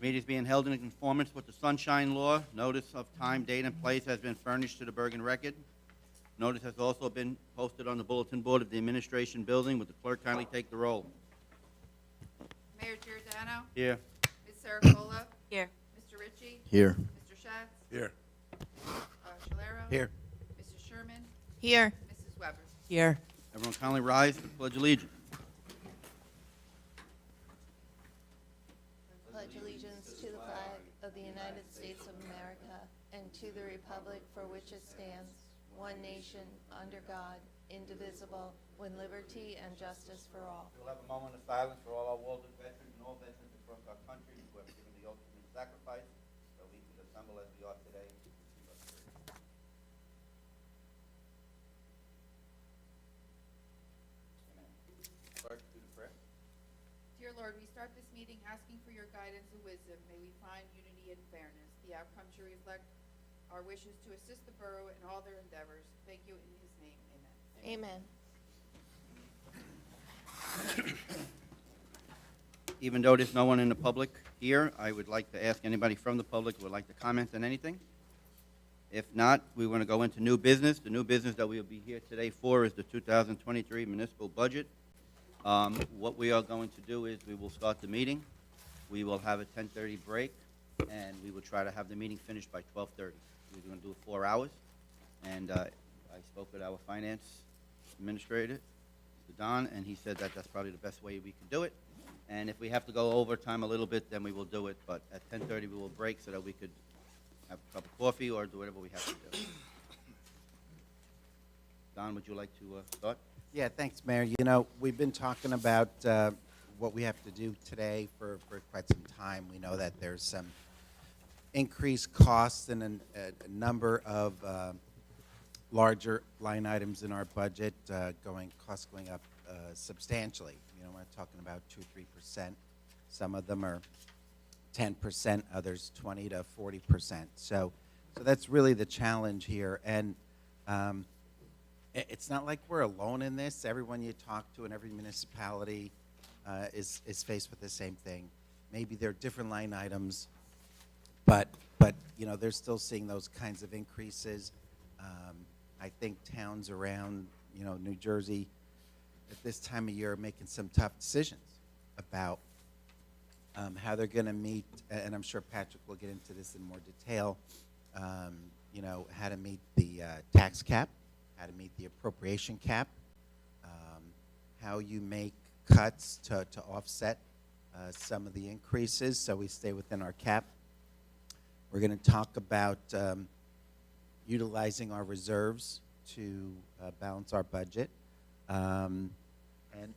Meeting is being held in conformance with the Sunshine Law. Notice of time, date, and place has been furnished to the Bergen Record. Notice has also been posted on the bulletin board of the Administration Building. Would the clerk kindly take the roll? Mayor Giordano. Here. Ms. Saracola. Here. Mr. Ritchie. Here. Mr. Schatz. Here. Shalero. Here. Mrs. Sherman. Here. Mrs. Weber. Here. Everyone kindly rise for the Pledge of Allegiance. Pledge allegiance to the flag of the United States of America and to the republic for which it stands, one nation, under God, indivisible, with liberty and justice for all. We'll have a moment of silence for all our wounded veterans and all veterans across our country who have given the ultimate sacrifice that we can assemble as we are today. Amen. Clerk, do the prayer. Dear Lord, we start this meeting asking for your guidance and wisdom. May we find unity and fairness. The outcome should reflect our wishes to assist the borough in all their endeavors. Thank you in his name. Amen. Amen. Even though there's no one in the public here, I would like to ask anybody from the public who would like to comment on anything. If not, we want to go into new business. The new business that we will be here today for is the 2023 municipal budget. What we are going to do is we will start the meeting. We will have a 10:30 break, and we will try to have the meeting finished by 12:30. We're going to do it 4 hours, and I spoke with our finance administrator, Mr. Don, and he said that that's probably the best way we can do it. And if we have to go overtime a little bit, then we will do it. But at 10:30, we will break so that we could have a cup of coffee or do whatever we have to do. Don, would you like to start? Yeah, thanks, Mayor. You know, we've been talking about what we have to do today for quite some time. We know that there's some increased costs and a number of larger line items in our budget, costs going up substantially. You know, we're talking about 2-3%. Some of them are 10%, others 20 to 40%. So that's really the challenge here. And it's not like we're alone in this. Everyone you talk to in every municipality is faced with the same thing. Maybe they're different line items, but you know, they're still seeing those kinds of increases. I think towns around, you know, New Jersey at this time of year are making some tough decisions about how they're going to meet, and I'm sure Patrick will get into this in more detail, you know, how to meet the tax cap, how to meet the appropriation cap, how you make cuts to offset some of the increases so we stay within our cap. We're going to talk about utilizing our reserves to balance our budget. And,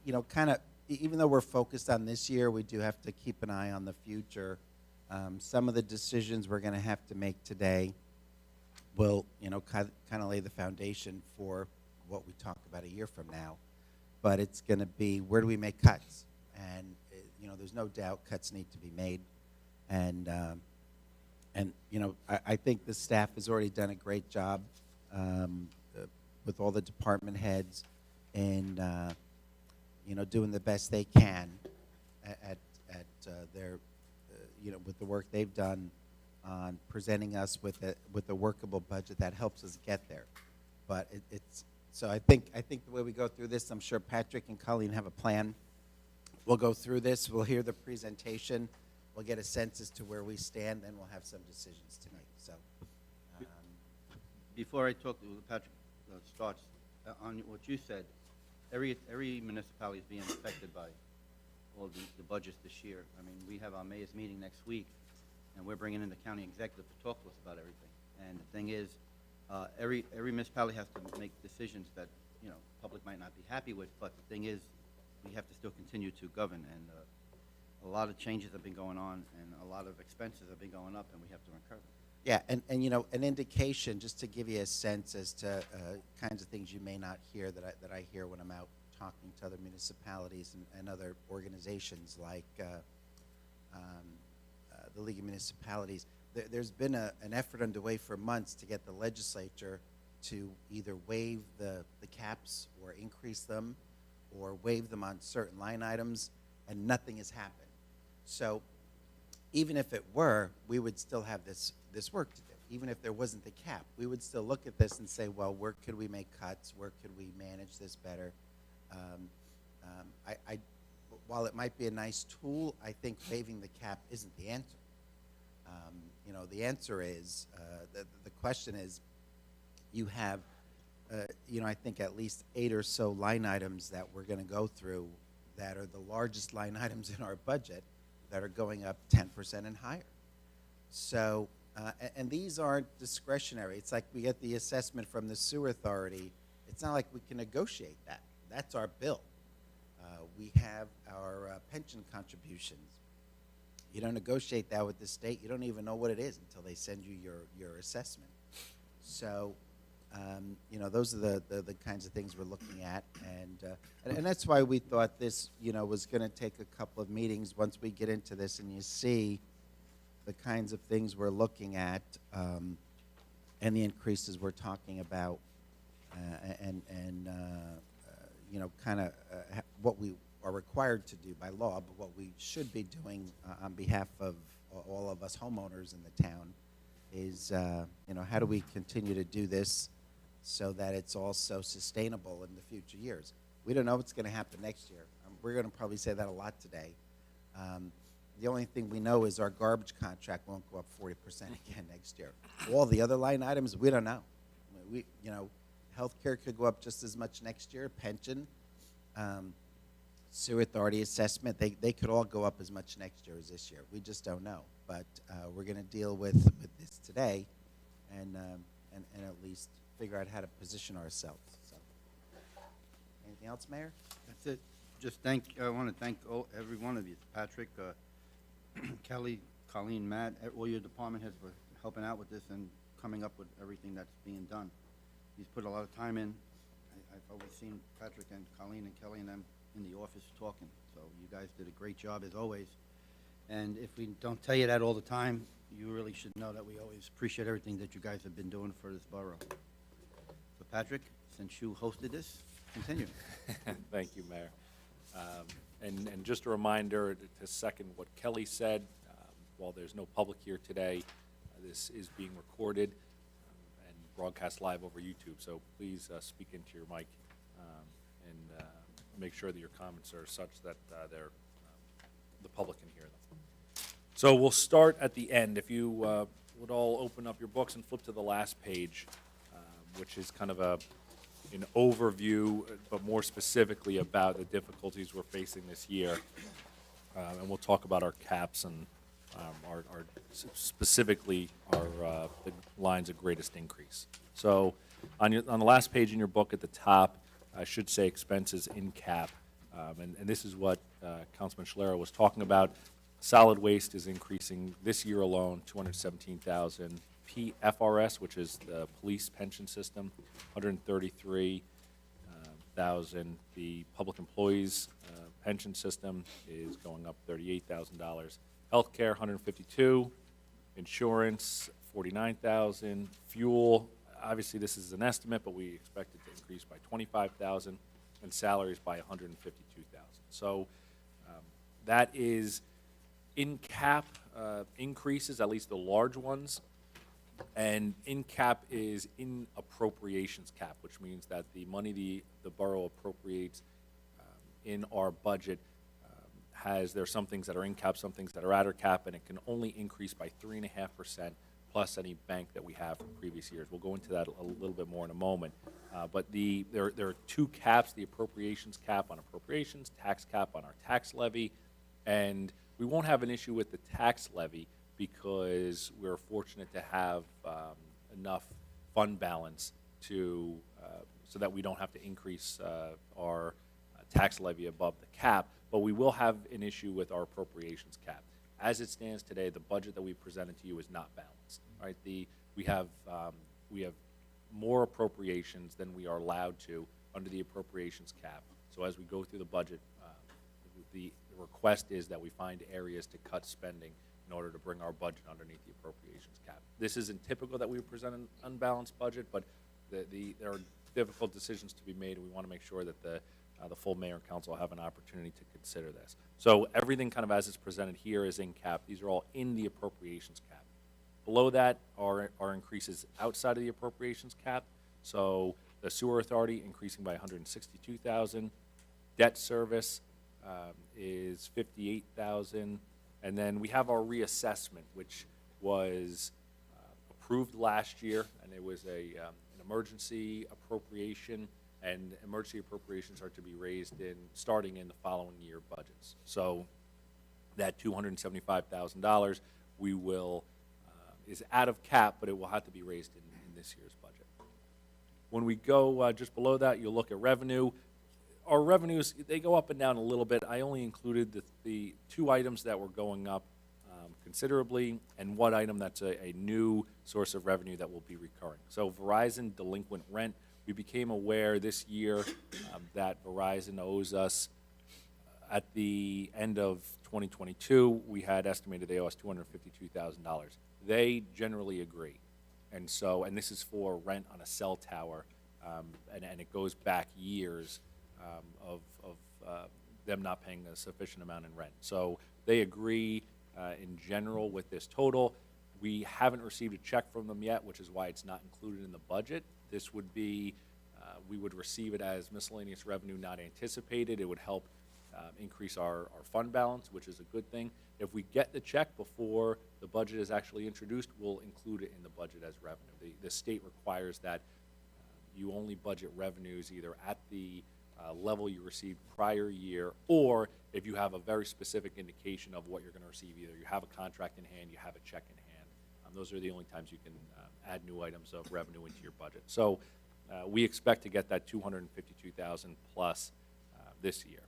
you know, kind of, even though we're focused on this year, we do have to keep an eye on the future. Some of the decisions we're going to have to make today will, you know, kind of lay the foundation for what we talk about a year from now. But it's going to be, where do we make cuts? And, you know, there's no doubt cuts need to be made. And you know, I think the staff has already done a great job with all the department heads and, you know, doing the best they can at their, you know, with the work they've done on presenting us with a workable budget that helps us get there. But so I think the way we go through this, I'm sure Patrick and Colleen have a plan. We'll go through this. We'll hear the presentation. We'll get a sense as to where we stand, then we'll have some decisions to make. So, Before I talk to Patrick starts, on what you said, every municipality is being affected by all the budgets this year. I mean, we have our mayor's meeting next week, and we're bringing in the county executive to talk to us about everything. And the thing is, every municipality has to make decisions that, you know, public might not be happy with, but the thing is, we have to still continue to govern. And a lot of changes have been going on, and a lot of expenses have been going up, and we have to incur them. yeah, and you know, an indication, just to give you a sense as to kinds of things you may not hear that I hear when I'm out talking to other municipalities and other organizations like the League of Municipalities. There's been an effort underway for months to get the legislature to either waive the caps or increase them or waive them on certain line items, and nothing has happened. So even if it were, we would still have this work to do. Even if there wasn't the cap, we would still look at this and say, well, where could we make cuts? Where could we manage this better? While it might be a nice tool, I think waiving the cap isn't the answer. The answer is, the question is, you have, I think at least 8 or so line items that we're going to go through that are the largest line items in our budget that are going up 10% and higher. So, and these aren't discretionary. It's like we get the assessment from the sewer authority. It's not like we can negotiate that. That's our bill. We have our pension contributions. You don't negotiate that with the state. You don't even know what it is until they send you your assessment. So, those are the kinds of things we're looking at, and that's why we thought this, was going to take a couple of meetings once we get into this and you see the kinds of things we're looking at and the increases we're talking about, kind of what we are required to do by law, but what we should be doing on behalf of all of us homeowners in the town is, how do we continue to do this so that it's also sustainable in the future years? We don't know what's going to happen next year. We're going to probably say that a lot today. The only thing we know is our garbage contract won't go up 40% again next year. All the other line items, we don't know. Healthcare could go up just as much next year, pension, sewer authority assessment, they could all go up as much next year as this year. We just don't know. But we're going to deal with this today and at least figure out how to position ourselves. So, anything else, Mayor? That's it. I want to thank every one of you, Patrick, Kelly, Colleen, Matt, all your department heads for helping out with this and coming up with everything that's being done. He's put a lot of time in. I've always seen Patrick and Colleen and Kelly and them in the office talking. So you guys did a great job as always. And if we don't tell you that all the time, you really should know that we always appreciate everything that you guys have been doing for this borough. So Patrick, since you hosted this, continue. Thank you, Mayor. And just a reminder to second what Kelly said, while there's no public here today, this is being recorded and broadcast live over YouTube. So please speak into your mic and make sure that your comments are such that the public can hear them. So we'll start at the end. If you would all open up your books and flip to the last page, which is kind of an overview, but more specifically about the difficulties we're facing this year. And we'll talk about our caps and specifically our the lines of greatest increase. So on the last page in your book at the top, I should say expenses in cap. And this is what Councilman Schlera was talking about. Solid waste is increasing this year alone, $217,000. PFRS, which is the police pension system, $133,000. The public employees pension system is going up $38,000. Healthcare, $152,000. Insurance, $49,000. Fuel, obviously this is an estimate, but we expect it to increase by $25,000, and salaries by $152,000. So that is in cap increases, at least the large ones. And in cap is in appropriations cap, which means that the money the borough appropriates in our budget there's some things that are in cap, some things that are out of cap, and it can only increase by 3.5% plus any bank that we have from previous years. We'll go into that a little bit more in a moment. But there are two caps: the appropriations cap on appropriations, tax cap on our tax levy, and we won't have an issue with the tax levy because we're fortunate to have enough fund balance so that we don't have to increase our tax levy above the cap, but we will have an issue with our appropriations cap. As it stands today, the budget that we presented to you is not balanced. Right? We have more appropriations than we are allowed to under the appropriations cap. So as we go through the budget, the request is that we find areas to cut spending in order to bring our budget underneath the appropriations cap. This isn't typical that we present an unbalanced budget, but there are difficult decisions to be made, and we want to make sure that the the full mayor and council will have an opportunity to consider this. So everything kind of as it's presented here is in cap. These are all in the appropriations cap. Below that are increases outside of the appropriations cap. So the sewer authority increasing by 162,000. Debt service is 58,000. And then we have our reassessment, which was approved last year, and it was an emergency appropriation, and emergency appropriations are to be raised starting in the following year budgets. So that $275,000 we will, is out of cap, but it will have to be raised in this year's budget. When we go just below that, you'll look at revenue. Our revenues, they go up and down a little bit. I only included the two items that were going up considerably, and one item that's a new source of revenue that will be recurring. So Verizon delinquent rent, we became aware this year that Verizon owes us, at the end of 2022, we had estimated they owe us $252,000. They generally agree. And so, and this is for rent on a cell tower, and it goes back years of them not paying a sufficient amount in rent. So they agree in general with this total. We haven't received a check from them yet, which is why it's not included in the budget. This would be, we would receive it as miscellaneous revenue not anticipated. It would help increase our fund balance, which is a good thing. If we get the check before the budget is actually introduced, we'll include it in the budget as revenue. The state requires that you only budget revenues either at the level you received prior year, or if you have a very specific indication of what you're going to receive, either you have a contract in hand, you have a check in hand. Those are the only times you can add new items of revenue into your budget. So we expect to get that $252,000 plus this year.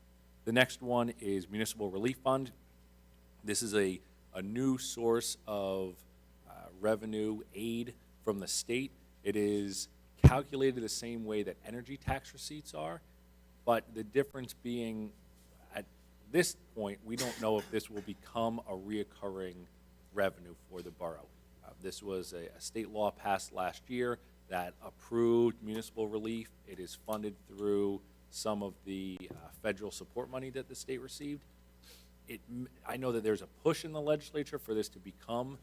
The next one is Municipal Relief Fund. This is a new source of revenue aid from the state. It is calculated the same way that energy tax receipts are, but the difference being at this point, we don't know if this will become a reoccurring revenue for the borough. This was a state law passed last year that approved municipal relief. It is funded through some of the federal support money that the state received. I know that there's a push in the legislature for this to become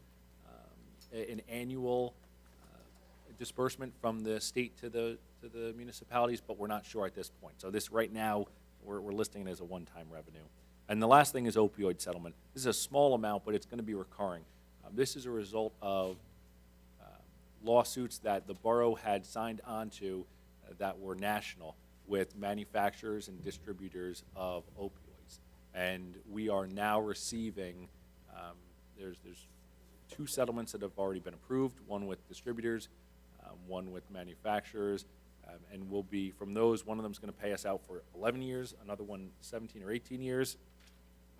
an annual disbursement from the state to the municipalities, but we're not sure at this point. So this right now, we're listing it as a one-time revenue. And the last thing is opioid settlement. This is a small amount, but it's going to be recurring. This is a result of lawsuits that the borough had signed onto that were national with manufacturers and distributors of opioids. And we are now receiving, there's two settlements that have already been approved, one with distributors, one with manufacturers, and we'll be, from those, one of them is going to pay us out for 11 years, another one 17 or 18 years.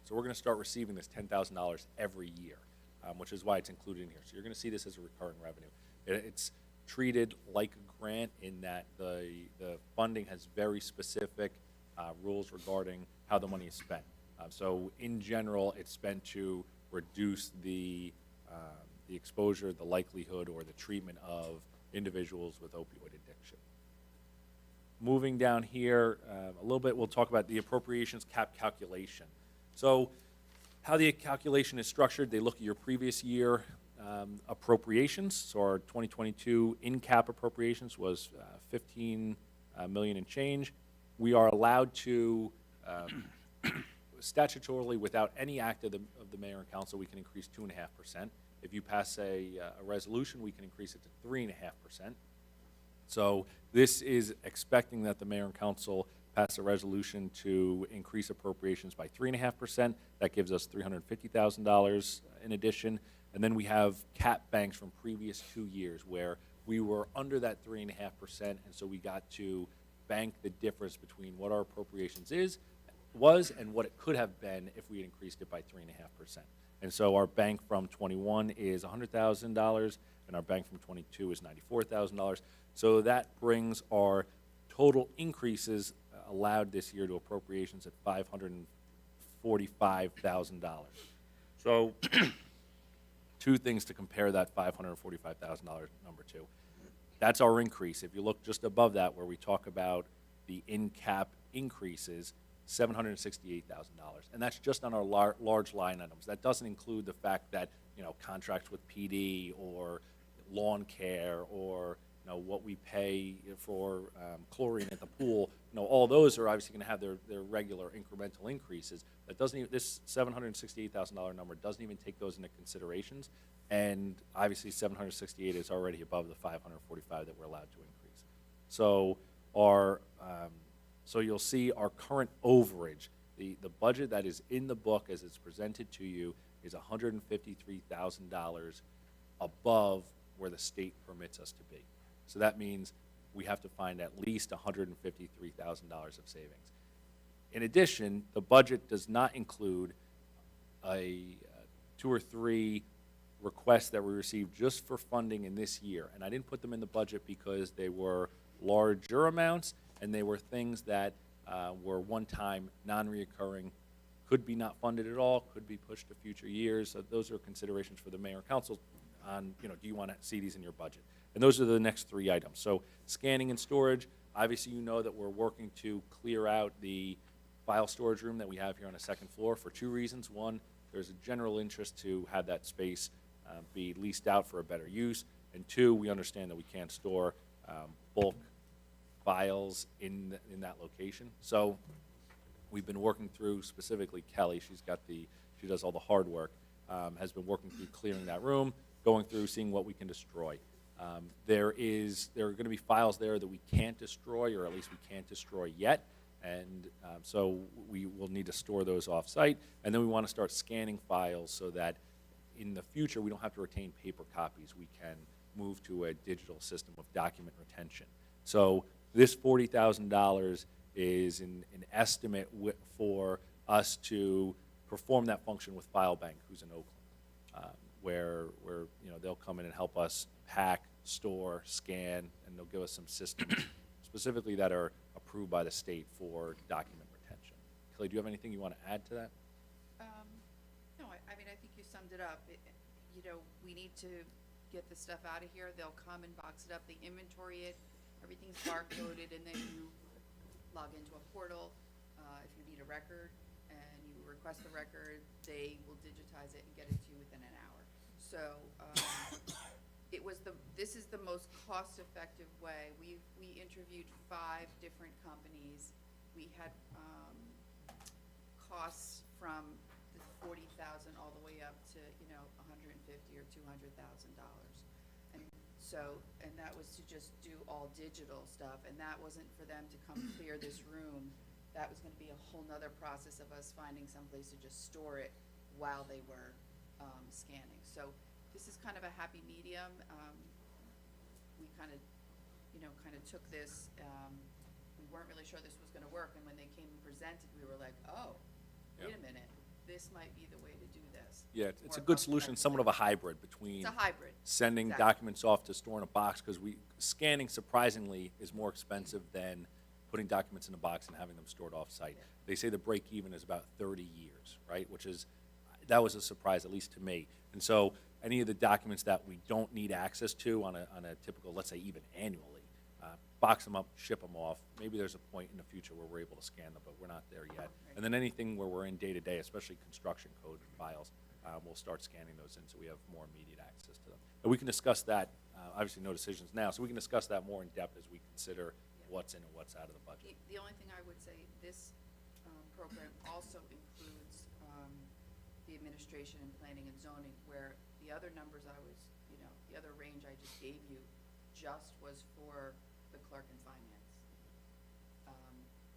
So we're going to start receiving this $10,000 every year, which is why it's included in here. So you're going to see this as a recurring revenue. It's treated like a grant in that the funding has very specific rules regarding how the money is spent. So in general, it's spent to reduce the exposure, the likelihood, or the treatment of individuals with opioid addiction. Moving down here a little bit, we'll talk about the appropriations cap calculation. So how the calculation is structured, they look at your previous year appropriations. So our 2022 in-cap appropriations was 15 million and change. We are allowed to, statutorily, without any act of the mayor and council, we can increase 2.5%. If you pass a resolution, we can increase it to 3.5%. So this is expecting that the mayor and council pass a resolution to increase appropriations by 3.5%. That gives us $350,000 in addition. And then we have cap banks from previous 2 years where we were under that 3.5%, and so we got to bank the difference between what our appropriations was and what it could have been if we had increased it by 3.5%. And so our bank from 21 is $100,000, and our bank from 22 is $94,000. So that brings our total increases allowed this year to appropriations at $545,000. So two things to compare that $545,000 number to. That's our increase. If you look just above that, where we talk about the in-cap increases $768,000. And that's just on our large line items. That doesn't include the fact that, contracts with PD or lawn care or, what we pay for chlorine at the pool. All those are obviously going to have their regular incremental increases. That doesn't even, this $768,000 number doesn't even take those into considerations. And obviously 768 is already above the 545 that we're allowed to increase. So so you'll see our current overage, the budget that is in the book as it's presented to you is $153,000 above where the state permits us to be. So that means we have to find at least $153,000 of savings. In addition, the budget does not include a 2 or 3 requests that we received just for funding in this year. And I didn't put them in the budget because they were larger amounts and they were things that were one-time, non-reoccurring, could be not funded at all, could be pushed to future years. So those are considerations for the mayor and council on, do you want to see these in your budget? And those are the next 3 items. So scanning and storage, obviously you know that we're working to clear out the file storage room that we have here on the 2nd floor for 2 reasons. One, there's a general interest to have that space be leased out for a better use. And 2, we understand that we can't store bulk files in that location. So we've been working through, specifically Kelly, she does all the hard work, has been working through clearing that room, going through, seeing what we can destroy. There are going to be files there that we can't destroy, or at least we can't destroy yet, and so we will need to store those off-site, and then we want to start scanning files so that in the future we don't have to retain paper copies. We can move to a digital system of document retention. So this $40,000 is an estimate for us to perform that function with FileBank, who's in Oakland, where they'll come in and help us pack, store, scan, and they'll give us some systems specifically that are approved by the state for document retention. Kelly, do you have anything you want to add to that? No, I mean, I think you summed it up. We need to get the stuff out of here. They'll come and box it up, they inventory it, everything's barcoded, and then you log into a portal. If you need a record and you request the record, they will digitize it and get it to you within an hour. So this is the most cost-effective way. We interviewed 5 different companies. We had costs from the $40,000 all the way up to $150,000 or $200,000, and that was to just do all digital stuff, and that wasn't for them to come clear this room. That was going to be a whole nother process of us finding someplace to just store it while they were scanning. So this is kind of a happy medium. We kind of took this. We weren't really sure this was going to work, and when they came and presented, we were like, oh, wait a minute, this might be the way to do this. Yeah, it's a More good solution, cost-effective. somewhat of a hybrid between It's a hybrid. sending Exactly. documents off to store in a box, because scanning surprisingly is more expensive than putting documents in a box and having them stored off-site. Yeah. They say the break even is about 30 years, right? That was a surprise, at least to me. And so any of the documents that we don't need access to on a typical, let's say even annually, box them up, ship them off. Maybe there's a point in the future where we're able to scan them, but we're not there yet. And then anything where we're in day-to-day, especially construction code files, we'll start scanning those in so we have more immediate access to them. And we can discuss that, obviously no decisions now, so we can discuss that more in depth as we consider what's in and what's out of the budget. The only thing I would say, this program also includes the administration and planning and zoning, where the other numbers the other range I just gave you just was for the clerk and finance.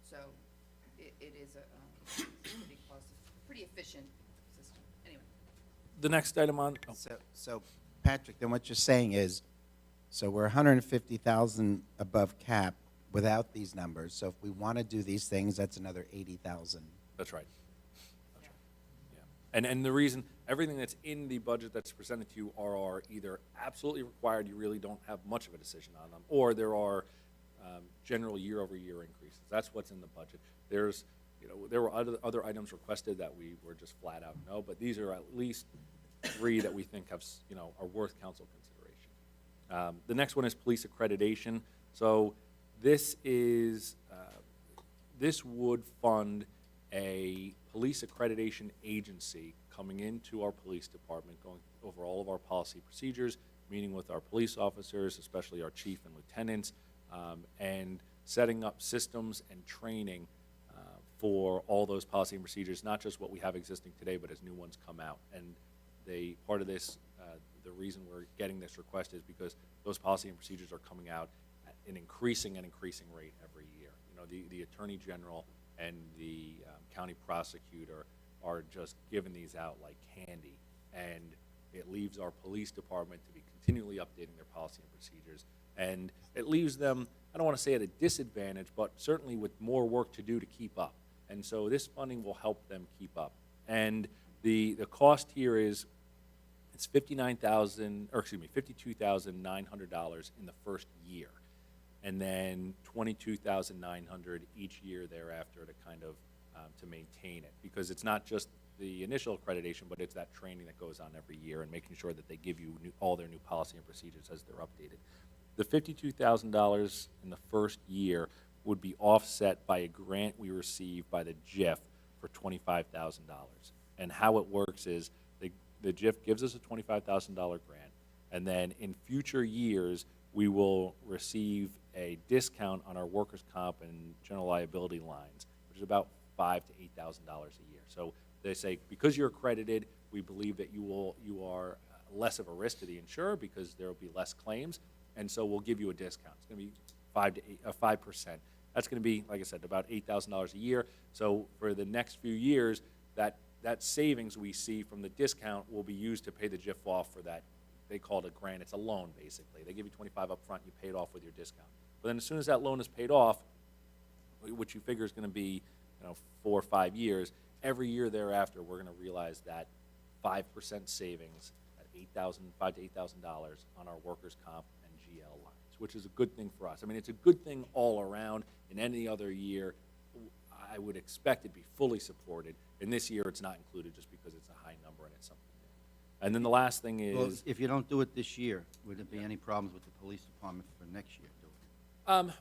So it is a pretty efficient system. Anyway. The next item on, So Patrick, then what you're saying is, so we're 150,000 above cap without these numbers. So if we want to do these things, that's another 80,000. that's right. That's right. Yeah. And the reason, everything that's in the budget that's presented to you are either absolutely required, you really don't have much of a decision on them, or there are general year-over-year increases. That's what's in the budget. There were other items requested that we were just flat out no, but these are at least 3 that we think have, are worth council consideration. The next one is police accreditation. So this is this would fund a police accreditation agency coming into our police department, going over all of our policy procedures, meeting with our police officers, especially our chief and lieutenants, and setting up systems and training for all those policy and procedures, not just what we have existing today, but as new ones come out. And part of this, the reason we're getting this request is because those policy and procedures are coming out at an increasing rate every year. You know, the Attorney General and the county prosecutor are just giving these out like candy, and it leaves our police department to be continually updating their policy and procedures, and it leaves them, I don't want to say at a disadvantage, but certainly with more work to do to keep up. And so this funding will help them keep up. And the cost here is, it's $52,900 in the first year, and then $22,900 each year thereafter to kind of to maintain it, because it's not just the initial accreditation, but it's that training that goes on every year and making sure that they give you all their new policy and procedures as they're updated. The $52,000 in the first year would be offset by a grant we receive by the JIF for $25,000. And how it works is the JIF gives us a $25,000 grant, and then in future years, we will receive a discount on our workers' comp and general liability lines, which is about $5,000 to $8,000 a year. So they say, because you're accredited, we believe that you are less of a risk to the insurer because there will be less claims, and so we'll give you a discount. It's going to be 5%. That's going to be, like I said, about $8,000 a year. So for the next few years, that savings we see from the discount will be used to pay the JIF off for that. They call it a grant. It's a loan, basically. They give you $25 up front, you pay it off with your discount. But then as soon as that loan is paid off, which you figure is going to be 4 or 5 years, every year thereafter, we're going to realize that 5% savings at $5,000 to $8,000 on our workers' comp and GL lines, which is a good thing for us. I mean, it's a good thing all around. In any other year, I would expect it to be fully supported. In this year, it's not included just because it's a high number and it's something new. And then the last thing is... Well, if you don't do it this year, would there be any problems with the police department for next year?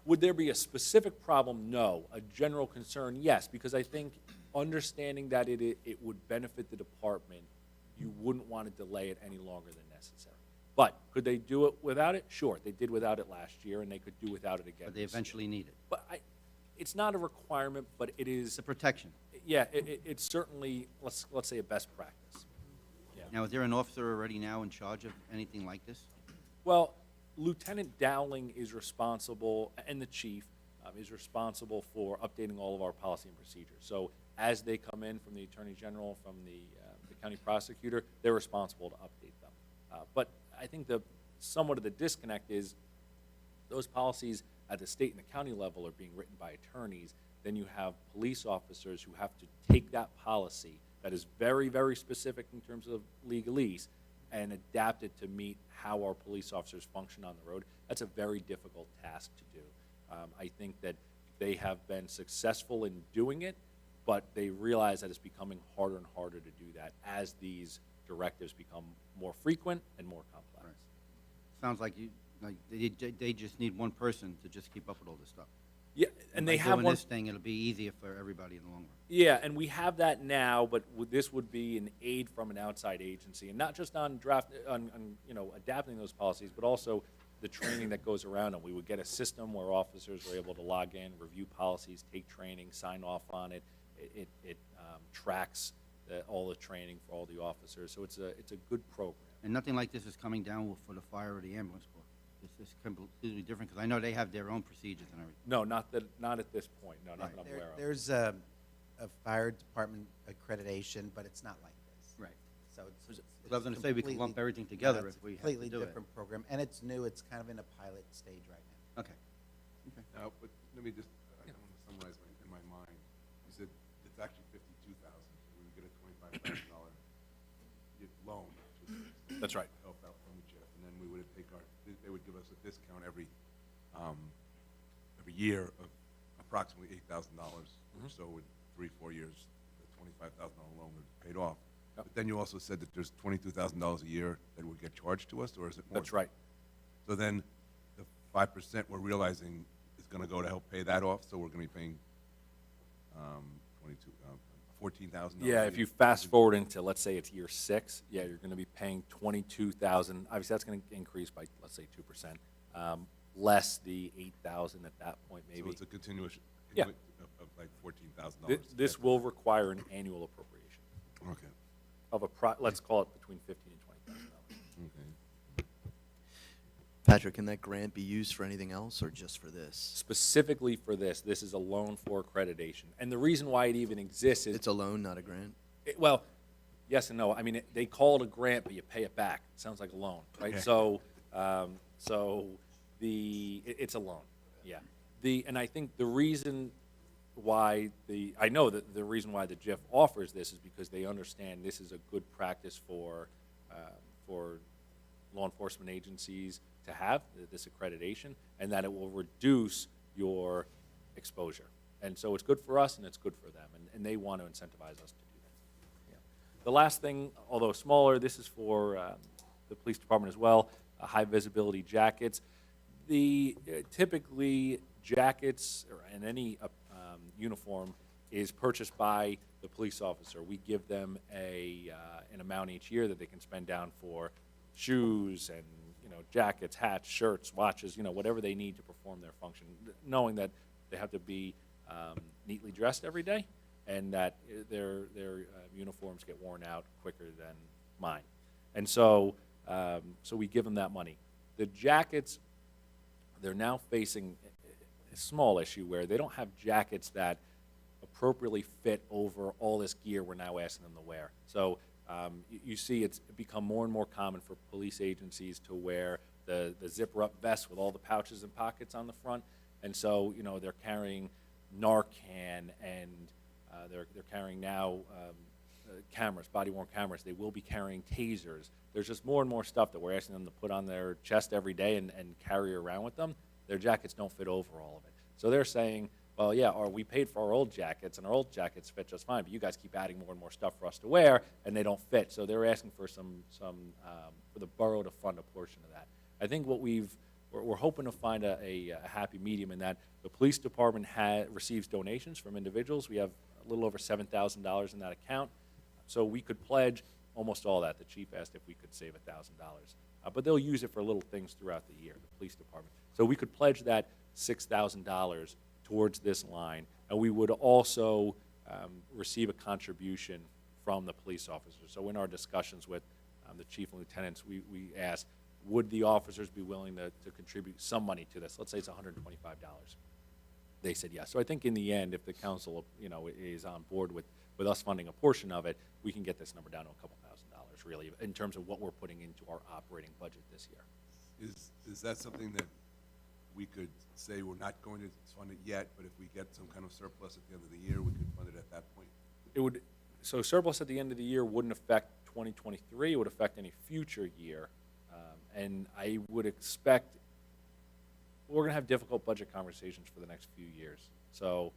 Would there be a specific problem? No. A general concern? Yes, because I think understanding that it would benefit the department, you wouldn't want to delay it any longer than necessary. But could they do it without it? Sure. They did without it last year, and they could do without it again. But they this year. eventually need it. But it's not a requirement, but it is. It's a protection. Yeah, it's certainly, let's say, a best practice. Yeah. Now, is there an officer already now in charge of anything like this? Well, Lieutenant Dowling is responsible, and the chief is responsible for updating all of our policy and procedures. So as they come in from the Attorney General, from the county prosecutor, they're responsible to update them. But I think somewhat of the disconnect is those policies at the state and the county level are being written by attorneys. Then you have police officers who have to take that policy that is very, very specific in terms of legalese and adapt it to meet how our police officers function on the road. That's a very difficult task to do. I think that they have been successful in doing it, but they realize that it's becoming harder and harder to do that as these directives become more frequent and more complex. Right. Sounds like they just need one person to just keep up with all this stuff. Yeah, and they By have doing one. this thing, it'll be easier for everybody in the long run. Yeah, and we have that now, but this would be an aid from an outside agency, and not just on adapting those policies, but also the training that goes around them. We would get a system where officers are able to log in, review policies, take training, sign off on it. It tracks all the training for all the officers, so it's a good program. And nothing like this is coming down for the fire or the ambulance corps. This is completely different, because I know they have their own procedures and everything. No, not at this point. No, not that I'm aware of. There's a fire department accreditation, but it's not like this. Right. So it's I was going to say, we could lump completely- everything together it's if we a had to completely do it. different program, and it's new. It's kind of in a pilot stage right now. Okay. Now, but let me just, I want to summarize in my mind. You said it's actually $52,000. We would get a $25,000 loan. That's right. Help out from the JIF, and then we would take they would give us a discount every year of approximately $8,000. So in 3-4 years, the $25,000 loan would be paid off. Yep. But then you also said that there's $22,000 a year that would get charged to us, or is it more? That's right. So then the 5% we're realizing is going to go to help pay that off, so we're going to be paying $14,000. Yeah, if you fast forward into, let's say it's year 6, yeah, you're going to be paying 22,000. Obviously, that's going to increase by, let's say, 2%, less the 8,000 at that point, So maybe. it's a continuation Yeah. of like $14,000. This will require an annual appropriation Okay. of let's call it between $15,000 and $20,000. Okay. Patrick, can that grant be used for anything else or just for this? Specifically for this is a loan for accreditation, and the reason why it even exists is It's a loan, not a grant? well, yes and no. I mean, they call it a grant, but you pay it back. It sounds like a loan, right? Okay. So, it's a loan, yeah. And I think the reason why I know that the reason why the JIF offers this is because they understand this is a good practice for law enforcement agencies to have this accreditation, and that it will reduce your exposure. And so it's good for us and it's good for them, and they want to incentivize us to do that. Yeah. The last thing, although smaller, this is for the police department as well, high visibility jackets. Typically jackets and any uniform is purchased by the police officer. We give them an amount each year that they can spend down for shoes and jackets, hats, shirts, watches, whatever they need to perform their function, knowing that they have to be neatly dressed every day and that their uniforms get worn out quicker than mine. And so we give them that money. The jackets, they're now facing a small issue where they don't have jackets that appropriately fit over all this gear we're now asking them to wear. So you see it's become more and more common for police agencies to wear the zipper-up vests with all the pouches and pockets on the front. And so, they're carrying Narcan and they're carrying now cameras, body-worn cameras. They will be carrying tasers. There's just more and more stuff that we're asking them to put on their chest every day and carry around with them. Their jackets don't fit over all of it. So they're saying, well, yeah, or we paid for our old jackets, and our old jackets fit just fine, but you guys keep adding more and more stuff for us to wear, and they don't fit. So they're asking for for the borough to fund a portion of that. I think what we're hoping to find a happy medium in that the police department receives donations from individuals. We have a little over $7,000 in that account, so we could pledge almost all that. The chief asked if we could save $1,000, but they'll use it for little things throughout the year, the police department. So we could pledge that $6,000 towards this line, and we would also receive a contribution from the police officers. So in our discussions with the chief and lieutenants, we asked, would the officers be willing to contribute some money to this? Let's say it's $125. They said yes. So I think in the end, if the council is on board with us funding a portion of it, we can get this number down to a couple $1,000s, really, in terms of what we're putting into our operating budget this year. Is that something that we could say we're not going to fund it yet, but if we get some kind of surplus at the end of the year, we could fund it at that point? So surplus at the end of the year wouldn't affect 2023. It would affect any future year. And I would expect we're going to have difficult budget conversations for the next few years. So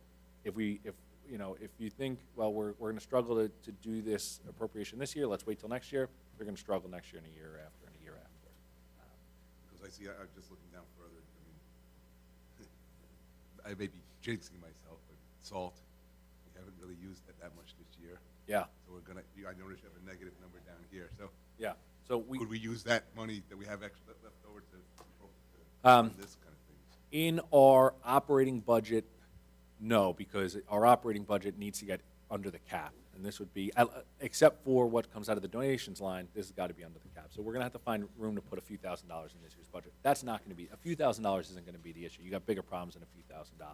if you think, well, we're going to struggle to do this appropriation this year, let's wait till next year. We're going to struggle next year and a year after and a year after. Because I see, I'm just looking down further. I may be jinxing myself, but salt, we haven't really used it that much this year. Yeah. So I noticed you have a negative number down here. So Yeah. So could we use that money that we have extra left over to fund this kind of things? in our operating budget, no, because our operating budget needs to get under the cap. And this would be, except for what comes out of the donations line, this has got to be under the cap. So we're going to have to find room to put a few $1,000s in this year's budget. That's not going to be, a few $1,000s isn't going to be the issue. You got bigger problems than a few $1,000s.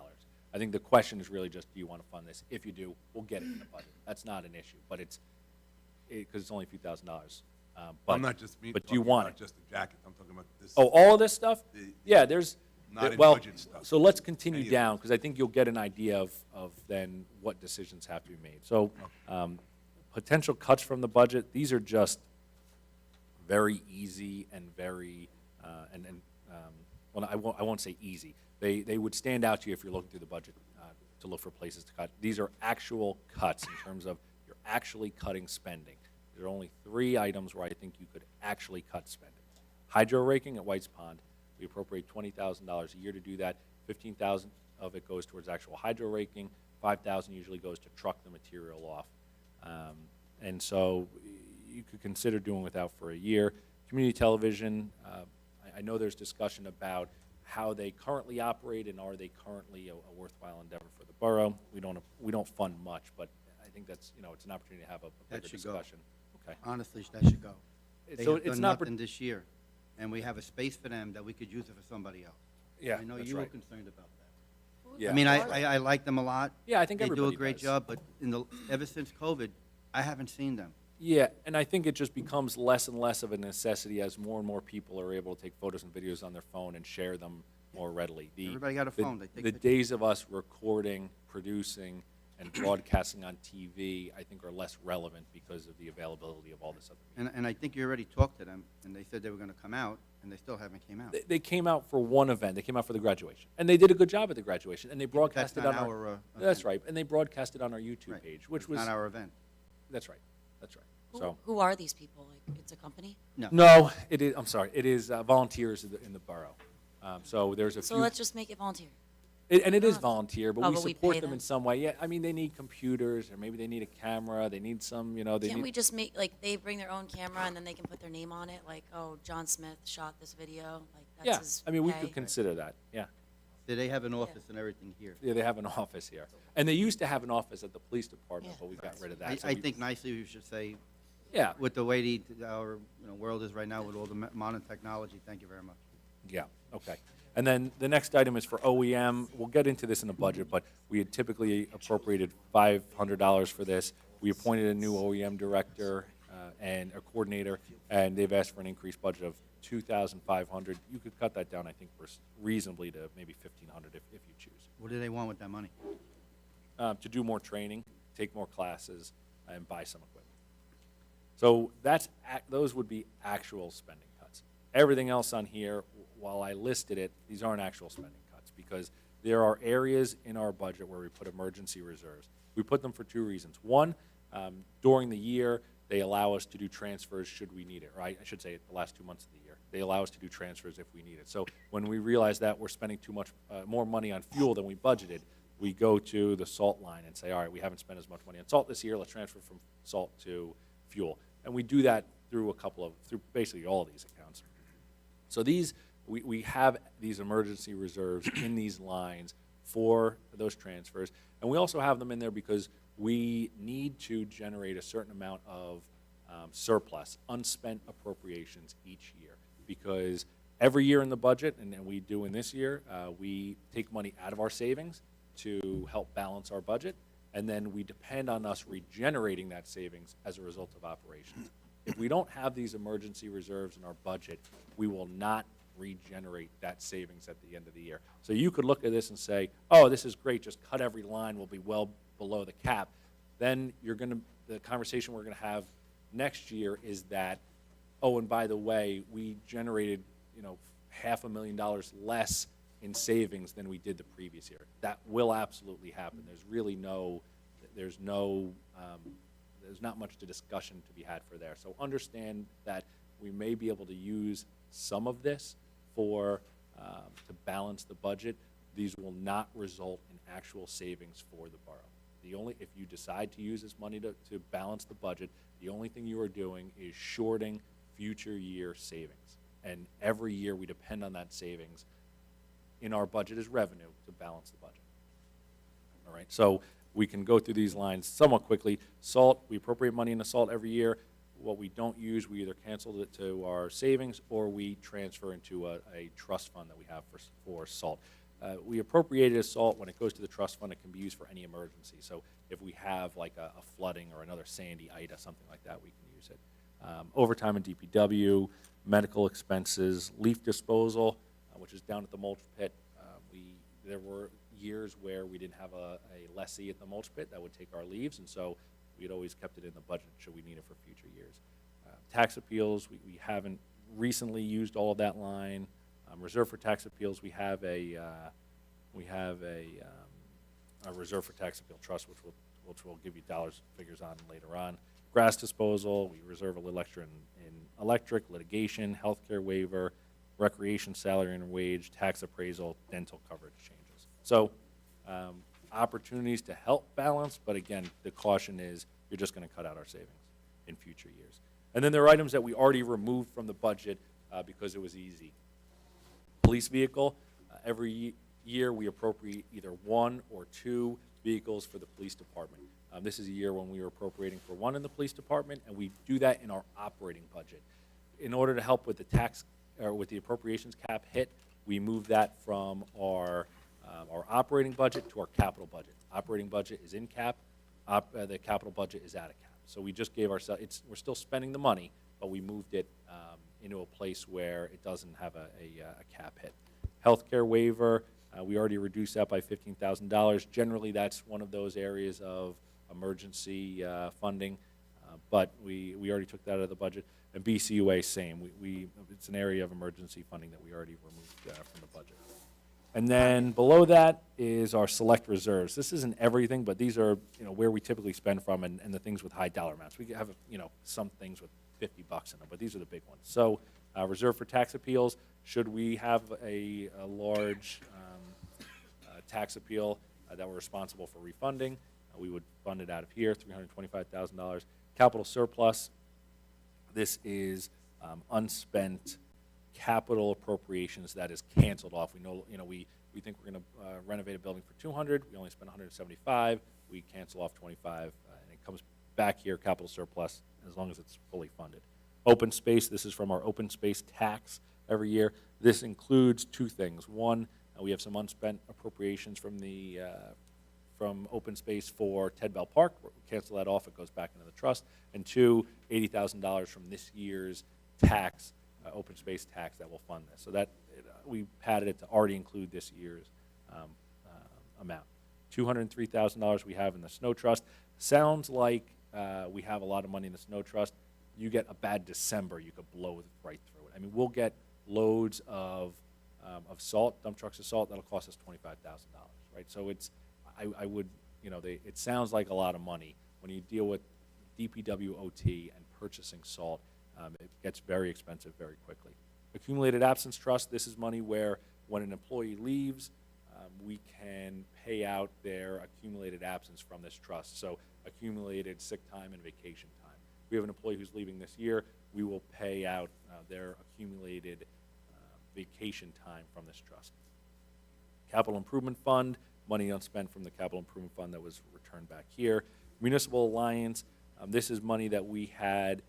I think the question is really just, do you want to fund this? If you do, we'll get it in the budget. That's not an issue, but because it's only a few $1,000s. I'm not just but do you want about it? just the jacket. I'm talking about this. Oh, all of this stuff? The- Yeah, there's, Not in well, budget stuff. so let's continue Any of down, this. because I think you'll get an idea of then what decisions have to be made. So, potential cuts from the budget, these are just very easy and very, well, I won't say easy. They would stand out to you if you're looking through the budget to look for places to cut. These are actual cuts in terms of you're actually cutting spending. There are only 3 items where I think you could actually cut spending. Hydro raking at White's Pond, we appropriate $20,000 a year to do that. $15,000 of it goes towards actual hydro raking. 5,000 usually goes to truck the material off. And so you could consider doing without for a year. Community television, I know there's discussion about how they currently operate and are they currently a worthwhile endeavor for the borough. We don't fund much, but I think that's, it's an opportunity to have a That bigger should go. discussion. Okay. Honestly, that should go. They So have it's done not, nothing this year, and we have a space for them that we could use it for somebody else. yeah, I know that's you were right. concerned about that. Yeah. I mean, I like them a lot. Yeah, I think They do a everybody great does. job, but ever since COVID, I haven't seen them. Yeah, and I think it just becomes less and less of a necessity as more and more people are able to take photos and videos on their phone and share them more readily. Everybody got a phone, they take The pictures. days of us recording, producing, and broadcasting on TV, I think are less relevant because of the availability of all this other media. And I think you already talked to them, and they said they were gonna come out, and they still haven't came out. They came out for one event. They came out for the graduation, and they did a good job at the graduation. And they That's broadcasted not on our, That's event. right, and they broadcasted on our YouTube Right. page, which It's was not our event. That's right. That's right. Who, So who are these people? Like, it's a company? no, it is. I'm sorry. It is volunteers in the borough. So there's a So few. let's just make it volunteer. And it is Oh. volunteer, but Oh, we but we support pay them them. in some way. Yeah, I mean, they need computers, or maybe they need a camera. They need some, they Can't need. we just make, like, they bring their own camera and then they can put their name on it? Like, oh, John Smith shot this video. Like, that's Yeah, his I mean, we pay. could consider that. Yeah. So they have an office and everything here. Yeah, they have an office here, and they used to have an office at the police department, Yeah. but we got rid of that. I, So I we- think nicely we should say, Yeah. with the way our world is right now with all the modern technology, thank you very much. Yeah, okay. And then the next item is for OEM. We'll get into this in the budget, but we had typically appropriated $500 for this. We appointed a new OEM director and a coordinator, and they've asked for an increased budget of $2,500. You could cut that down, I think, reasonably to maybe $1,500 if you choose. What do they want with that money? To do more training, take more classes, and buy some equipment. So those would be actual spending cuts. Everything else on here, while I listed it, these aren't actual spending cuts because there are areas in our budget where we put emergency reserves. We put them for two reasons. One, during the year, they allow us to do transfers should we need it, right? I should say the last 2 months of the year. They allow us to do transfers if we need it. So when we realize that we're spending too much, more money on fuel than we budgeted, we go to the salt line and say, all right, we haven't spent as much money on salt this year, let's transfer from salt to fuel. And we do that through through basically all of these accounts. So we have these emergency reserves in these lines for those transfers. And we also have them in there because we need to generate a certain amount of surplus, unspent appropriations each year. Because every year in the budget, and we do in this year, we take money out of our savings to help balance our budget, and then we depend on us regenerating that savings as a result of operations. If we don't have these emergency reserves in our budget, we will not regenerate that savings at the end of the year. So you could look at this and say, oh, this is great, just cut every line, we'll be well below the cap. Then the conversation we're gonna have next year is that, oh, and by the way, we generated, $500,000 less in savings than we did the previous year. That will absolutely happen. There's not much to discussion to be had for there. So understand that we may be able to use some of this to balance the budget. These will not result in actual savings for the borough. If you decide to use this money to balance the budget, the only thing you are doing is shorting future year savings. And every year we depend on that savings in our budget as revenue to balance the budget. All right, so we can go through these lines somewhat quickly. Salt, we appropriate money into salt every year. What we don't use, we either cancel it to our savings or we transfer into a trust fund that we have for salt. We appropriated as salt. When it goes to the trust fund, it can be used for any emergency. So if we have like a flooding or another Sandy, Ida, something like that, we can use it. Overtime in DPW, medical expenses, leaf disposal, which is down at the mulch pit. There were years where we didn't have a lessee at the mulch pit that would take our leaves, and so we'd always kept it in the budget should we need it for future years. Tax appeals, we haven't recently used all of that line. Reserve for tax appeals, we have a reserve for tax appeal trust, which we'll give you figures on later on. Grass disposal, we reserve a little extra in electric, litigation, healthcare waiver, recreation salary and wage, tax appraisal, dental coverage changes. So opportunities to help balance, but again, the caution is you're just going to cut out our savings in future years. And then there are items that we already removed from the budget because it was easy. Police vehicle, every year we appropriate either 1 or 2 vehicles for the police department. This is a year when we were appropriating for 1 in the police department, and we do that in our operating budget. In order to help with the tax, or with the appropriations cap hit, we moved that from our operating budget to our capital budget. Operating budget is in cap, the capital budget is out of cap. So we just gave ourselves, we're still spending the money, but we moved it into a place where it doesn't have a cap hit. Healthcare waiver, we already reduced that by $15,000. Generally, that's one of those areas of emergency funding, but we already took that out of the budget. And BCUA, same. It's an area of emergency funding that we already removed from the budget. And then below that is our select reserves. This isn't everything, but these are where we typically spend from and the things with high dollar amounts. We have some things with $50 in them, but these are the big ones. So reserve for tax appeals. Should we have a large tax appeal that we're responsible for refunding, we would fund it out of here, $325,000. Capital surplus. This is unspent capital appropriations that is canceled off. We know, we think we're going to renovate a building for $200. We only spent $175. We cancel off $25, and it comes back here, capital surplus, as long as it's fully funded. Open space. This is from our open space tax every year. This includes 2 things. One, we have some unspent appropriations from open space for Ted Bell Park. We'll cancel that off. It goes back into the trust. And 2, $80,000 from this year's tax, open space tax that will fund this. So that we padded it to already include this year's amount. $203,000 we have in the snow trust. Sounds like we have a lot of money in the snow trust. You get a bad December, you could blow right through it. I mean, we'll get loads of salt, dump trucks of salt, that'll cost us $25,000, right? So it's, I would, it sounds like a lot of money. When you deal with DPW OT and purchasing salt, it gets very expensive very quickly. Accumulated absence trust, this is money where when an employee leaves, we can pay out their accumulated absence from this trust. So accumulated sick time and vacation time. We have an employee who's leaving this year, we will pay out their accumulated vacation time from this trust. Capital Improvement Fund, money unspent from the Capital Improvement Fund that was returned back here. Municipal Alliance, this is money that we had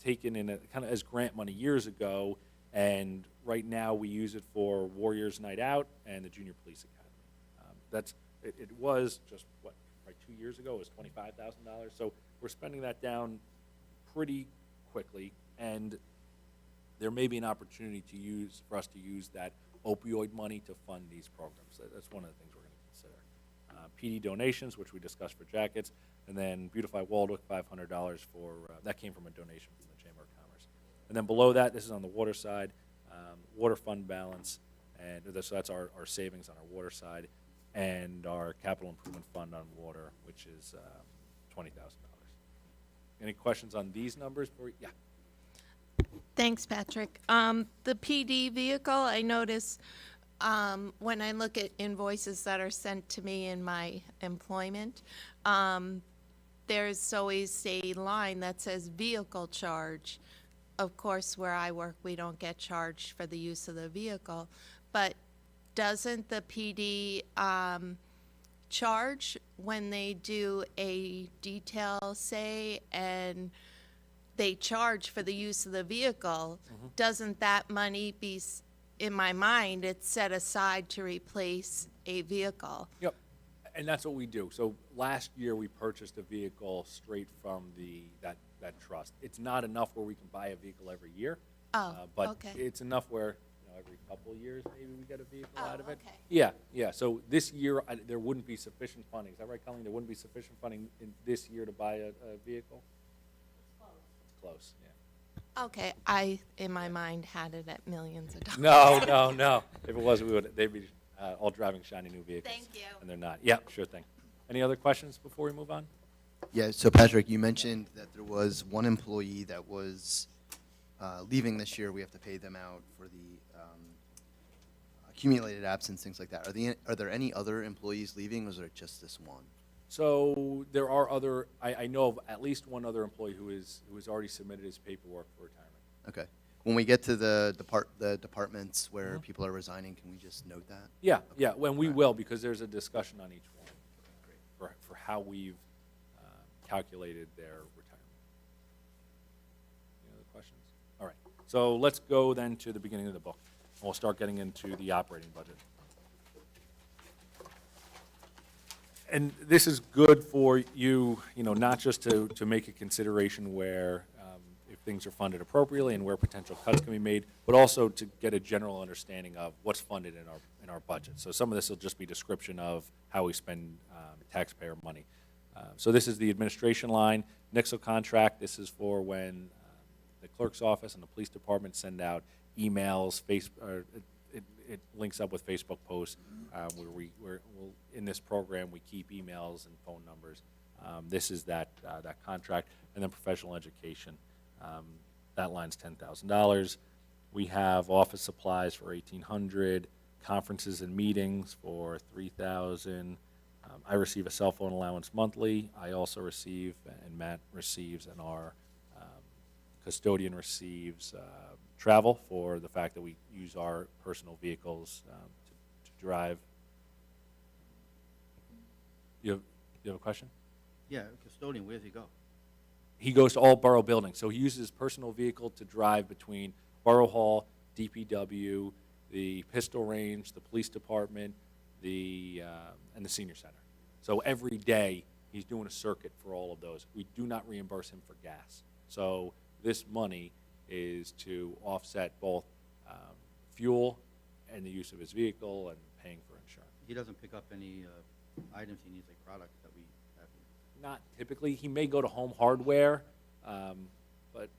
taken in kind of as grant money years ago, and right now we use it for Warriors Night Out and the Junior Police Academy. It was just, right 2 years ago, it was $25,000. So we're spending that down pretty quickly, and there may be an opportunity for us to use that opioid money to fund these programs. That's one of the things we're going to consider. PD donations, which we discussed for jackets, and then Beautify Waldwick, $500 for, that came from a donation from the Chamber of Commerce. And then below that, this is on the water side, water fund balance, and so that's our savings on our water side, and our capital improvement fund on water, which is $20,000. Any questions on these numbers? Yeah. Thanks, Patrick. The PD vehicle, I notice when I look at invoices that are sent to me in my employment, there's always a line that says vehicle charge. Of course, where I work, we don't get charged for the use of the vehicle, but doesn't the PD charge when they do a detail, say, and they charge for the use of the vehicle? Mm-hmm. Doesn't that money be, in my mind, it's set aside to replace a vehicle? Yep, and that's what we do. So last year, we purchased a vehicle straight from that trust. It's not enough where we can buy a vehicle every year. But okay. it's enough where every couple of years maybe we get a vehicle out of it. Okay. Yeah. So this year, there wouldn't be sufficient funding. Is that right, Colleen? There wouldn't be sufficient funding in this year to buy a vehicle? It's close, yeah. Okay, I, in my mind, had it at millions of dollars. No. If it was, they'd be all driving shiny new vehicles. Thank you. And they're not. Yeah, sure thing. Any other questions before we move on? Yeah, so Patrick, you mentioned that there was one employee that was leaving this year. We have to pay them out for the accumulated absence, things like that. Are there any other employees leaving, or is it just this one? So there are other, I know of at least one other employee who has already submitted his paperwork for retirement. Okay. When we get to the departments where people are resigning, can we just note that? Yeah, yeah, when we Right. will, because there's a discussion on each one for how we've calculated their retirement. Any other questions? All right, so let's go then to the beginning of the book. We'll start getting into the operating budget. And this is good for you, not just to make a consideration where if things are funded appropriately and where potential cuts can be made, but also to get a general understanding of what's funded in our budget. So some of this will just be description of how we spend taxpayer money. So this is the administration line, Nixle contract. This is for when the clerk's office and the police department send out emails, it links up with Facebook posts where in this program we keep emails and phone numbers. This is that contract, and then professional education. That line's $10,000. We have office supplies for $1,800, conferences and meetings for $3,000. I receive a cell phone allowance monthly. I also receive, and Matt receives, and our custodian receives travel for the fact that we use our personal vehicles to drive. You have a question? Yeah, custodian, where's he go? He goes to all borough buildings, so he uses his personal vehicle to drive between Borough Hall, DPW, the pistol range, the police department, and the senior center. So every day, he's doing a circuit for all of those. We do not reimburse him for gas. So this money is to offset both fuel and the use of his vehicle and paying for insurance. He doesn't pick up any items he needs, like products that we have here. Not typically. He may go to Home Hardware, but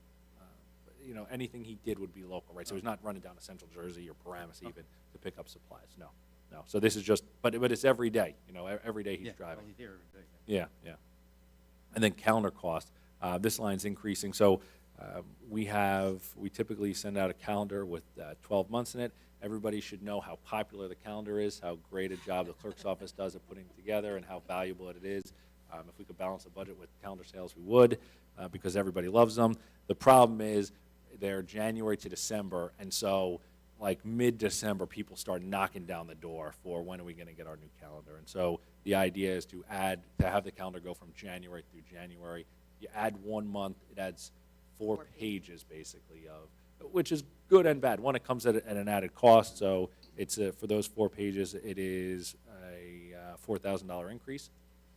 anything he did would be local, right? So he's not running down to Central Jersey or Paramus even to pick up supplies. No. So this is just, but it's every day. Every day he's Yeah, driving. well, he's here every day. Yeah. And then calendar cost. This line's increasing. So we typically send out a calendar with 12 months in it. Everybody should know how popular the calendar is, how great a job the clerk's office does at putting it together, and how valuable it is. If we could balance the budget with calendar sales, we would, because everybody loves them. The problem is they're January to December, and so like mid-December, people start knocking down the door for when are we going to get our new calendar. And so the idea is to have the calendar go from January through January. You add 1 month, it adds 4 pages basically which is good and bad. One, it comes at an added cost, so it's for those 4 pages, it is a $4,000 increase.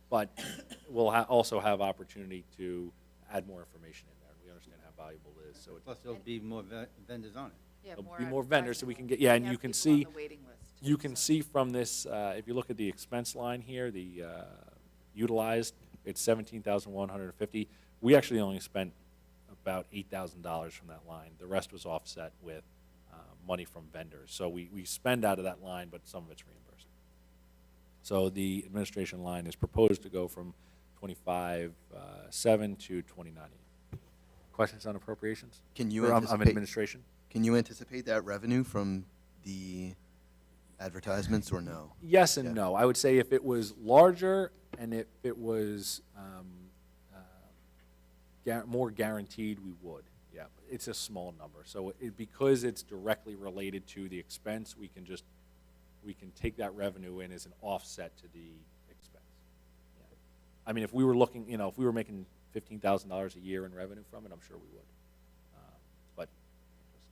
But we'll also have opportunity to add more information in there. We understand how valuable it is. So Plus, there'll be more vendors on it. Yeah, there'll more be more vendors, so we can advertising. get, and We you have can people on see, the waiting list, you can so. see from this, if you look at the expense line here, the utilized, it's $17,150. We actually only spent about $8,000 from that line. The rest was offset with money from vendors. So we spend out of that line, but some of it's reimbursed. So the administration line is proposed to go from 25.7 to 29.8. Questions on appropriations? Can you Or, I'm anticipate- administration? Can you anticipate that revenue from the advertisements, or no? Yes and Yeah. no. I would say if it was larger and if it was more guaranteed, we would. Yeah, but it's a small number. So because it's directly related to the expense, we can take that revenue in as an offset to the expense. Yeah. I mean, if we were looking, if we were making $15,000 a year in revenue from it, I'm sure we would. But it's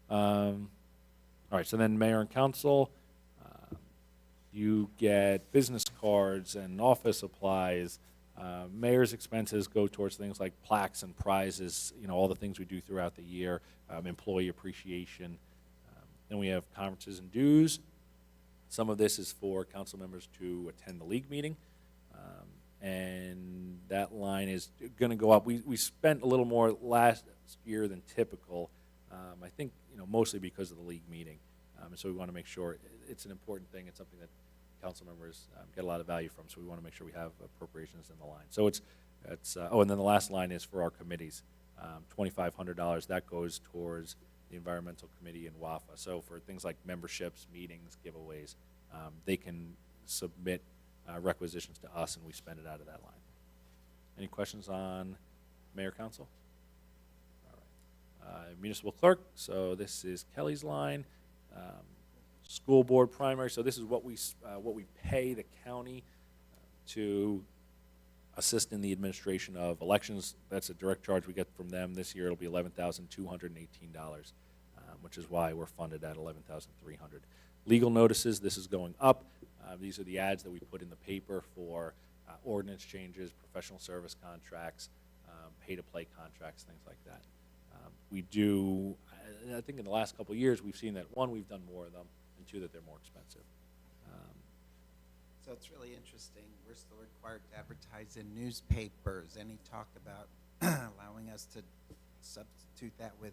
not. All right. All right, so then mayor and council, you get business cards and office supplies. Mayor's expenses go towards things like plaques and prizes, all the things we do throughout the year, employee appreciation. Then we have conferences and dues. Some of this is for council members to attend the league meeting. And that line is going to go up. We spent a little more last year than typical, I think, mostly because of the league meeting. So we want to make sure it's an important thing. It's something that council members get a lot of value from, so we want to make sure we have appropriations in the line. So it's and then the last line is for our committees, $2,500. That goes towards the Environmental Committee, and WAFA. So for things like memberships, meetings, giveaways, they can submit requisitions to us, and we spend it out of that line. Any questions on mayor council? All right. Municipal clerk, so this is Kelly's line. School board primary, so this is what we pay the county to assist in the administration of elections. That's a direct charge we get from them. This year it'll be $11,218, which is why we're funded at $11,300. Legal notices, this is going up. These are the ads that we put in the paper for ordinance changes, professional service contracts, pay-to-play contracts, things like that. We do, I think in the last couple of years, we've seen that, one, we've done more of them, and two, that they're more expensive. So it's really interesting. We're still required to advertise in newspapers. Any talk about allowing us to substitute that with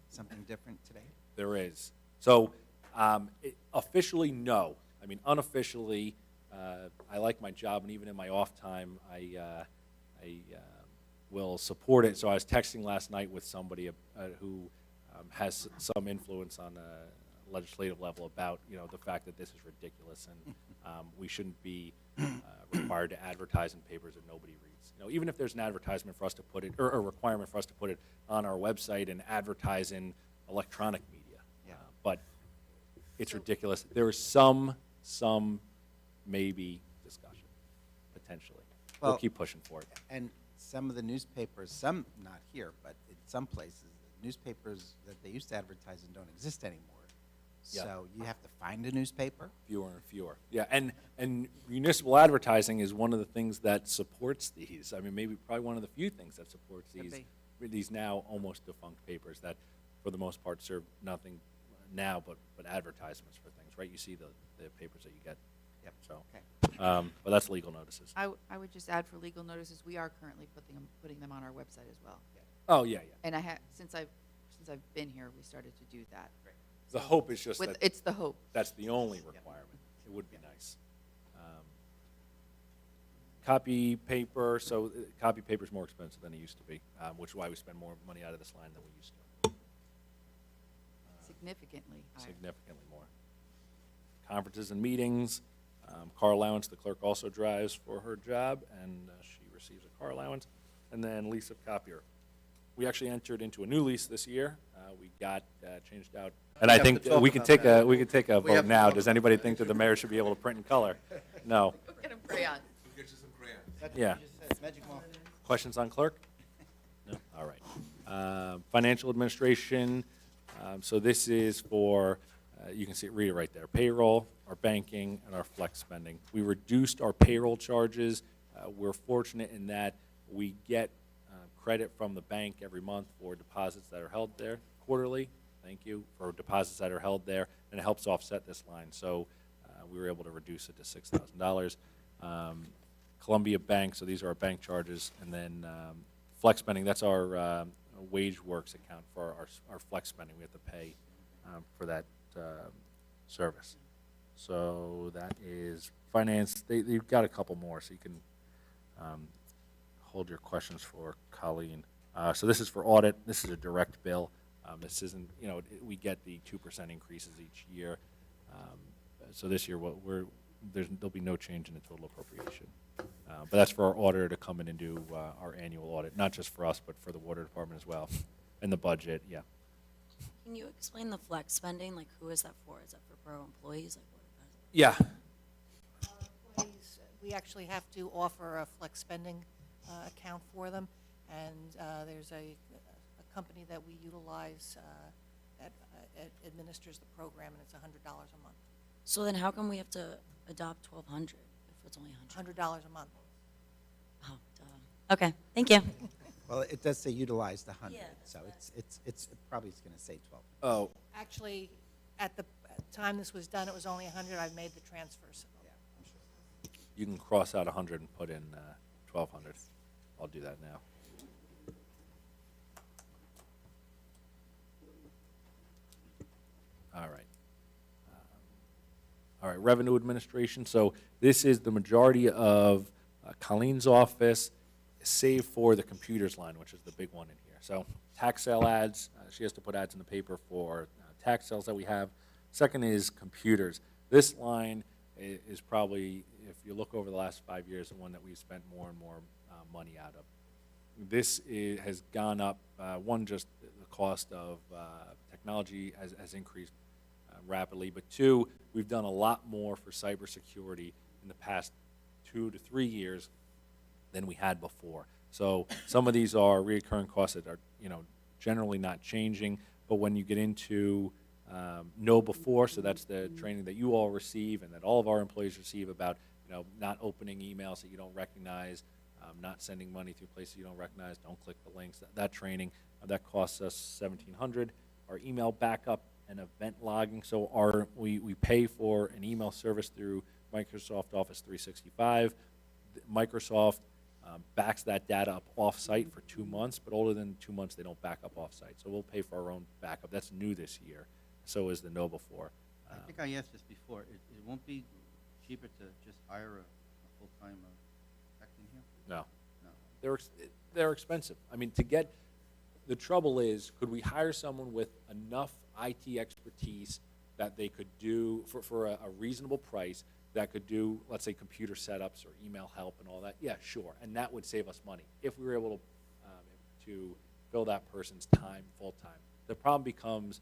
something different today? There is. So officially, no. I mean, unofficially, I like my job, and even in my off time, I will support it. So I was texting last night with somebody who has some influence on a legislative level about, the fact that this is ridiculous, and we shouldn't be required to advertise in papers that nobody reads. Even if there's an advertisement for us to put it, or a requirement for us to put it on our website and advertise in electronic media. Yeah. But it's ridiculous. There is some maybe discussion, potentially. We'll Well, keep pushing for it. And some of the newspapers, some not here, but in some places, newspapers that they used to advertise in don't exist anymore. Yeah. So you have to find a newspaper? Fewer and fewer. Yeah, and municipal advertising is one of the things that supports these. I mean, maybe probably one of the few things that supports Could these now almost defunct papers that, for the most part, serve nothing now but advertisements for things, right? You see the papers that you get. Yep. So, Okay. but that's legal notices. I would just add for legal notices, we are currently putting them on our website as well. Oh, yeah. And since I've been here, we started to do that. The hope is just that It's the hope. that's the only requirement. It would be nice. Copy paper, so copy paper is more expensive than it used to be, which is why we spend more money out of this line than we used to. Significantly higher. Significantly more. Conferences and meetings, car allowance, the clerk also drives for her job, and she receives a car allowance. And then lease of copier. We actually entered into a new lease this year. We got changed out. And I have to think talk we can about take that. we can take a We have vote to now. talk Does about anybody think that the mayor should be able to print in color? No. Go get them crayons. We'll get you some crayons. That's what Yeah. you just said, Magic Marker. Questions on clerk? No? All right. Financial administration, so this is for, you can see, read it right there, payroll, our banking, and our flex spending. We reduced our payroll charges. We're fortunate in that we get credit from the bank every month for deposits that are held there quarterly. Thank you, for deposits that are held there, and it helps offset this line. So we were able to reduce it to $6,000. Columbia Bank, so these are our bank charges, and then flex spending, that's our wage works account for our flex spending. We have to pay for that service. So that is finance. They've got a couple more, so you can hold your questions for Colleen. So this is for audit. This is a direct bill. This isn't, we get the 2% increases each year. So this year, there'll be no change in the total appropriation. But that's for our auditor to come in and do our annual audit, not just for us, but for the water department as well, and the budget, yeah. Can you explain the flex spending? Like, who is that for? Is that for borough employees? Like, what? Yeah. Employees, we actually have to offer a flex spending account for them, and there's a company that we utilize that administers the program, and it's $100 a month. So then how come we have to adopt 1,200 if it's only 100? $100 a month. Oh, duh. Okay, thank you. Well, it does say utilize the 100, Yeah, so that's it's probably going to say 12. Oh, Actually, at the time this was done, it was only 100. I've made the transfers. Yeah, I'm sure. you can cross out 100 and put in 1,200. I'll do that now. All right. All right, revenue administration. So this is the majority of Colleen's office, save for the computers line, which is the big one in here. here. So tax sale ads, she has to put ads in the paper for tax sales that we have. Second is computers. This line is probably, if you look over the last 5 years, the one that we've spent more and more money out of. This has gone up, one, just the cost of technology has increased rapidly, but two, we've done a lot more for cybersecurity in the past 2 to 3 years than we had before. So some of these are recurring costs that are, generally not changing, but when you get into know before, so that's the training that you all receive and that all of our employees receive about, not opening emails that you don't recognize, not sending money through places you don't recognize, don't click the links, that training, that costs us $1,700. Our email backup and event logging, so we pay for an email service through Microsoft Office 365. Microsoft backs that data up off-site for 2 months, but older than 2 months, they don't back up off-site. So we'll pay for our own backup. That's new this year. So is the know before. I think I asked this before. It won't be cheaper to just hire a full-time tech in here? No. No. They're expensive. I mean, the trouble is, could we hire someone with enough IT expertise that they could do, for a reasonable price, that could do, let's say, computer setups or email help and all that? Yeah, sure. And that would save us money if we were able to fill that person's time full-time. The problem becomes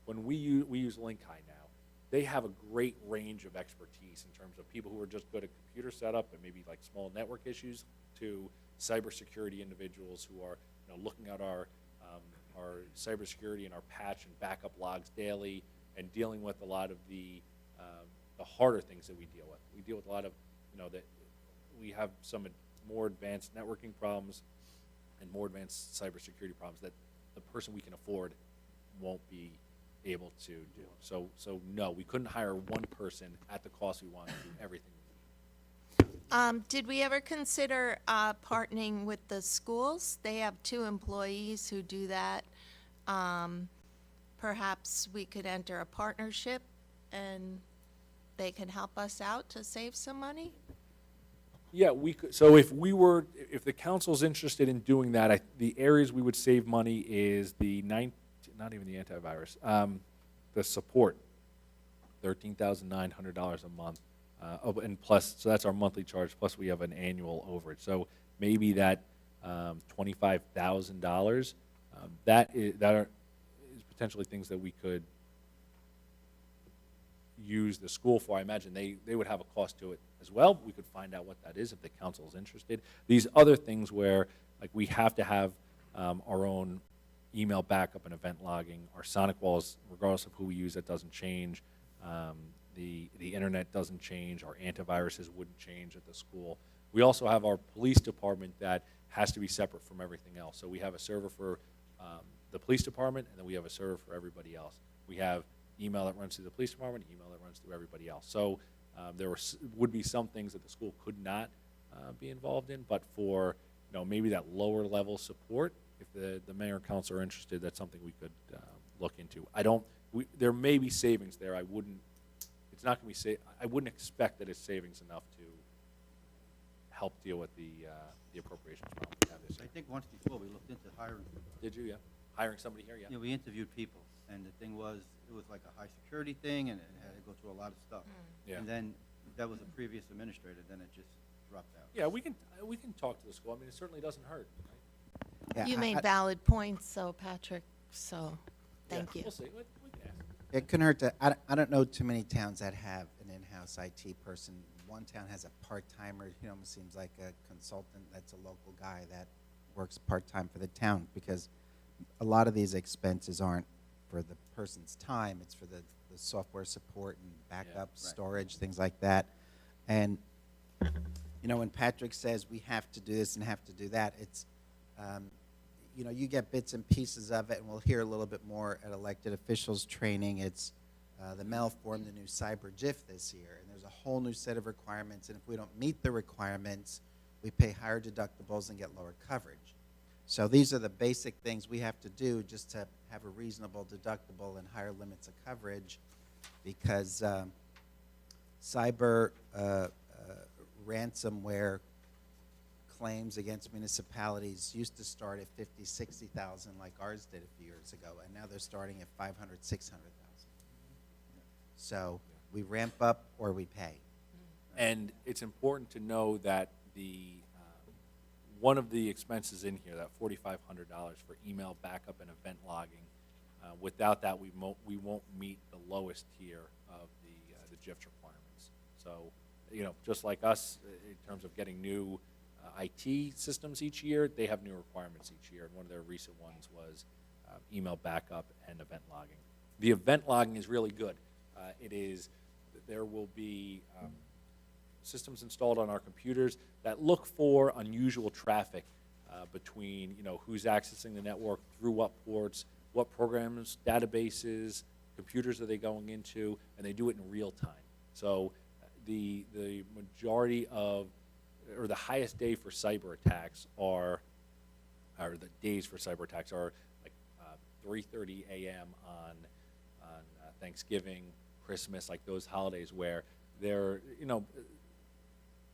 when we use LinkHigh now, they have a great range of expertise in terms of people who are just good at computer setup and maybe like small network issues to cybersecurity individuals who are looking at our cybersecurity and our patch and backup logs daily and dealing with a lot of the harder things that we deal with. We deal with a lot of, that we have some more advanced networking problems and more advanced cybersecurity problems that the person we can afford won't be able to do. So no, we couldn't hire one person at the cost we want to do everything we need. Did we ever consider partnering with the schools? They have 2 employees who do that. Perhaps we could enter a partnership and they can help us out to save some money? Yeah, we could. So if the council's interested in doing that, the areas we would save money is not even the antivirus, the support, $13,900 a month, and plus, so that's our monthly charge. Plus, we have an annual overage. So maybe that $25,000. That is potentially things that we could use the school for. I imagine they would have a cost to it as well. But we could find out what that is if the council is interested. These other things where, like, we have to have our own email backup and event logging. Our Sonic walls, regardless of who we use, that doesn't change. The internet doesn't change. Our antiviruses wouldn't change at the school. We also have our police department that has to be separate from everything else. So we have a server for the police department, and then we have a server for everybody else. We have email that runs through the police department, email that runs through everybody else. So there would be some things that the school could not be involved in, but for maybe that lower level support, if the mayor and council are interested, that's something we could look into. There may be savings there. It's not going to be I wouldn't expect that it's savings enough to help deal with the appropriations problem we have this I year. think once before we looked into hiring. Did you? Yeah. Hiring somebody here? Yeah. Yeah, we interviewed people, and the thing was, it was like a high security thing, and it had to go through a lot of stuff. Yeah. And then that was a previous administrator, then it just dropped out. Yeah, we can talk to the school. I mean, it certainly doesn't hurt. Right? Yeah, You I- made I- valid points, so Patrick, so thank Yeah, you. We'll see. We can ask. It couldn't hurt to, I don't know too many towns that have an in-house IT person. One town has a part-timer, almost seems like a consultant that's a local guy that works part-time for the town, because a lot of these expenses aren't for the person's time, it's for the software support and backup, right. storage, things like that. And, when Patrick says we have to do this and have to do that, it's, you get bits and pieces of it, and we'll hear a little bit more at elected officials training. It's the Mel formed the new cyber GIF this year, and there's a whole new set of requirements, and if we don't meet the requirements, we pay higher deductibles and get lower coverage. So these are the basic things we have to do just to have a reasonable deductible and higher limits of coverage, because cyber ransomware claims against municipalities used to start at 50, 60,000 like ours did a few years ago, and now they're starting at 500, 600,000. So we ramp up or we pay. And it's important to know that one of the expenses in here, that $4,500 for email backup and event logging, without that, we won't meet the lowest tier of the GIFT requirements. So, just like us, in terms of getting new IT systems each year, they have new requirements each year. And one of their recent ones was email backup and event logging. The event logging is really good. There will be systems installed on our computers that look for unusual traffic between, who's accessing the network, through what ports, what programs, databases, computers are they going into, and they do it in real time. So the majority of, or the highest day for cyber attacks or the days for cyber attacks are like 3:30 a.m. on Thanksgiving, Christmas, like those holidays where they're,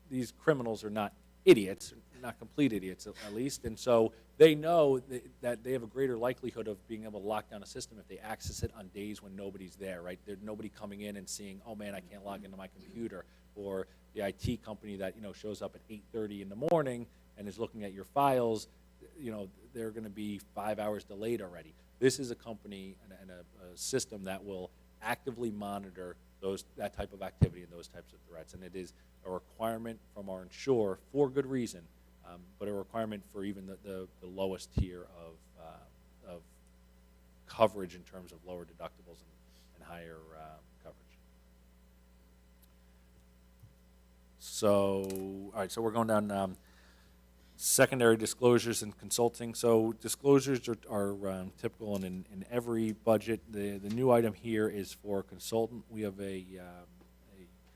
these criminals are not idiots, not complete idiots at least, and so they know that they have a greater likelihood of being able to lock down a system if they access it on days when nobody's there, right? There's nobody coming in and seeing, oh man, I can't log into my computer, or the IT company that, shows up at 8:30 in the morning and is looking at your files, they're going to be 5 hours delayed already. This is a company and a system that will actively monitor that type of activity and those types of threats, and it is a requirement from our insurer for good reason, but a requirement for even the lowest tier of coverage in terms of lower deductibles and higher coverage. So, all right, so we're going down secondary disclosures and consulting. So disclosures are typical in every budget. The new item here is for a consultant. We have a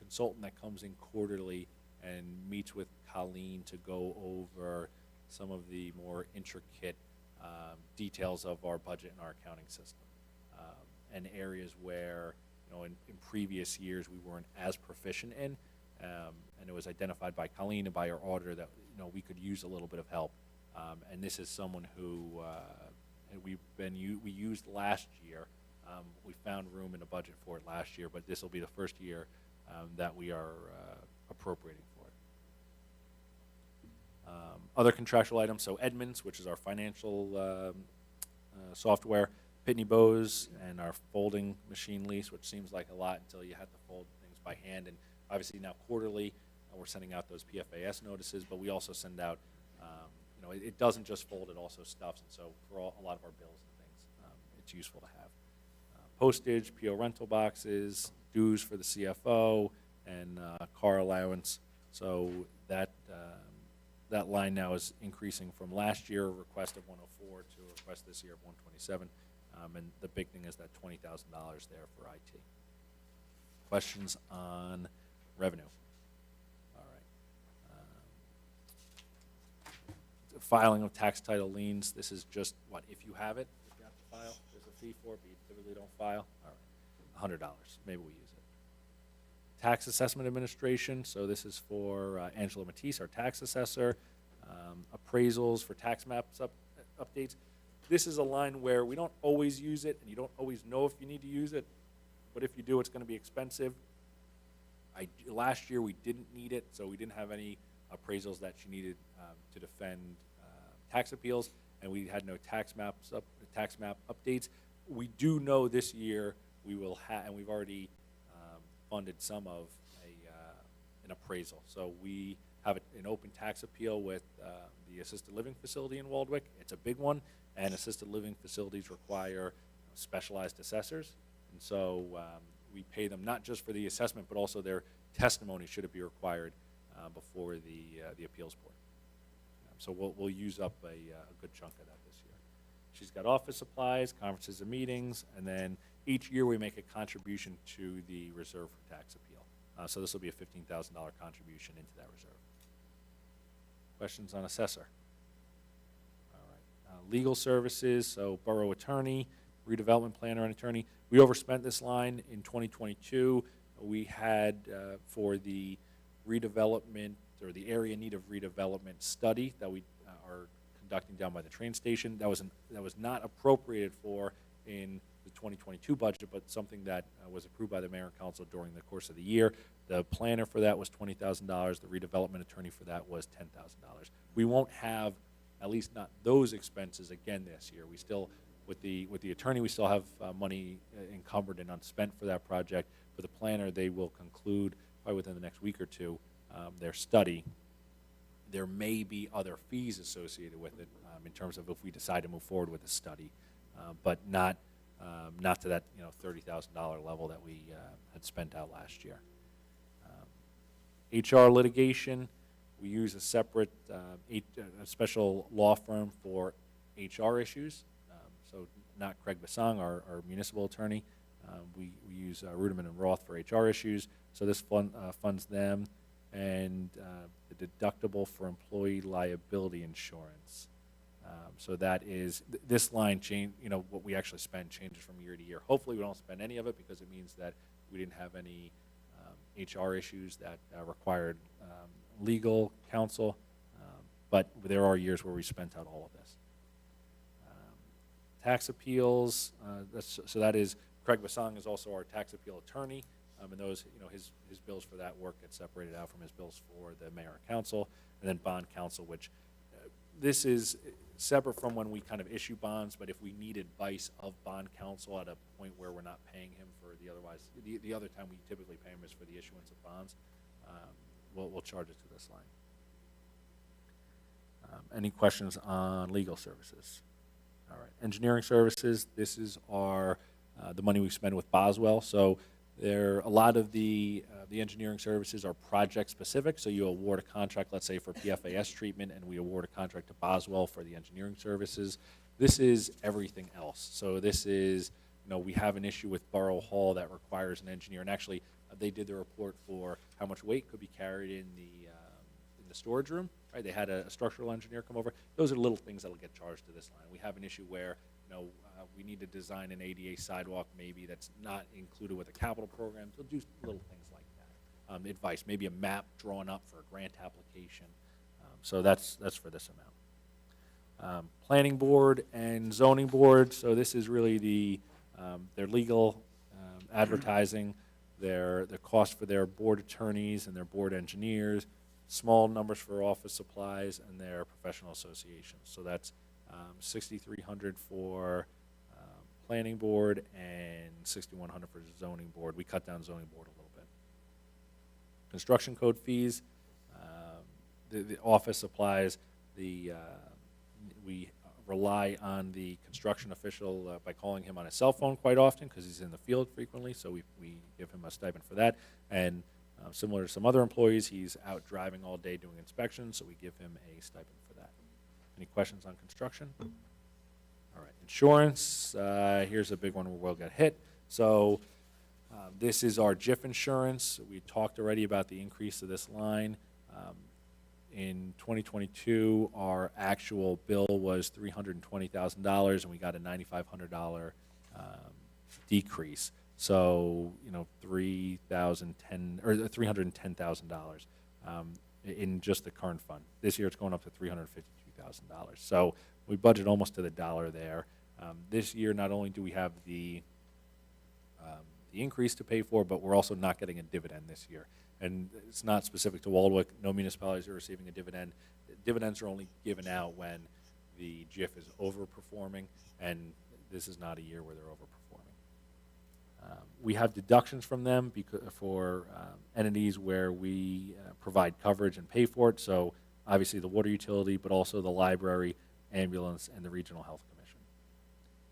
consultant that comes in quarterly and meets with Colleen to go over some of the more intricate details of our budget and our accounting system, and areas where, in previous years we weren't as proficient in, and it was identified by Colleen and by our auditor that we could use a little bit of help, and this is someone who we used last year. We found room in the budget for it last year, but this will be the first year that we are appropriating for it. Other contractual items, so Edmunds, which is our financial software, Pitney Bowes, and our folding machine lease, which seems like a lot until you have to fold things by hand. And obviously now quarterly, we're sending out those PFAS notices, but we also send out, it doesn't just fold, it also stuffs. And so for a lot of our bills and things, it's useful to have. Postage, PO rental boxes, dues for the CFO, and car allowance. So that line now is increasing from last year, a request of 104 to a request this year of 127. And the big thing is that $20,000 there for IT. Questions on revenue? All right. Filing of tax title liens. This is just what, if you have it, if you have to file, there's a fee for it, but you typically don't file. All right, $100. Maybe we use it. Tax Assessment Administration. So this is for Angela Matisse, our tax assessor. Appraisals for tax maps updates. This is a line where we don't always use it, and you don't always know if you need to use it, but if you do, it's going to be expensive. Last year we didn't need it, so we didn't have any appraisals that she needed to defend tax appeals, and we had no tax map updates. We do know this year we will have, and we've already funded some of an appraisal. So we have an open tax appeal with the assisted living facility in Waldwick. It's a big one, and assisted living facilities require specialized assessors. And so we pay them not just for the assessment, but also their testimony should it be required before the appeals board. So we'll use up a good chunk of that this year. She's got office supplies, conferences and meetings, and then each year we make a contribution to the reserve for tax appeal. So this will be a $15,000 contribution into that reserve. Questions on assessor? All right. Legal services, so borough attorney, redevelopment planner and attorney. We overspent this line in 2022. We had, for the redevelopment or the area in need of redevelopment study that we are conducting down by the train station. That was not appropriated for in the 2022 budget, but something that was approved by the mayor and council during the course of the year. The planner for that was $20,000. The redevelopment attorney for that was $10,000. We won't have, at least not those expenses again this year. We still, with the attorney, we still have money encumbered and unspent for that project. For the planner, they will conclude probably within the next week or two their study. There may be other fees associated with it in terms of if we decide to move forward with the study, but not to that $30,000 level that we had spent out last year. HR litigation, we use a separate a special law firm for HR issues. So not Craig Basang, our municipal attorney. We use Ruderman and Roth for HR issues. So this funds them. And the deductible for employee liability insurance. So that is, this line change, what we actually spend changes from year to year. Hopefully we don't spend any of it because it means that we didn't have any HR issues that required legal counsel. But there are years where we spent out all of this. Tax appeals, so that is, Craig Basang is also our tax appeal attorney. And those, his bills for that work get separated out from his bills for the mayor and council, and then bond counsel, which this is separate from when we kind of issue bonds, but if we need advice of bond counsel at a point where we're not paying him for the other time we typically pay him is for the issuance of bonds, we'll charge it to this line. Any questions on legal services? All right, engineering services, this is our, the money we spend with Boswell. So a lot of the engineering services are project specific. So you award a contract, let's say for PFAS treatment, and we award a contract to Boswell for the engineering services. This is everything else. So this is, we have an issue with Borough Hall that requires an engineer, and actually they did the report for how much weight could be carried in the storage room. Right? They had a structural engineer come over. Those are little things that'll get charged to this line. We have an issue where we need to design an ADA sidewalk maybe that's not included with a capital program. So do little things like that. Advice, maybe a map drawn up for a grant application. So that's for this amount. Planning board and zoning board. So this is really their legal advertising, the cost for their board attorneys and their board engineers, small numbers for office supplies, and their professional associations. So that's $6,300 for planning board and $6,100 for zoning board. We cut down zoning board a little bit. Construction code fees, the office supplies, we rely on the construction official by calling him on his cell phone quite often because he's in the field frequently, so we give him a stipend for that. And similar to some other employees, he's out driving all day doing inspections, so we give him a stipend for that. Any questions on construction? All right, insurance, here's a big one where we'll get hit. So this is our JIF insurance. We talked already about the increase of this line. In 2022, our actual bill was $320,000, and we got a $9,500 decrease. So $310,000 in just the current fund. This year, it's going up to $352,000. So we budget almost to the dollar there. This year, not only do we have the increase to pay for, but we're also not getting a dividend this year. And it's not specific to Waldwick. No municipalities are receiving a dividend. Dividends are only given out when the JIF is overperforming, and this is not a year where they're overperforming. We have deductions from them for entities where we provide coverage and pay for it. So obviously the water utility, but also the library, ambulance, and the regional health commission.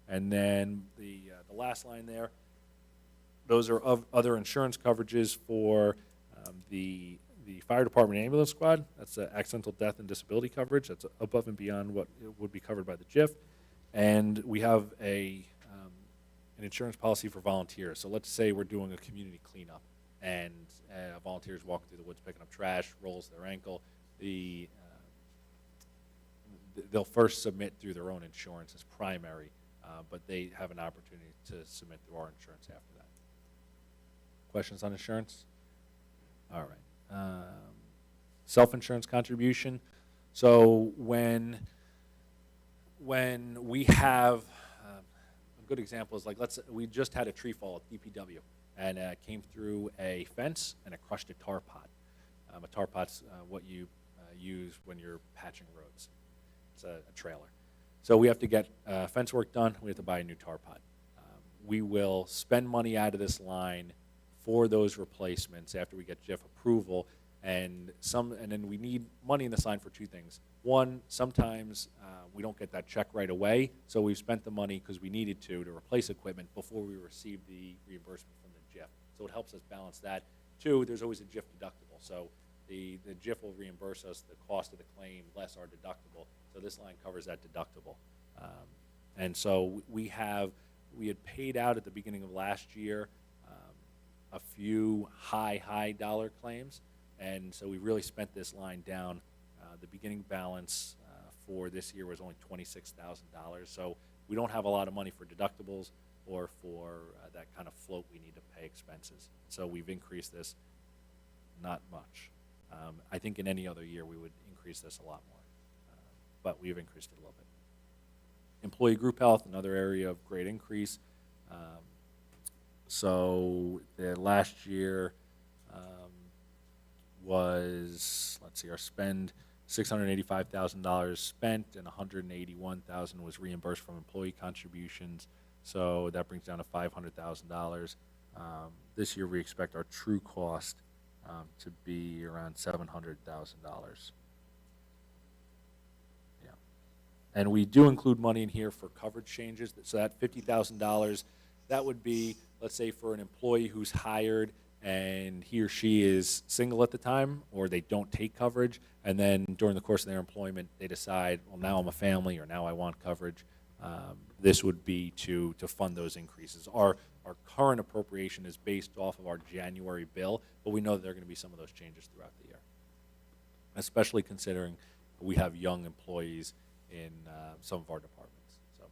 And then the last line there, those are other insurance coverages for the fire department ambulance squad. That's accidental death and disability coverage. That's above and beyond what would be covered by the JIF. And we have an insurance policy for volunteers. So let's say we're doing a community cleanup and volunteers walking through the woods picking up trash, rolls their ankle. They'll first submit through their own insurance as primary, but they have an opportunity to submit through our insurance after that. Questions on insurance? All right. self-insurance contribution. So when we have, a good example is like, we just had a tree fall at DPW, and it came through a fence and it crushed a tar pot. A tar pot's what you use when you're patching roads. It's a trailer. So we have to get fence work done. We have to buy a new tar pot. We will spend money out of this line for those replacements after we get JIF approval, and then we need money in this line for two things. One, sometimes we don't get that check right away, so we've spent the money because we needed to replace equipment before we receive the reimbursement from the JIF. So it helps us balance that. Two, there's always a JIF deductible, so the JIF will reimburse us the cost of the claim less our deductible, so this line covers that deductible. And so we had paid out at the beginning of last year a few high dollar claims, and so we really spent this line down. The beginning balance for this year was only $26,000, so we don't have a lot of money for deductibles or for that kind of float we need to pay expenses. So we've increased this not much. I think in any other year we would increase this a lot more, but we've increased it a little bit. Employee group health, another area of great increase. So the last year was, let's see, our spend, $685,000 spent, and $181,000 was reimbursed from employee contributions. So that brings down to $500,000. This year we expect our true cost to be around $700,000. Yeah, and we do include money in here for coverage changes. So that $50,000, that would be, let's say, for an employee who's hired and he or she is single at the time, or they don't take coverage, and then during the course of their employment they decide, well, now I'm a family, or now I want coverage. This would be to fund those increases. Our current appropriation is based off of our January bill, but we know that there are going to be some of those changes throughout the year, especially considering we have young employees in some of our departments. So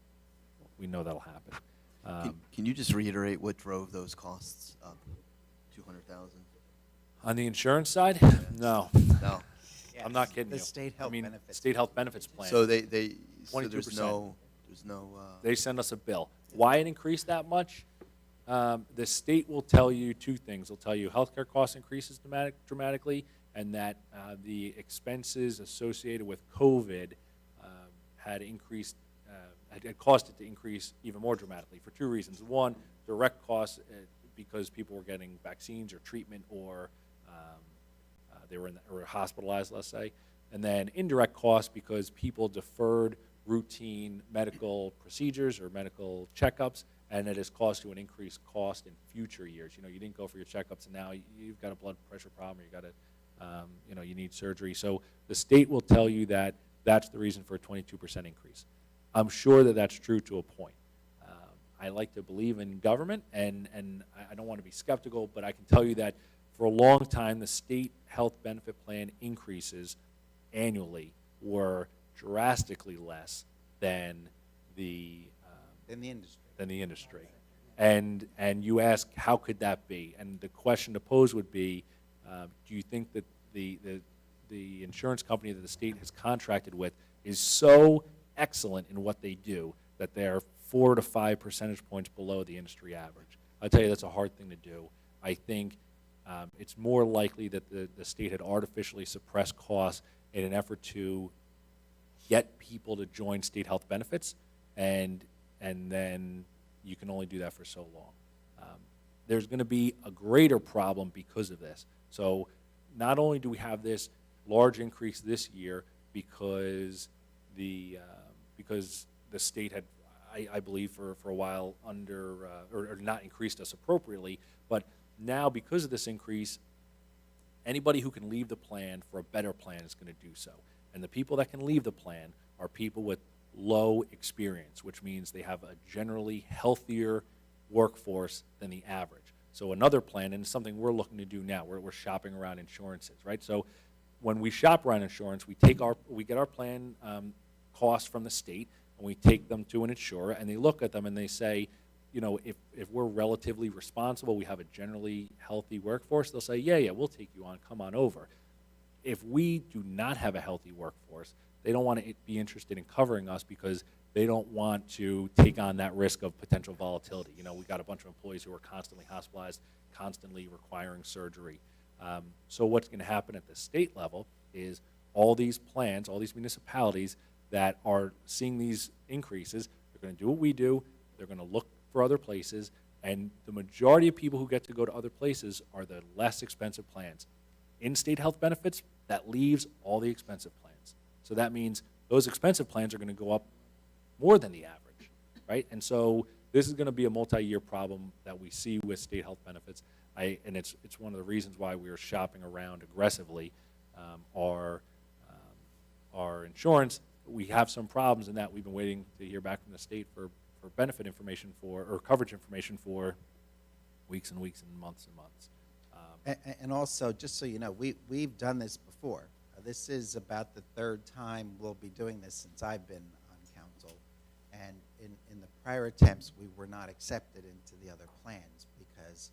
we know that'll happen. Can you just reiterate what drove those costs up? 200,000. On the insurance side, no, No. I'm not kidding The you. state health I mean, benefits. state health benefits plan. So so 22%. there's no. They send us a bill. Why it increased that much? The state will tell you two things. They'll tell you healthcare cost increases dramatically, and that the expenses associated with COVID had increased, had caused it to increase even more dramatically for two reasons. One, direct costs because people were getting vaccines or treatment, or they were or hospitalized, let's say, and then indirect costs because people deferred routine medical procedures or medical checkups, and it has caused to an increased cost in future years. You know, you didn't go for your checkups, and now you've got a blood pressure problem, or you got a, you need surgery. So the state will tell you that that's the reason for a 22% increase. I'm sure that that's true to a point. I like to believe in government, and I don't want to be skeptical, but I can tell you that for a long time, the state health benefit plan increases annually were drastically less than the industry. And you ask, how could that be? And the question to pose would be, do you think that the insurance company that the state has contracted with is so excellent in what they do that they're 4 to 5 percentage points below the industry average? I'll tell you, that's a hard thing to do. I think it's more likely that the state had artificially suppressed costs in an effort to get people to join state health benefits, and then you can only do that for so long. There's going to be a greater problem because of this. So not only do we have this large increase this year because the state had, I believe, for a while or not increased us appropriately, but now because of this increase, anybody who can leave the plan for a better plan is going to do so. And the people that can leave the plan are people with low experience, which means they have a generally healthier workforce than the average. So another plan, and it's something we're looking to do now, we're shopping around insurances, right? So when we shop around insurance, we get our plan costs from the state, and we take them to an insurer, and they look at them and they say, you know, if we're relatively responsible, we have a generally healthy workforce, they'll say, yeah, we'll take you on, come on over. if we do not have a healthy workforce, they don't want to be interested in covering us because they don't want to take on that risk of potential volatility. You know, we got a bunch of employees who are constantly hospitalized, constantly requiring surgery. So what's going to happen at the state level is all these plans, all these municipalities that are seeing these increases, they're going to do what we do. They're going to look for other places, and the majority of people who get to go to other places are the less expensive plans. In-state health benefits, that leaves all the expensive plans. So that means those expensive plans are going to go up more than the average, right? And so this is going to be a multi-year problem that we see with state health benefits. And it's one of the reasons why we are shopping around aggressively our insurance. We have some problems in that we've been waiting to hear back from the state for benefit information or coverage information for weeks and weeks and months. And also, just so you know, we've done this before. This is about the third time we'll be doing this since I've been on council. And in the prior attempts, we were not accepted into the other plans because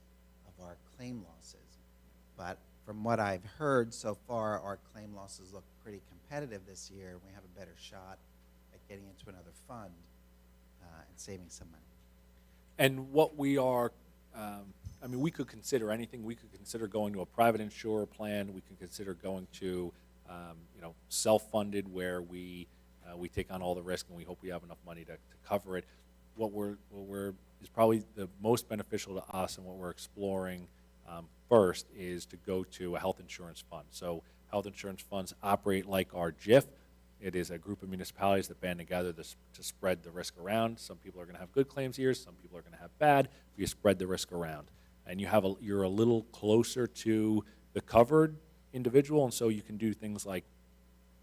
of our claim losses. But from what I've heard so far, our claim losses look pretty competitive this year. We have a better shot at getting into another fund and saving some money. And what we are, we could consider anything. We could consider going to a private insurer plan. We could consider going to, self-funded, where we take on all the risk and we hope we have enough money to cover it. What is probably the most beneficial to us and what we're exploring first is to go to a health insurance fund. So health insurance funds operate like our JIF. It is a group of municipalities that band together to spread the risk around. Some people are going to have good claims years. Some people are going to have bad. You spread the risk around. And you're a little closer to the covered individual, and so you can do things like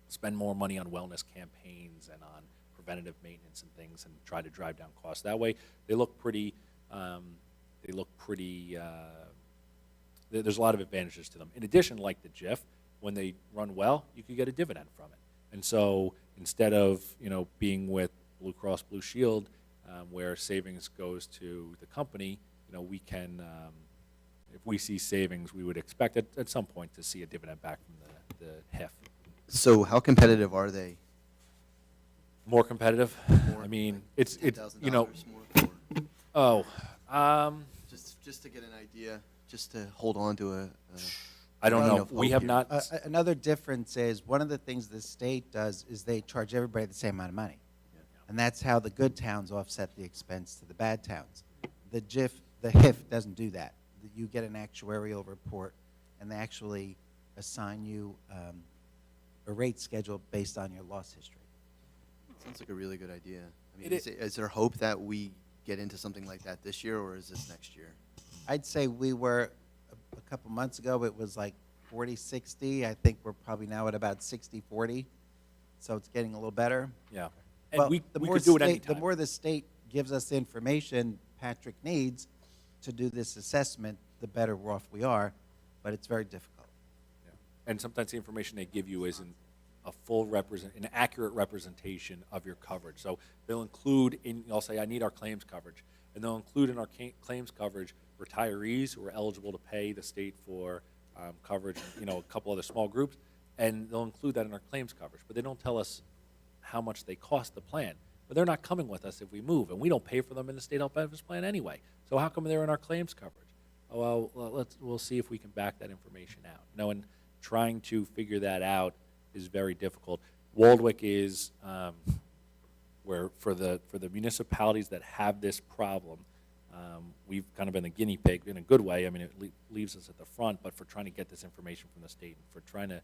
spend more money on wellness campaigns and on preventative maintenance and things and try to drive down costs that way. They look pretty, there's a lot of advantages to them. In addition, like the JIF, when they run well, you could get a dividend from it. And so instead of, being with Blue Cross Blue Shield, where savings goes to the company, we can, if we see savings, we would expect at some point to see a dividend back from the HIF. So how competitive are they? More competitive? More, I mean, like it's $10,000 more? Just to get an idea, just to hold on to a I don't grain know. of We hope have here. not. Another difference is one of the things the state does is they charge everybody the same amount of money. And that's how the good towns offset the expense to the bad towns. The HIF doesn't do that. You get an actuarial report, and they actually assign you a rate schedule based on your loss history. Sounds like a really good idea. I mean, It is there hope that we get into something like that this year, or is this next year? I'd say we were, a couple months ago, it was like 40-60. I think we're probably now at about 60-40. So it's getting a little better. Yeah. And Well, we the could more do it state- anytime. The more the state gives us the information Patrick needs to do this assessment, the better off we are, but it's very difficult. Yeah. And sometimes the information they give you isn't a an accurate representation of your coverage. So they'll include I'll say, I need our claims coverage. And they'll include in our claims coverage retirees who are eligible to pay the state for coverage, a couple other small groups, and they'll include that in our claims coverage. But they don't tell us how much they cost the plan. But they're not coming with us if we move, and we don't pay for them in the state health benefits plan anyway. So how come they're in our claims coverage? Oh, well, we'll see if we can back that information out. And trying to figure that out is very difficult. Waldwick is where for the municipalities that have this problem, we've kind of been the guinea pig in a good way. I mean, it leaves us at the front, but for trying to get this information from the state and for trying to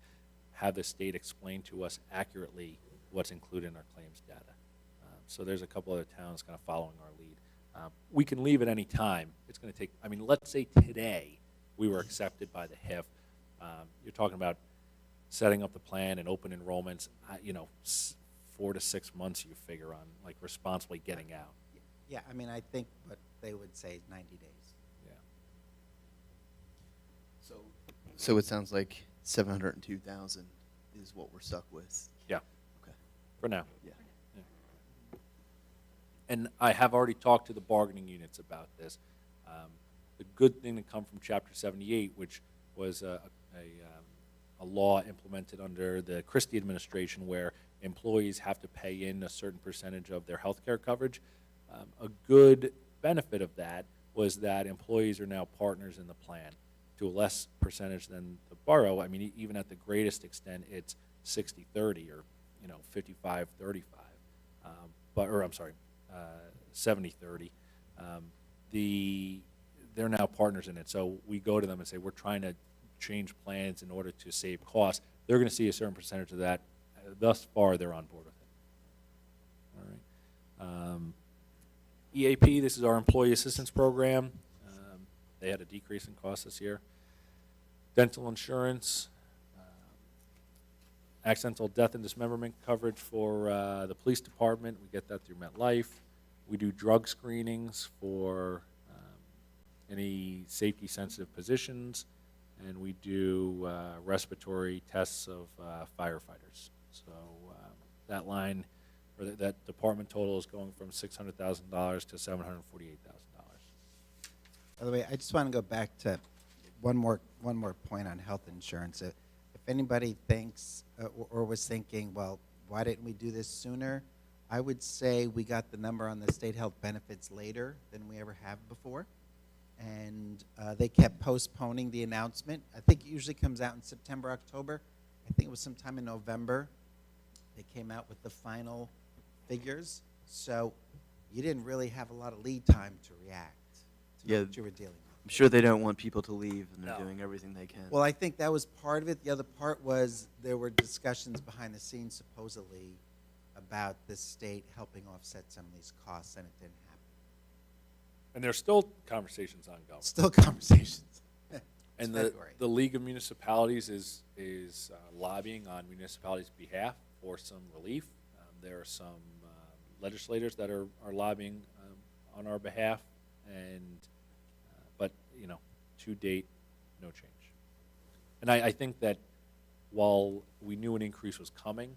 have the state explain to us accurately what's included in our claims data. So there's a couple other towns kind of following our lead. We can leave at any time. It's going to take, let's say today we were accepted by the HIF. You're talking about setting up the plan and open enrollments, 4 to 6 months you figure on, like, responsibly getting out. Yeah, I think what they would say is 90 days. Yeah. So it sounds like 702,000 is what we're stuck with. Yeah. Okay. For now. Yeah. And I have already talked to the bargaining units about this. The good thing that come from Chapter 78, which was a a law implemented under the Christie administration where employees have to pay in a certain percentage of their health care coverage. A good benefit of that was that employees are now partners in the plan to a less percentage than the borough. I mean, even at the greatest extent, it's 60-30 or, 55-35. Or I'm sorry, 70-30. They're now partners in it. So we go to them and say, we're trying to change plans in order to save costs. They're going to see a certain percentage of that. Thus far, they're on board with it. All right. EAP, this is our employee assistance program. They had a decrease in costs this year. Dental insurance, accidental death and dismemberment coverage for the police department. We get that through MetLife. We do drug screenings for any safety-sensitive positions, and we do respiratory tests of firefighters. So that line, or that department total is going from $600,000 to $748,000. By the way, I just want to go back to one more point on health insurance. If anybody thinks or was thinking, well, why didn't we do this sooner? I would say we got the number on the state health benefits later than we ever have before. And they kept postponing the announcement. I think it usually comes out in September, October. I think it was sometime in November. They came out with the final figures. So you didn't really have a lot of lead time to react to what you were dealing with. I'm sure they don't want people to leave, and they're No. doing everything they can. Well, I think that was part of it. The other part was there were discussions behind the scenes, supposedly, about the state helping offset some of these costs, and it didn't happen. And there's still conversations ongoing. Still conversations. And It's February. the League of Municipalities is lobbying on municipalities' behalf for some relief. There are some legislators that are lobbying on our behalf, and but to date, no change. And I think that while we knew an increase was coming,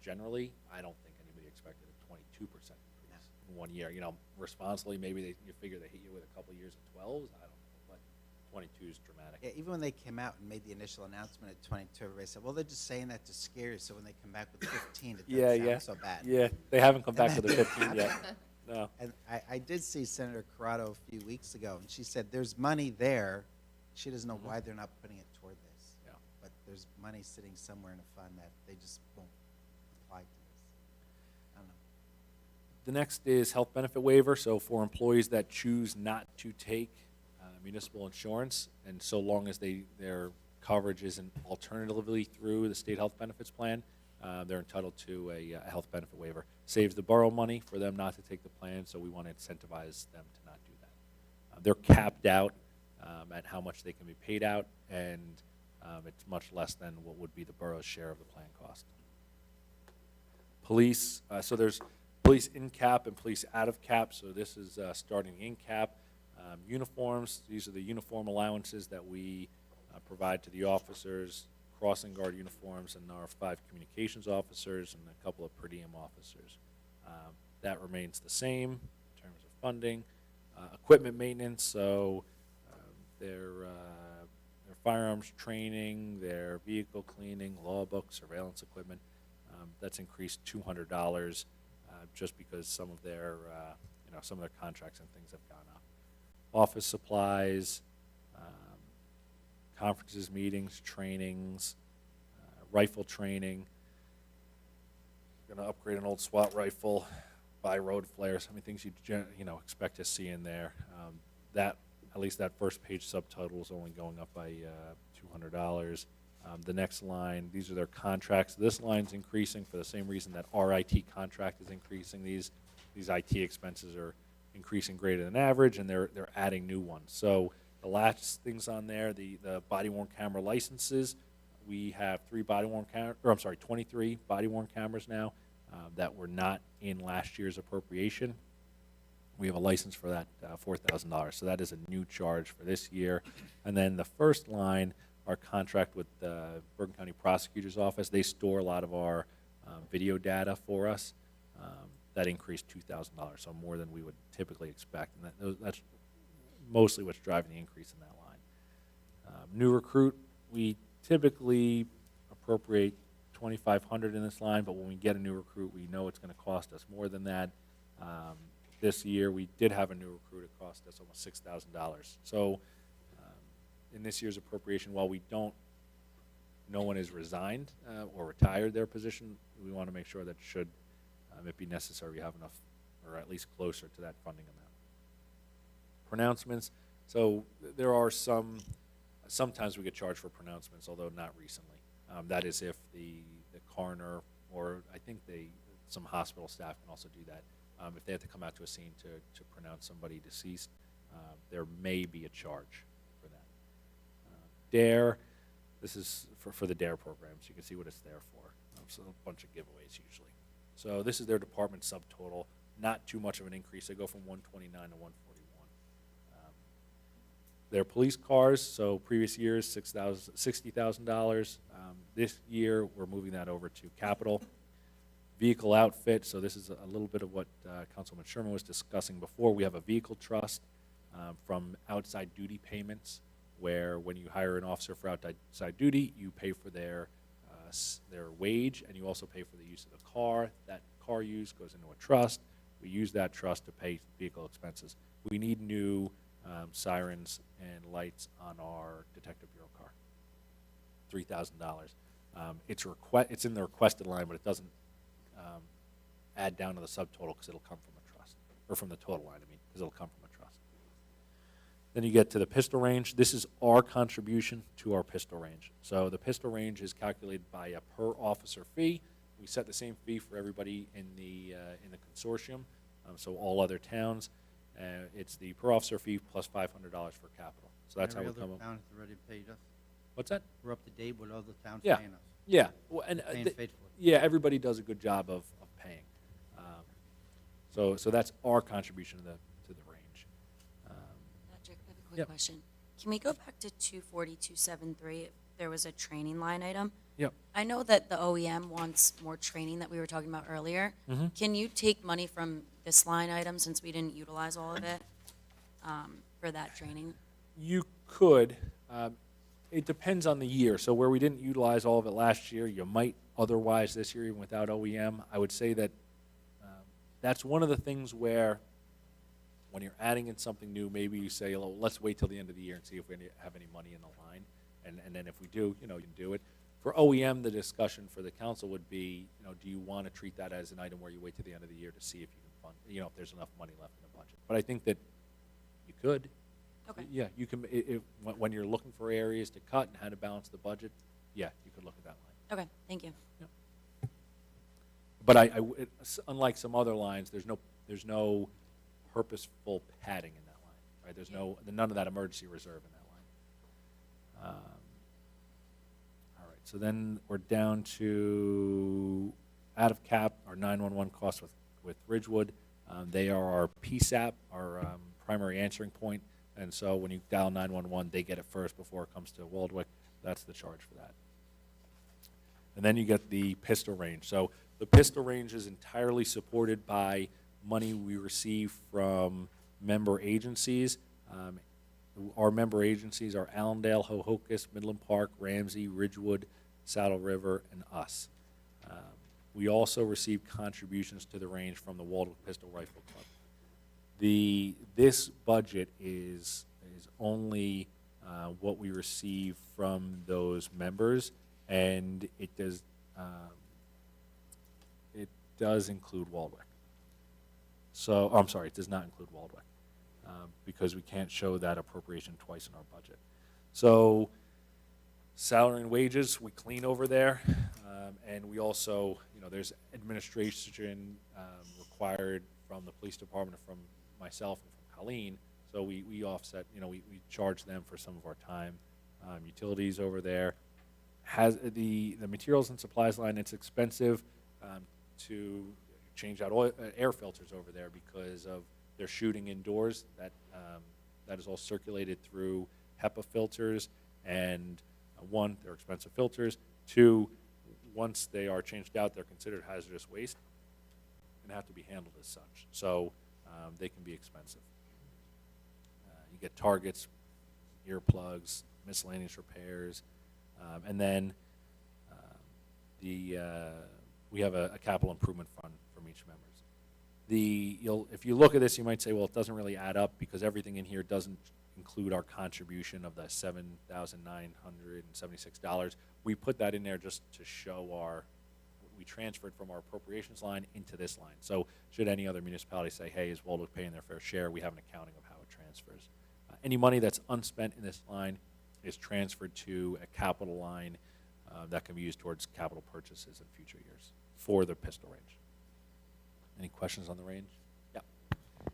generally, I don't think anybody expected a 22% increase in 1 year. Responsibly, maybe you figure they hit you with a couple of years of 12s. I don't know, but 22 is dramatic. Yeah, even when they came out and made the initial announcement at 22, everybody said, well, they're just saying that to scare you, so when they come back with 15, it doesn't sound so bad. Yeah, they haven't come back with a 15 yet. No. And I did see Senator Corrado a few weeks ago, and she said there's money there. She doesn't know why they're not putting it toward this. Yeah. But there's money sitting somewhere in a fund that they just won't apply to this. I don't know. The next is health benefit waiver. So for employees that choose not to take municipal insurance, and so long as their coverage isn't alternatively through the state health benefits plan, they're entitled to a health benefit waiver. Saves the borough money for them not to take the plan, so we want to incentivize them to not do that. They're capped out at how much they can be paid out, and it's much less than what would be the borough's share of the plan cost. Police, so there's police in cap and police out of cap, so this is starting in cap. Uniforms, these are the uniform allowances that we provide to the officers, crossing guard uniforms, and our 5 communications officers and a couple of per diem officers. That remains the same in terms of funding. Equipment maintenance, so their firearms training, their vehicle cleaning, law book, surveillance equipment, that's increased $200 just because some of their contracts and things have gone up. Office supplies, conferences, meetings, trainings, rifle training. We're going to upgrade an old SWAT rifle, buy road flares. I mean, things you expect to see in there. That, at least that first page subtotal is only going up by $200. The next line, these are their contracts. This line's increasing for the same reason that our IT contract is increasing. These IT expenses are increasing greater than average, and they're adding new ones. So the last things on there, the body-worn camera licenses, we have 23 body-worn cameras now that were not in last year's appropriation. We have a license for that, $4,000. So that is a new charge for this year. And then the first line, our contract with the Bergen County Prosecutor's Office, they store a lot of our video data for us. That increased $2,000, so more than we would typically expect. And that's mostly what's driving the increase in that line. New recruit, we typically appropriate 2,500 in this line, but when we get a new recruit, we know it's going to cost us more than that. This year, we did have a new recruit. It cost us almost $6,000. So in this year's appropriation, while no one is resigned or retired their position, we want to make sure that should it be necessary, we have enough, or at least closer to that funding amount. Pronouncements. So there are sometimes we get charged for pronouncements, although not recently. That is if the coroner, or I think some hospital staff can also do that. If they have to come out to a scene to pronounce somebody deceased, there may be a charge for that. DARE, this is for the DARE program, so you can see what it's there for. So a bunch of giveaways usually. So this is their department subtotal. Not too much of an increase. They go from 129 to 141. Their police cars, so previous years, $60,000. This year, we're moving that over to capital. Vehicle outfit, so this is a little bit of what Councilman Sherman was discussing before. We have a vehicle trust from outside duty payments, where when you hire an officer for outside duty, you pay for their wage, and you also pay for the use of the car. That car use goes into a trust. We use that trust to pay vehicle expenses. We need new sirens and lights on our Detective Bureau car. $3,000. It's in the requested line, but it doesn't add down to the subtotal because it'll come from a trust, or from the total line, because it'll come from a trust. Then you get to the pistol range. This is our contribution to our pistol range. So the pistol range is calculated by a per officer fee. We set the same fee for everybody in the consortium, so all other towns. It's the per officer fee plus $500 for capital. So that's how we come Every up. other town has already paid us. What's that? We're up to date with other towns Yeah. paying us. Yeah, well, and Paying th- faithfully. yeah, everybody does a good job of paying. So that's our contribution to the range. Patrick, I have a quick Yep. question. Can we go back to 240-273? There was a training line item. Yep. I know that the OEM wants more training that we were talking about earlier. Mhm. Can you take money from this line item, since we didn't utilize all of it, for that training? You could. It depends on the year. So where we didn't utilize all of it last year, you might otherwise this year, even without OEM. I would say that that's one of the things where when you're adding in something new, maybe you say, well, let's wait till the end of the year and see if we have any money in the line. And then if we do, you can do it. For OEM, the discussion for the council would be, do you want to treat that as an item where you wait till the end of the year to see if you can fund, if there's enough money left in the budget. But I think that you could. Okay. Yeah, you can, when you're looking for areas to cut and how to balance the budget, yeah, you could look at that line. Okay, thank you. But unlike some other lines, there's no purposeful padding in that line, right? There's none of that emergency reserve in that line. All right, so then we're down to out of cap, our 911 costs with Ridgewood. They are our PSAP, our primary answering point. And so when you dial 911, they get it first before it comes to Waldwick. That's the charge for that. And then you get the pistol range. So the pistol range is entirely supported by money we receive from member agencies. Our member agencies are Allendale, Ho-Hocus, Midland Park, Ramsey, Ridgewood, Saddle River, and us. We also receive contributions to the range from the Waldwick Pistol Rifle Club. This budget is only what we receive from those members, and it does include Waldwick. So, I'm sorry, it does not include Waldwick, because we can't show that appropriation twice in our budget. So, salary and wages, we clean over there, and we also, there's administration required from the police department, from myself and from Colleen, so we offset, we charge them for some of our time. Utilities over there. Has the materials and supplies line, it's expensive to change out air filters over there because of their shooting indoors. That is all circulated through HEPA filters, and one, they're expensive filters. Two, once they are changed out, they're considered hazardous waste and have to be handled as such. So they can be expensive. You get targets, earplugs, miscellaneous repairs, and then we have a capital improvement fund from each members. If you look at this, you might say, well, it doesn't really add up because everything in here doesn't include our contribution of the $7,976. We put that in there just to show we transferred from our appropriations line into this line. So should any other municipality say, hey, is Waldwick paying their fair share, we have an accounting of how it transfers. Any money that's unspent in this line is transferred to a capital line that can be used towards capital purchases in future years for the pistol range. Any questions on the range? Yeah.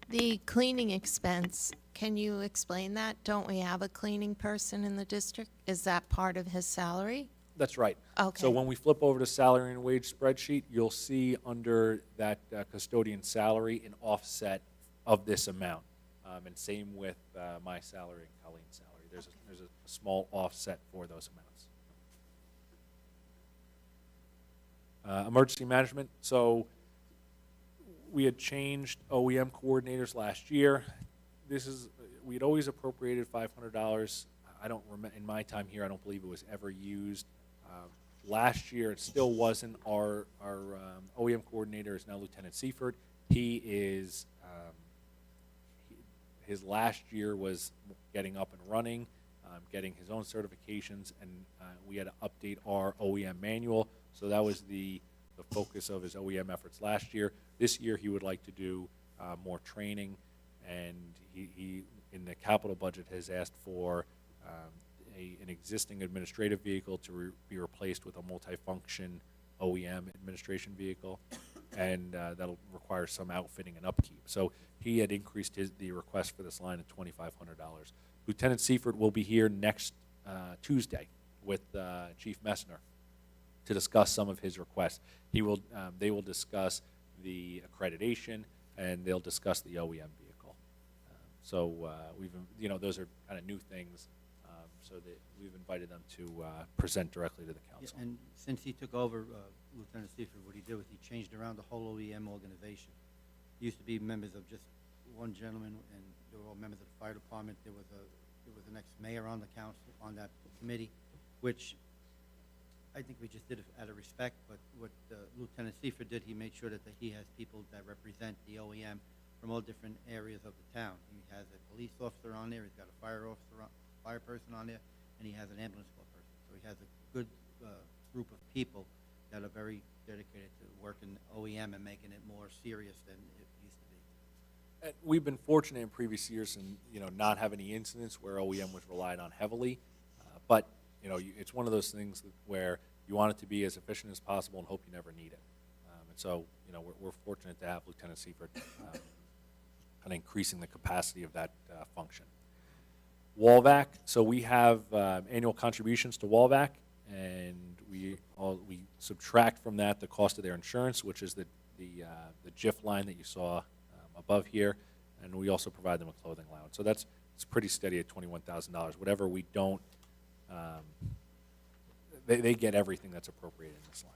The cleaning expense, can you explain that? Don't we have a cleaning person in the district? Is that part of his salary? That's right. Okay. So when we flip over to salary and wage spreadsheet, you'll see under that custodian salary an offset of this amount. And same with my salary and Colleen's salary. There's a small offset for those amounts. Emergency management. So we had changed OEM coordinators last year. We had always appropriated $500. I don't remember, in my time here, I don't believe it was ever used. Last year, it still wasn't. Our OEM coordinator is now Lieutenant Seifert. He is, his last year was getting up and running, getting his own certifications, and we had to update our OEM manual. So that was the focus of his OEM efforts last year. This year, he would like to do more training, and he in the capital budget has asked for an existing administrative vehicle to be replaced with a multifunction OEM administration vehicle, and that'll require some outfitting and upkeep. So he had increased the request for this line to $2,500. Lieutenant Seifert will be here next Tuesday with Chief Messner to discuss some of his requests. They will discuss the accreditation, and they'll discuss the OEM vehicle. Those are kind of new things, so that we've invited them to present directly to the council. And since he took over, Lieutenant Seifert, what he did was he changed around the whole OEM organization. He used to be members of just one gentleman, and they were all members of the fire department. There was an ex-mayor on the council, on that committee, which I think we just did it out of respect, but what Lieutenant Seifert did, he made sure that he has people that represent the OEM from all different areas of the town. He has a police officer on there, he's got a fire person on there, and he has an ambulance corps person. So he has a good group of people that are very dedicated to working OEM and making it more serious than it used to be. We've been fortunate in previous years in not have any incidents where OEM was relied on heavily, but it's one of those things where you want it to be as efficient as possible and hope you never need it. And so we're fortunate to have Lieutenant Seifert kind of increasing the capacity of that function. Wallvac. So we have annual contributions to Wallvac, and we subtract from that the cost of their insurance, which is the JIF line that you saw above here, and we also provide them a clothing allowance. So it's pretty steady at $21,000. Whatever we don't, they get everything that's appropriated in this line.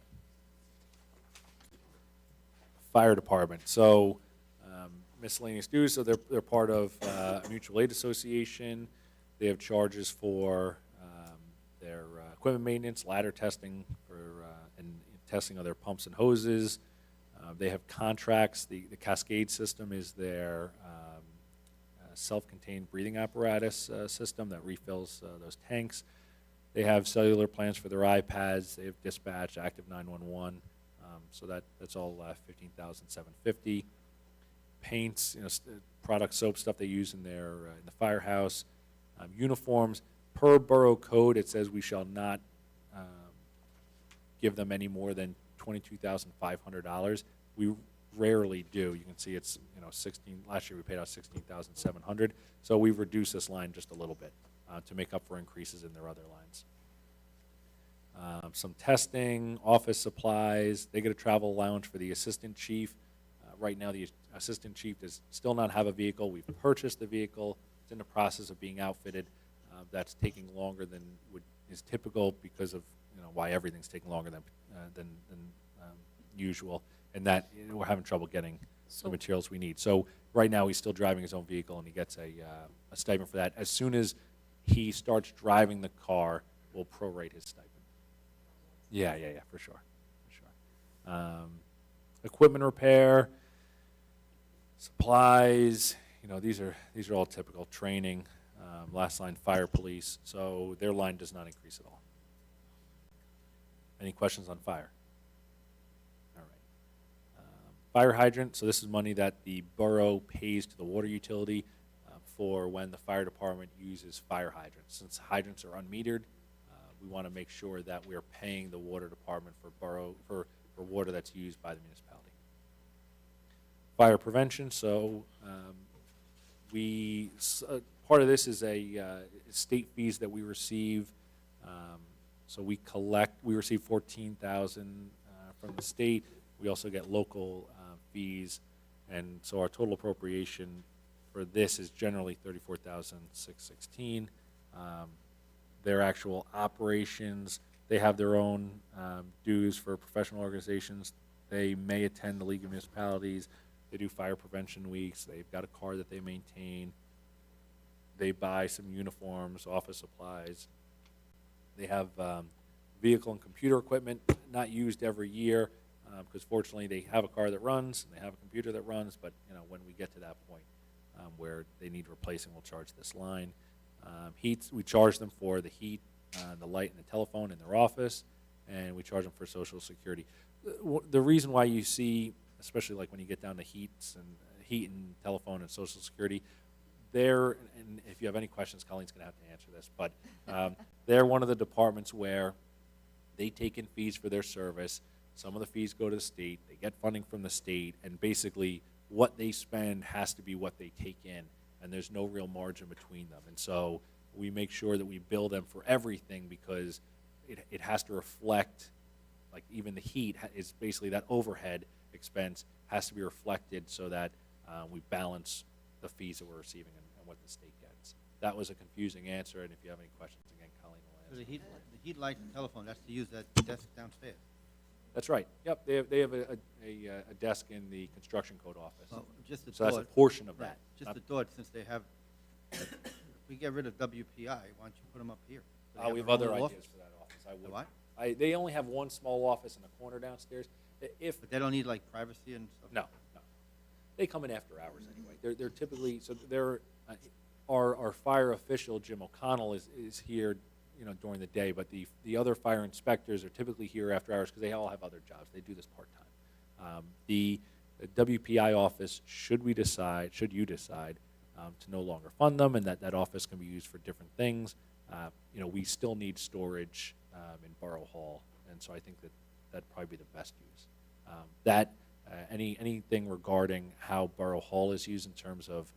Fire department. So miscellaneous dues. So they're part of a mutual aid association. They have charges for their equipment maintenance, ladder testing, and testing of their pumps and hoses. They have contracts. The Cascade system is their self-contained breathing apparatus system that refills those tanks. They have cellular plans for their iPads. They have dispatch, active 911. So that's all $15,750. Paints, product soap stuff they use in the firehouse. Uniforms. Per borough code, it says we shall not give them any more than $22,500. We rarely do. You can see it's 16. Last year we paid out $16,700. So we've reduced this line just a little bit to make up for increases in their other lines. Some testing, office supplies. They get a travel allowance for the assistant chief. Right now, the assistant chief does still not have a vehicle. We've purchased the vehicle. It's in the process of being outfitted. That's taking longer than is typical because of why everything's taking longer than usual, and that we're having trouble getting the materials we need. So right now, he's still driving his own vehicle, and he gets a stipend for that. As soon as he starts driving the car, we'll prorate his stipend. Yeah, for sure. Equipment repair, supplies, these are all typical. Training, last line fire police, so their line does not increase at all. Any questions on fire? All right. Fire hydrant, so this is money that the borough pays to the water utility for when the fire department uses fire hydrants. Since hydrants are unmetered, we want to make sure that we're paying the water department for water that's used by the municipality. Fire prevention, so part of this is state fees that we receive. So we receive $14,000 from the state. We also get local fees, and so our total appropriation for this is generally $34,616. Their actual operations, they have their own dues for professional organizations. They may attend the League of Municipalities. They do fire prevention weeks. They've got a car that they maintain. They buy some uniforms, office supplies. They have vehicle and computer equipment not used every year because fortunately they have a car that runs and they have a computer that runs, but when we get to that point where they need replacing, we'll charge this line. We charge them for the heat, the light, and the telephone in their office, and we charge them for Social Security. The reason why you see, especially like when you get down to heat and telephone and Social Security, and if you have any questions, Colleen's going to have to answer this, but they're one of the departments where they take in fees for their service. Some of the fees go to the state. They get funding from the state, and basically what they spend has to be what they take in, and there's no real margin between them. And so we make sure that we bill them for everything because it has to reflect, like even the heat is basically that overhead expense has to be reflected so that we balance the fees that we're receiving and what the state gets. That was a confusing answer, and if you have any questions, again, Colleen will So answer. the heat, light, and telephone, that's to use that desk downstairs. That's right. Yep, they have a desk in the construction code office. Well, just a So that's a thought. portion of Right, that. Just Not- a thought, since they have, if we get rid of WPI, why don't you put them up here? So they We have their own other little ideas office. for that office. I The would. what? They only have one small office in the corner downstairs. If But they don't need like privacy and stuff? No. They come in after hours anyway. They're typically, so our fire official, Jim O'Connell, is here, during the day, but the other fire inspectors are typically here after hours because they all have other jobs. They do this part-time. The WPI office, should you decide to no longer fund them and that office can be used for different things, we still need storage in Borough Hall, and so I think that'd probably be the best use. Anything regarding how Borough Hall is used in terms of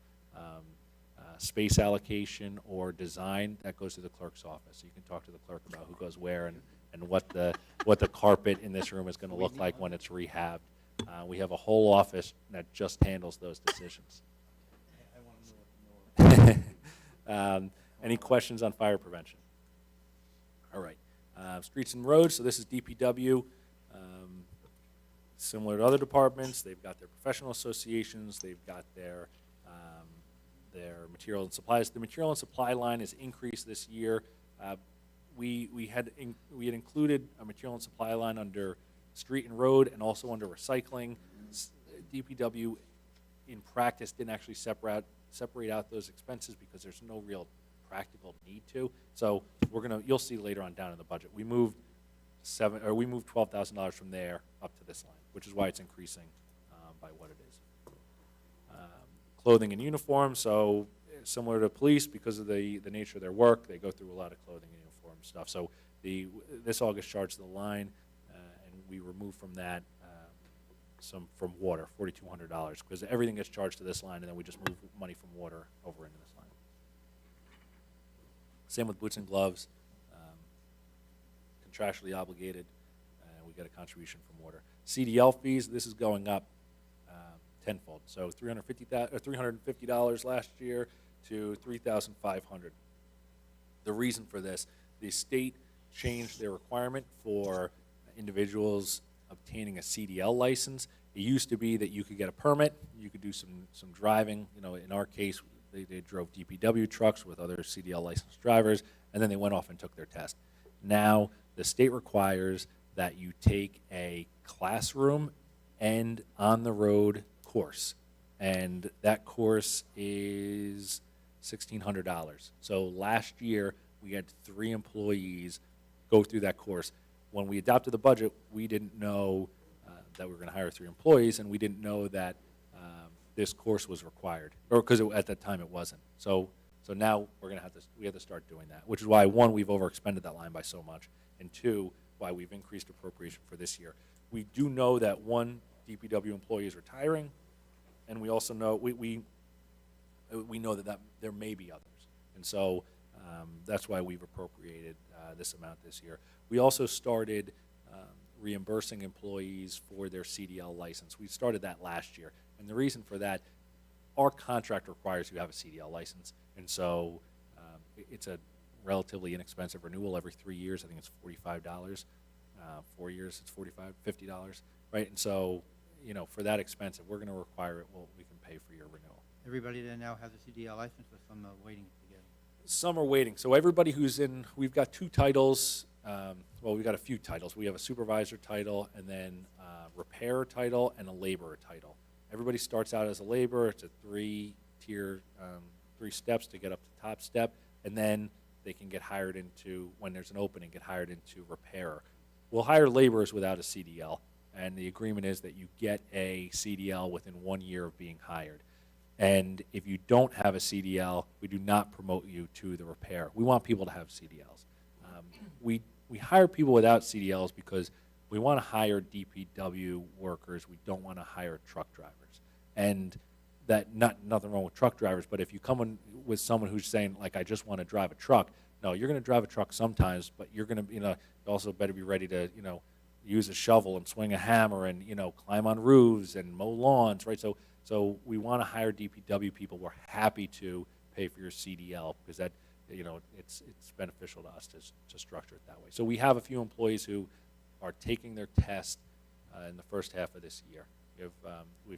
space allocation or design, that goes to the clerk's office. So you can talk to the clerk about who goes where and what the carpet in this room is going to look like when it's rehabbed. We have a whole office that just handles those decisions. Any questions on fire prevention? All right. Streets and roads, so this is DPW. Similar to other departments, they've got their professional associations, they've got their material and supplies. The material and supply line is increased this year. We had included a material and supply line under street and road and also under recycling. DPW, in practice, didn't actually separate out those expenses because there's no real practical need to. So you'll see later on down in the budget, we moved $12,000 from there up to this line, which is why it's increasing by what it is. Clothing and uniform, so similar to police, because of the nature of their work, they go through a lot of clothing and uniform stuff. So this all gets charged to the line, and we remove from that some from water, $4,200, because everything gets charged to this line, and then we just move money from water over into this line. Same with boots and gloves, contractually obligated, we get a contribution from water. CDL fees, this is going up tenfold. So $350 last year to $3,500. The reason for this, the state changed their requirement for individuals obtaining a CDL license. It used to be that you could get a permit, you could do some driving. In our case, they drove DPW trucks with other CDL licensed drivers, and then they went off and took their test. Now, the state requires that you take a classroom and on-the-road course. And that course is $1,600. So last year, we had 3 employees go through that course. When we adopted the budget, we didn't know that we were going to hire 3 employees, and we didn't know that this course was required, or because at that time it wasn't. So now we have to start doing that, which is why, 1, we've overexpended that line by so much, and 2, why we've increased appropriation for this year. We do know that 1 DPW employee is retiring, and we also know we know that there may be others, and so that's why we've appropriated this amount this year. We also started reimbursing employees for their CDL license. We started that last year, and the reason for that, our contract requires you have a CDL license, and so it's a relatively inexpensive renewal every 3 years. I think it's $45. 4 years, it's $50, right? And so, for that expense, if we're going to require it, well, we can pay for your renewal. Everybody there now has a CDL license, or some are waiting to get it? Some are waiting. So everybody who's in, we've got 2 titles. Well, we've got a few titles. We have a supervisor title, and then a repairer title, and a laborer title. Everybody starts out as a laborer. It's a 3-tier, 3 steps to get up to top step, and then they can get hired into, when there's an opening, get hired into repairer. We'll hire laborers without a CDL, and the agreement is that you get a CDL within 1 year of being hired. And if you don't have a CDL, we do not promote you to the repair. We want people to have CDLs. We hire people without CDLs because we want to hire DPW workers. We don't want to hire truck drivers. And that, nothing wrong with truck drivers, but if you come in with someone who's saying, like, I just want to drive a truck, no, you're going to drive a truck sometimes, but you're going to, you also better be ready to, use a shovel and swing a hammer and, climb on roofs and mow lawns, right? So we want to hire DPW people. We're happy to pay for your CDL because that, it's beneficial to us to structure it that way. So we have a few employees who are taking their test in the first half of this year. We have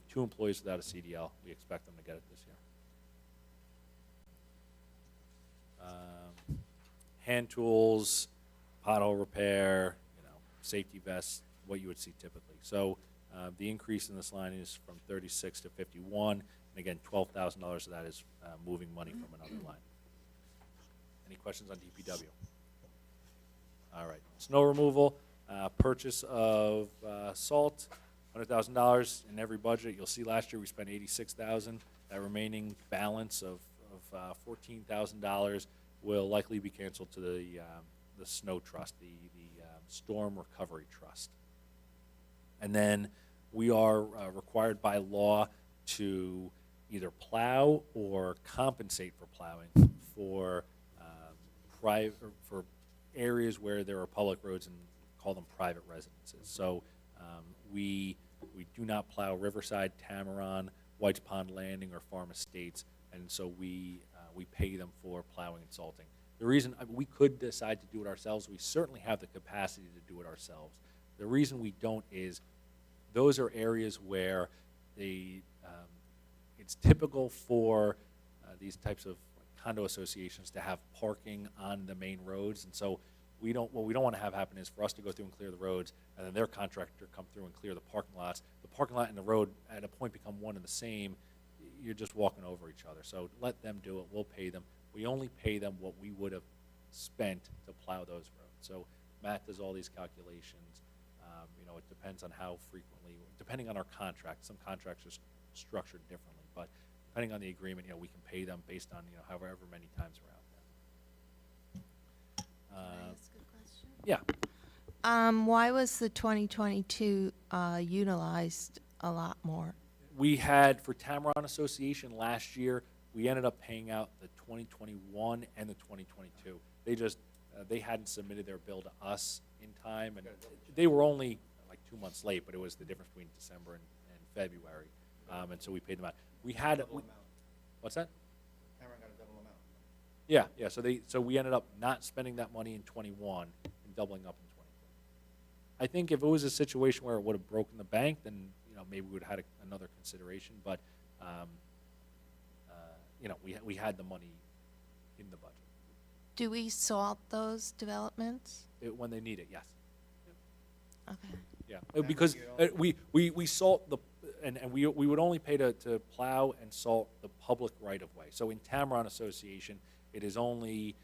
2 employees without a CDL. We expect them to get it this year. Hand tools, pothole repair, safety vests, what you would see typically. So the increase in this line is from 36 to 51, and again, $12,000 of that is moving money from another line. Any questions on DPW? All right, snow removal, purchase of salt, $100,000 in every budget. You'll see last year we spent $86,000. That remaining balance of $14,000 will likely be canceled to the snow trust, the storm recovery trust. And then we are required by law to either plow or compensate for plowing for for areas where there are public roads and call them private residences. So we do not plow Riverside, Tamaron, White's Pond Landing, or Farm Estates, and so we pay them for plowing and salting. The reason we could decide to do it ourselves, we certainly have the capacity to do it ourselves. The reason we don't is those are areas where it's typical for these types of condo associations to have parking on the main roads, and so what we don't want to have happen is for us to go through and clear the roads, and then their contractor come through and clear the parking lots. The parking lot and the road at a point become one and the same. You're just walking over each other. So let them do it. We'll pay them. We only pay them what we would have spent to plow those roads. So Matt does all these calculations. It depends on how frequently, depending on our contract. Some contracts are structured differently, but depending on the agreement, we can pay them based on however many times we're out there. Can I ask a question? Yeah. Why was the 2022 utilized a lot more? We had, for Tamaron Association last year, we ended up paying out the 2021 and the 2022. They hadn't submitted their bill to us in time, and they were only like 2 months late, but it was the difference between December and February, and so we paid them out. What's that? Cameron got a double amount. Yeah. So we ended up not spending that money in 21 and doubling up in 22. I think if it was a situation where it would have broken the bank, then maybe we would have had another consideration. But we had the money in the budget. Do we salt those developments? When they need it, yes. Okay. Yeah, because we salt the, and we would only pay to plow and salt the public right-of-way. So in Tamron Association, it is only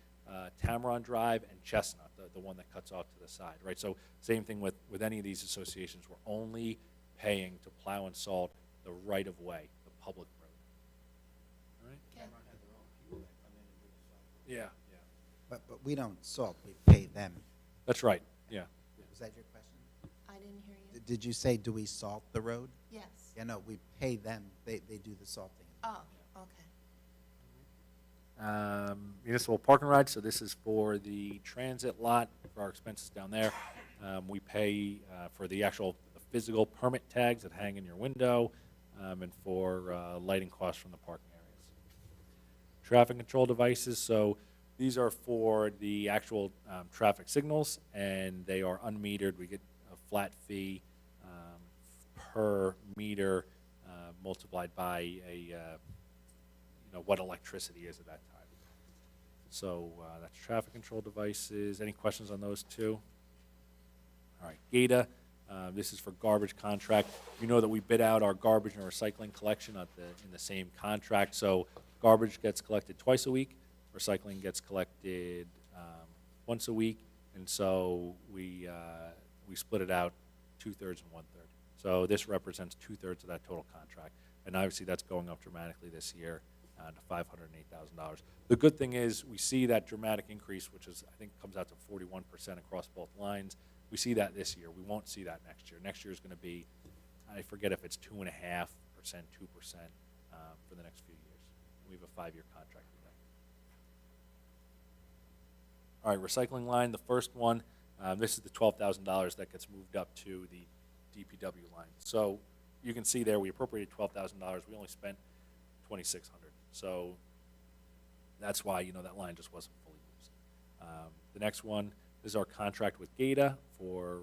Tamron Drive and Chestnut, the one that cuts off to the side, right? So same thing with any of these associations, we're only paying to plow and salt the right-of-way, the public road. All right? Yeah, yeah, But we don't salt, we pay them. that's right, yeah. Was that your question? I didn't hear you. Did you say, do we salt the road? Yes. Yeah, no, we pay them, they do the salting. Oh, okay. Municipal parking rides, so this is for the transit lot, for our expenses down there. We pay for the actual physical permit tags that hang in your window, and for lighting costs from the parking areas. Traffic control devices, so these are for the actual traffic signals, and they are unmetered. We get a flat fee per meter multiplied by what electricity is at that time. So that's traffic control devices. Any questions on those two? All right, GATA, this is for garbage contract. You know that we bid out our garbage and recycling collection in the same contract. So garbage gets collected twice a week, recycling gets collected once a week, and so we split it out 2/3 and 1/3. So this represents 2/3 of that total contract, and obviously that's going up dramatically this year to $508,000. The good thing is we see that dramatic increase, which is I think comes out to 41% across both lines. We see that this year. We won't see that next year. Next year is going to be, I forget if it's 2.5%, 2% for the next few years. We have a 5-year contract with them. All right, recycling line, the first one, this is the $12,000 that gets moved up to the DPW line. So you can see there we appropriated $12,000. We only spent $2,600. So that's why that line just wasn't fully used. The next one is our contract with GATA for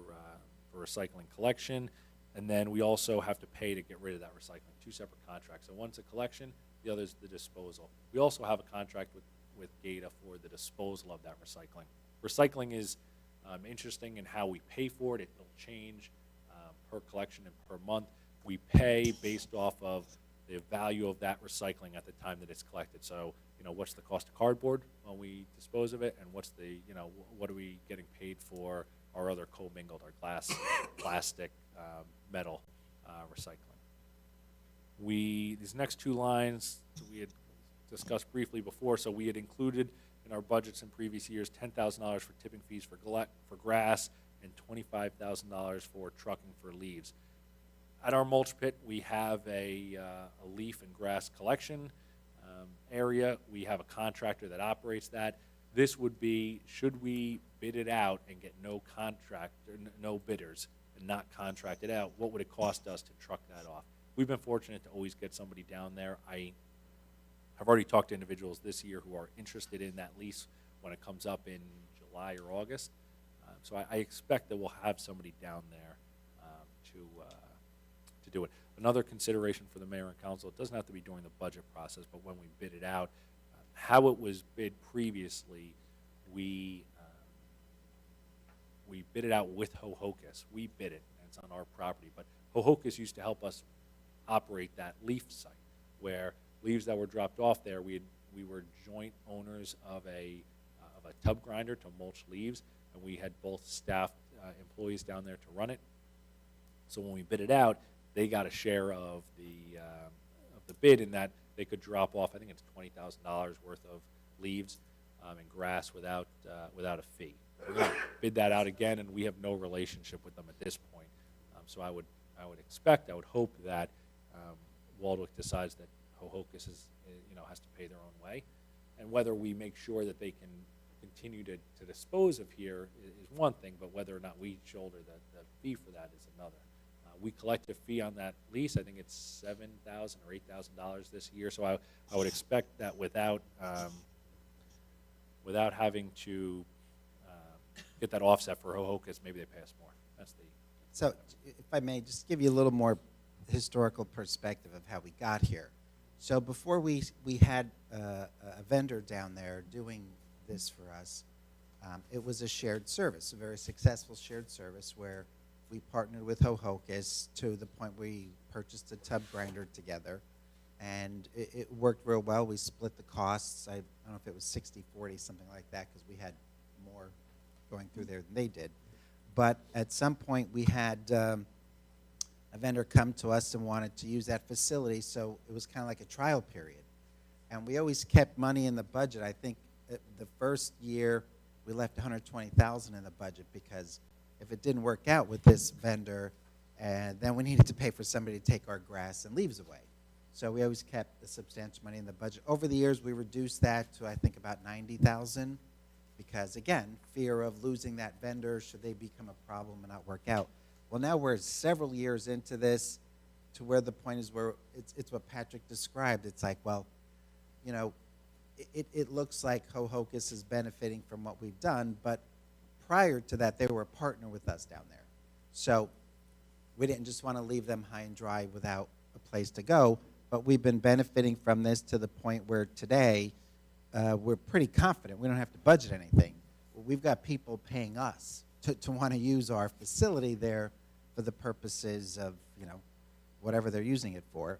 recycling collection, and then we also have to pay to get rid of that recycling. 2 separate contracts. So one's a collection, the other's the disposal. We also have a contract with GATA for the disposal of that recycling. Recycling is interesting in how we pay for it. It'll change per collection and per month. We pay based off of the value of that recycling at the time that it's collected. So, what's the cost of cardboard when we dispose of it, and what's the, what are we getting paid for our other commingled, our glass, plastic, metal recycling. These next 2 lines we had discussed briefly before, so we had included in our budgets in previous years $10,000 for tipping fees for grass and $25,000 for trucking for leaves. At our mulch pit, we have a leaf and grass collection area. We have a contractor that operates that. This would be, should we bid it out and get no contract, or no bidders, and not contract it out, what would it cost us to truck that off? We've been fortunate to always get somebody down there. I have already talked to individuals this year who are interested in that lease when it comes up in July or August. So I expect that we'll have somebody down there to do it. Another consideration for the mayor and council, it doesn't have to be during the budget process, but when we bid it out, how it was bid previously, we bid it out with Hohokus. We bid it, and it's on our property, but Hohokus used to help us operate that leaf site, where leaves that were dropped off there, we were joint owners of a tub grinder to mulch leaves, and we had both staff employees down there to run it. So when we bid it out, they got a share of the bid in that they could drop off, I think it's $20,000 worth of leaves and grass without a fee. We're going to bid that out again, and we have no relationship with them at this point. So I would hope that Waldwick decides that Hohokus has to pay their own way, and whether we make sure that they can continue to dispose of here is one thing, but whether or not we shoulder the fee for that is another. We collect a fee on that lease. I think it's $7,000 or $8,000 this year. So I would expect that without having to get that offset for Hohokus, maybe they pay us more. That's the. So if I may, just give you a little more historical perspective of how we got here. So before we had a vendor down there doing this for us, it was a shared service, a very successful shared service where we partnered with Ho-Hocus to the point where we purchased a tub grinder together. And it worked real well. We split the costs. I don't know if it was 60-40, something like that, because we had more going through there than they did. But at some point, we had a vendor come to us and wanted to use that facility, so it was kind of like a trial period. And we always kept money in the budget. I think the first year, we left $120,000 in the budget, because if it didn't work out with this vendor, then we needed to pay for somebody to take our grass and leaves away. So we always kept a substantial money in the budget. Over the years, we reduced that to, I think, about $90,000, because, again, fear of losing that vendor should they become a problem and not work out. Well, now we're several years into this, to where the point is where it's what Patrick described. It's like, well, you know, it looks like Ho-Hocus is benefiting from what we've done, but prior to that, they were a partner with us down there. So we didn't just want to leave them high and dry without a place to go, but we've been benefiting from this to the point where today we're pretty confident we don't have to budget anything. We've got people paying us to want to use our facility there for the purposes of, you know, whatever they're using it for,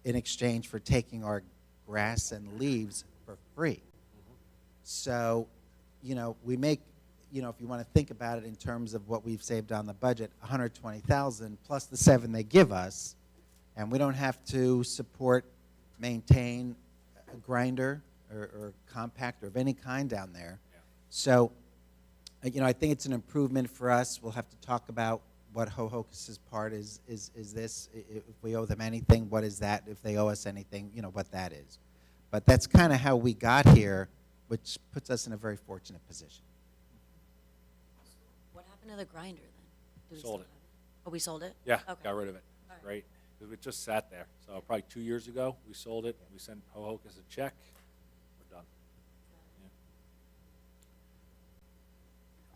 in exchange for taking our grass and leaves for free. So, you know, we make, you know, if you want to think about it in terms of what we've saved on the budget, $120,000 plus the $7 they give us, and we don't have to support, maintain a grinder or compactor of any kind down there. Yeah. So, you know, I think it's an improvement for us. We'll have to talk about what Ho-Hocus's part is this. If we owe them anything, what is that? If they owe us anything, you know, what that is. But that's kind of how we got here, which puts us in a very fortunate position. What happened to the grinder then? Do we Sold still it. have Oh, we sold it? Yeah, Okay. got rid of it. All right. Great. Because it just sat there. So probably 2 years ago, we sold it. We sent Ho-Hocus a check. We're done. Yeah.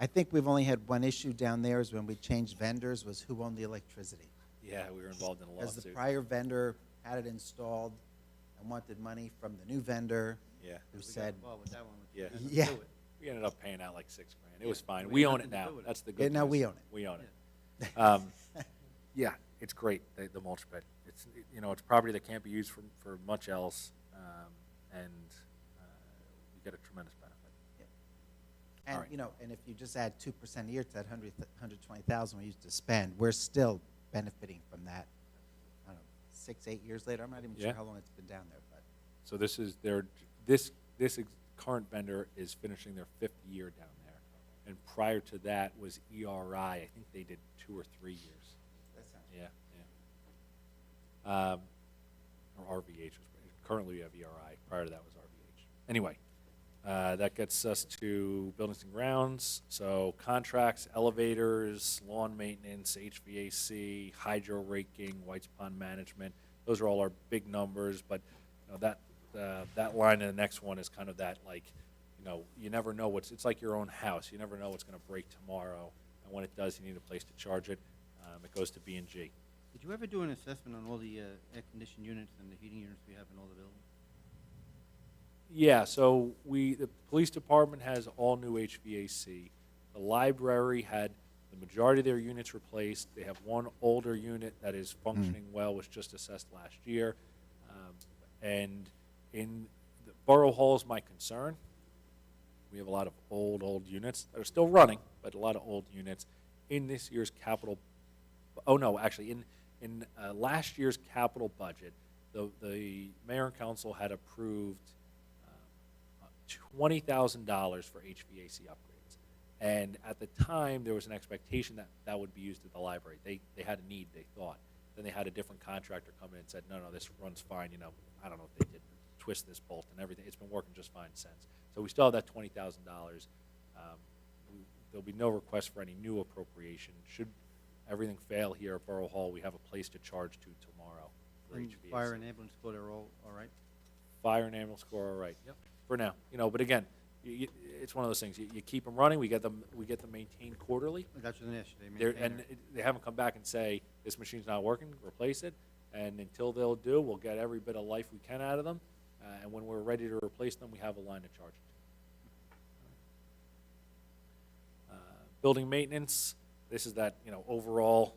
I think we've only had one issue down there is when we changed vendors, was who owned the electricity. Yeah, we were involved in a Because the lawsuit. prior vendor had it installed and wanted money from the new vendor, Yeah. who said, Yeah. yeah, We ended up paying out like $6,000. It was fine. We We had own it nothing to now. do with it. That's the Yeah, good now news. we own it. We own it. Yeah, it's great, the mulch bed. It's, you know, it's property that can't be used for much else, and you get a tremendous benefit. and, All right. you know, and if you just add 2% a year to that 120,000 we used to spend, we're still benefiting from that. I don't know, 6-8 years later. I'm not even Yeah. sure how long it's been down there, but So this is current vendor is finishing their 5th year down there. And prior to that was ERI. I think they did 2 or 3 years. that sounds Yeah, yeah. Or RVH. Currently we have ERI. Prior to that was RVH. Anyway, that gets us to buildings and grounds. So contracts, elevators, lawn maintenance, HVAC, hydro raking, White's Pond management. Those are all our big numbers, but you know, that line in the next one is kind of that, like, you know, you never know it's like your own house. You never know what's going to break tomorrow, and when it does, you need a place to charge it. It goes to B&G. Did you ever do an assessment on all the air-conditioned units and the heating units we have in all the buildings? Yeah, so the police department has all new HVAC. The library had the majority of their units replaced. They have one older unit that is functioning well, was just assessed last year. And in the borough hall is my concern. We have a lot of old units that are still running, but a lot of old units. In this year's capital, actually, in last year's capital budget, the mayor and council had approved $20,000 for HVAC upgrades. And at the time, there was an expectation that that would be used at the library. They had a need, they thought. Then they had a different contractor come in and said, no, this runs fine. You know, I don't know if they did twist this bolt and everything. It's been working just fine since. So we still have that $20,000. There'll be no request for any new appropriation. Should everything fail here at Borough Hall, we have a place to charge to tomorrow for And HVAC. fire and ambulance corps, they're all right? Fire and ambulance corps, all right. Yep. For now, you know. But again, it's one of those things. You keep them running. We get them maintained quarterly. That's an issue. They haven't come back and say this machine's not working. Replace it. And until they'll do, we'll get every bit of life we can out of them. And when we're ready to replace them, we have a line to charge it to. Building maintenance. This is that, overall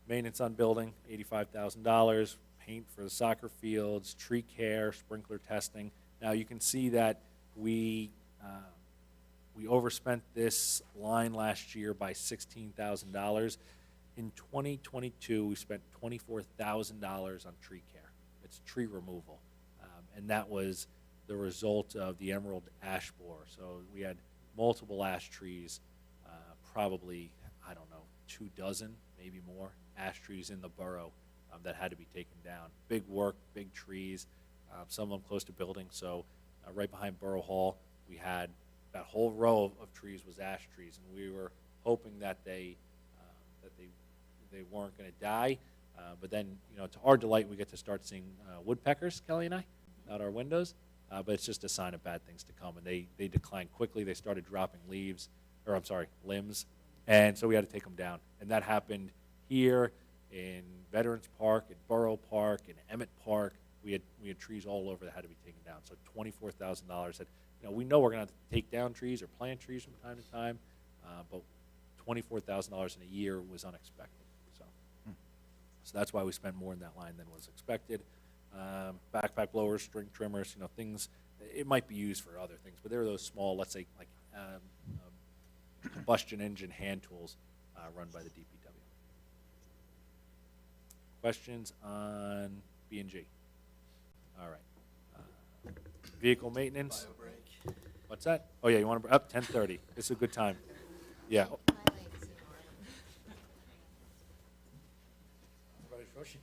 maintenance on building, $85,000, paint for the soccer fields, tree care, sprinkler testing. Now, you can see that we overspent this line last year by $16,000. In 2022, we spent $24,000 on tree care. It's tree removal. And that was the result of the emerald ash borer. So we had multiple ash trees, probably, I don't know, 24, maybe more, ash trees in the borough that had to be taken down. Big work, big trees, some of them close to buildings. So right behind Borough Hall, we had that whole row of trees was ash trees, and we were hoping that they weren't going to die. But then, to our delight, we get to start seeing woodpeckers, Kelly and I, out our windows. But it's just a sign of bad things to come, and they declined quickly. They started dropping limbs, and so we had to take them down. And that happened here in Veterans Park, in Borough Park, in Emmett Park. We had trees all over that had to be taken down. So $24,000. That we know we're going to have to take down trees or plant trees from time to time, but $24,000 in a year was unexpected. So that's why we spent more in that line than was expected. Backpack blowers, string trimmers, things. It might be used for other things, but they're those small, let's say, like combustion engine hand tools run by the DPW. Questions on B&G? All right. Vehicle maintenance. What's that? Oh yeah, you want to up 10:30? It's a good time. Yeah. Everybody's rushing.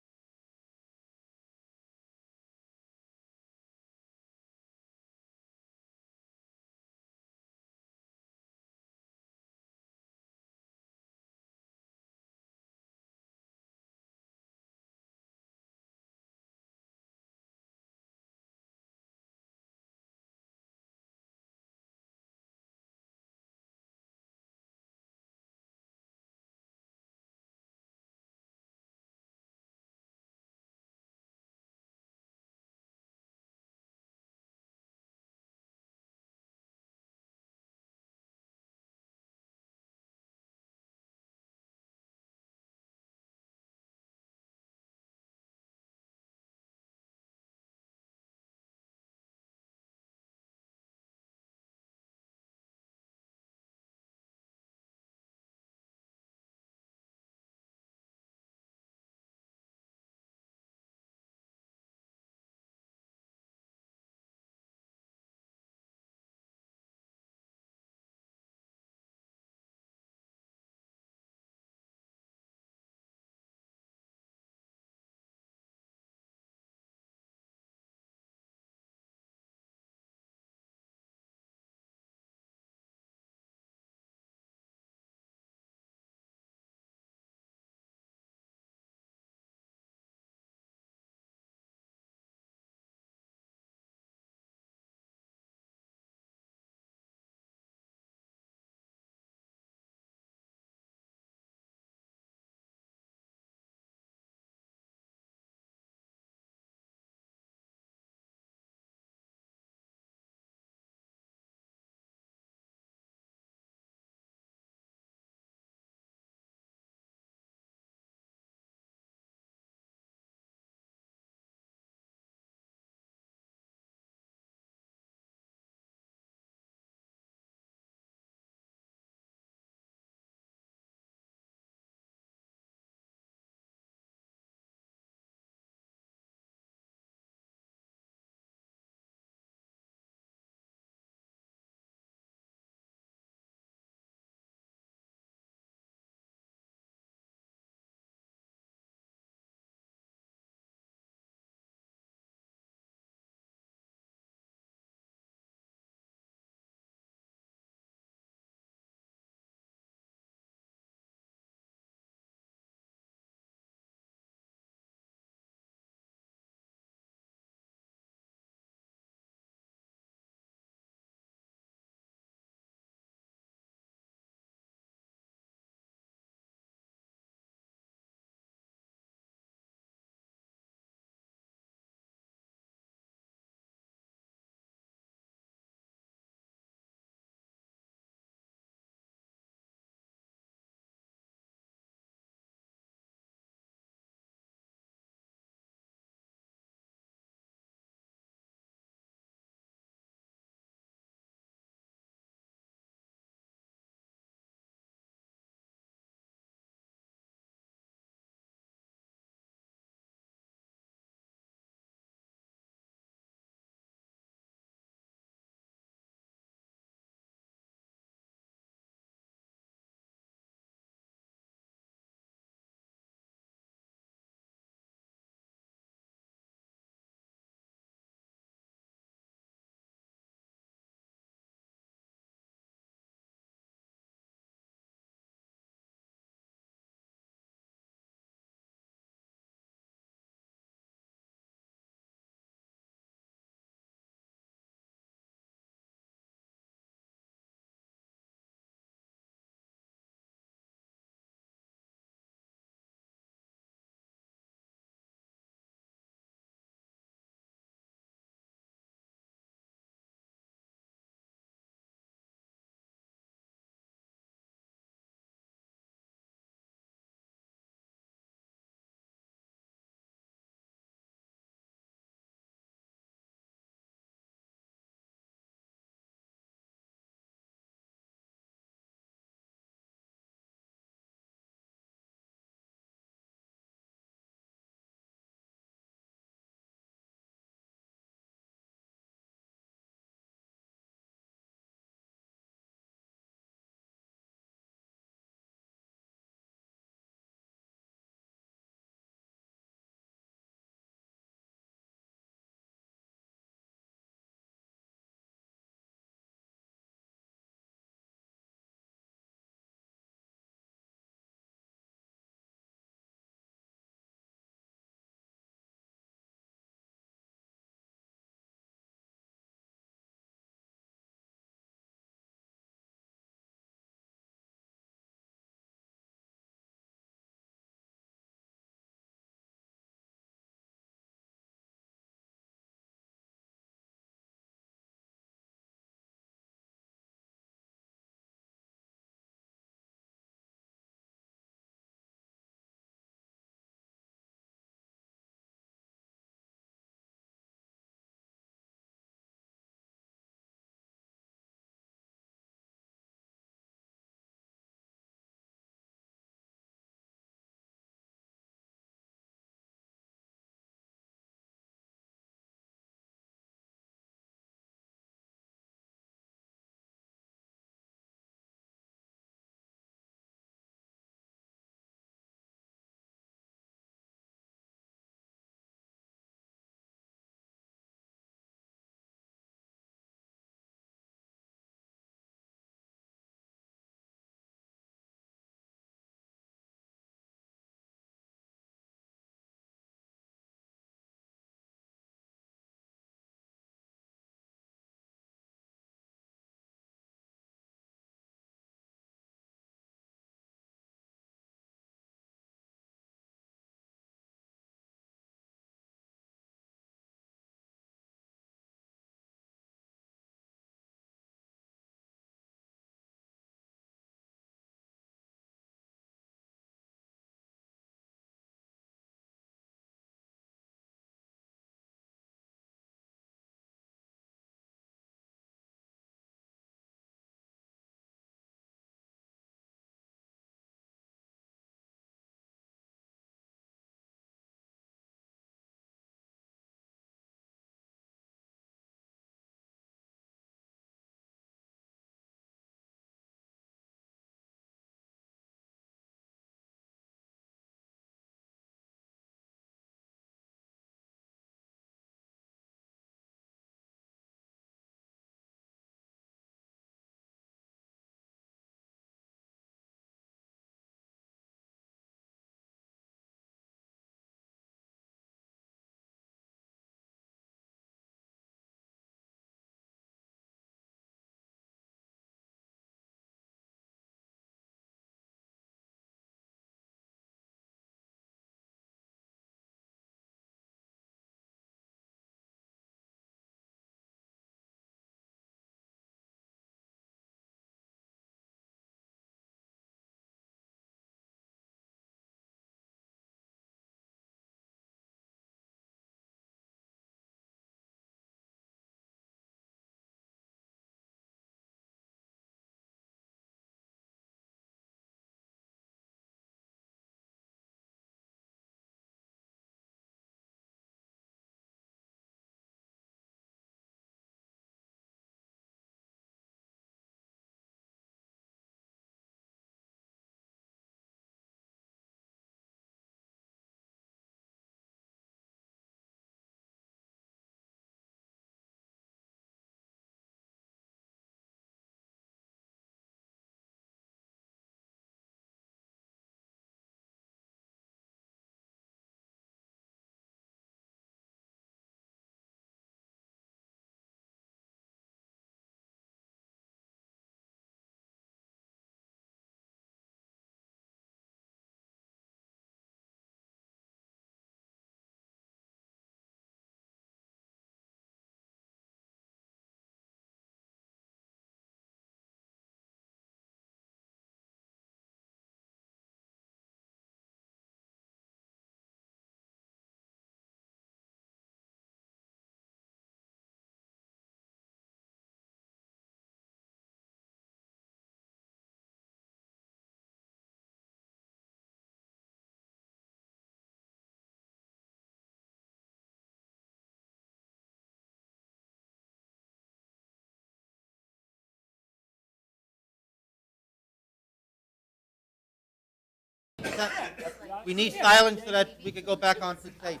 We need silence so that we could go back onto the tape.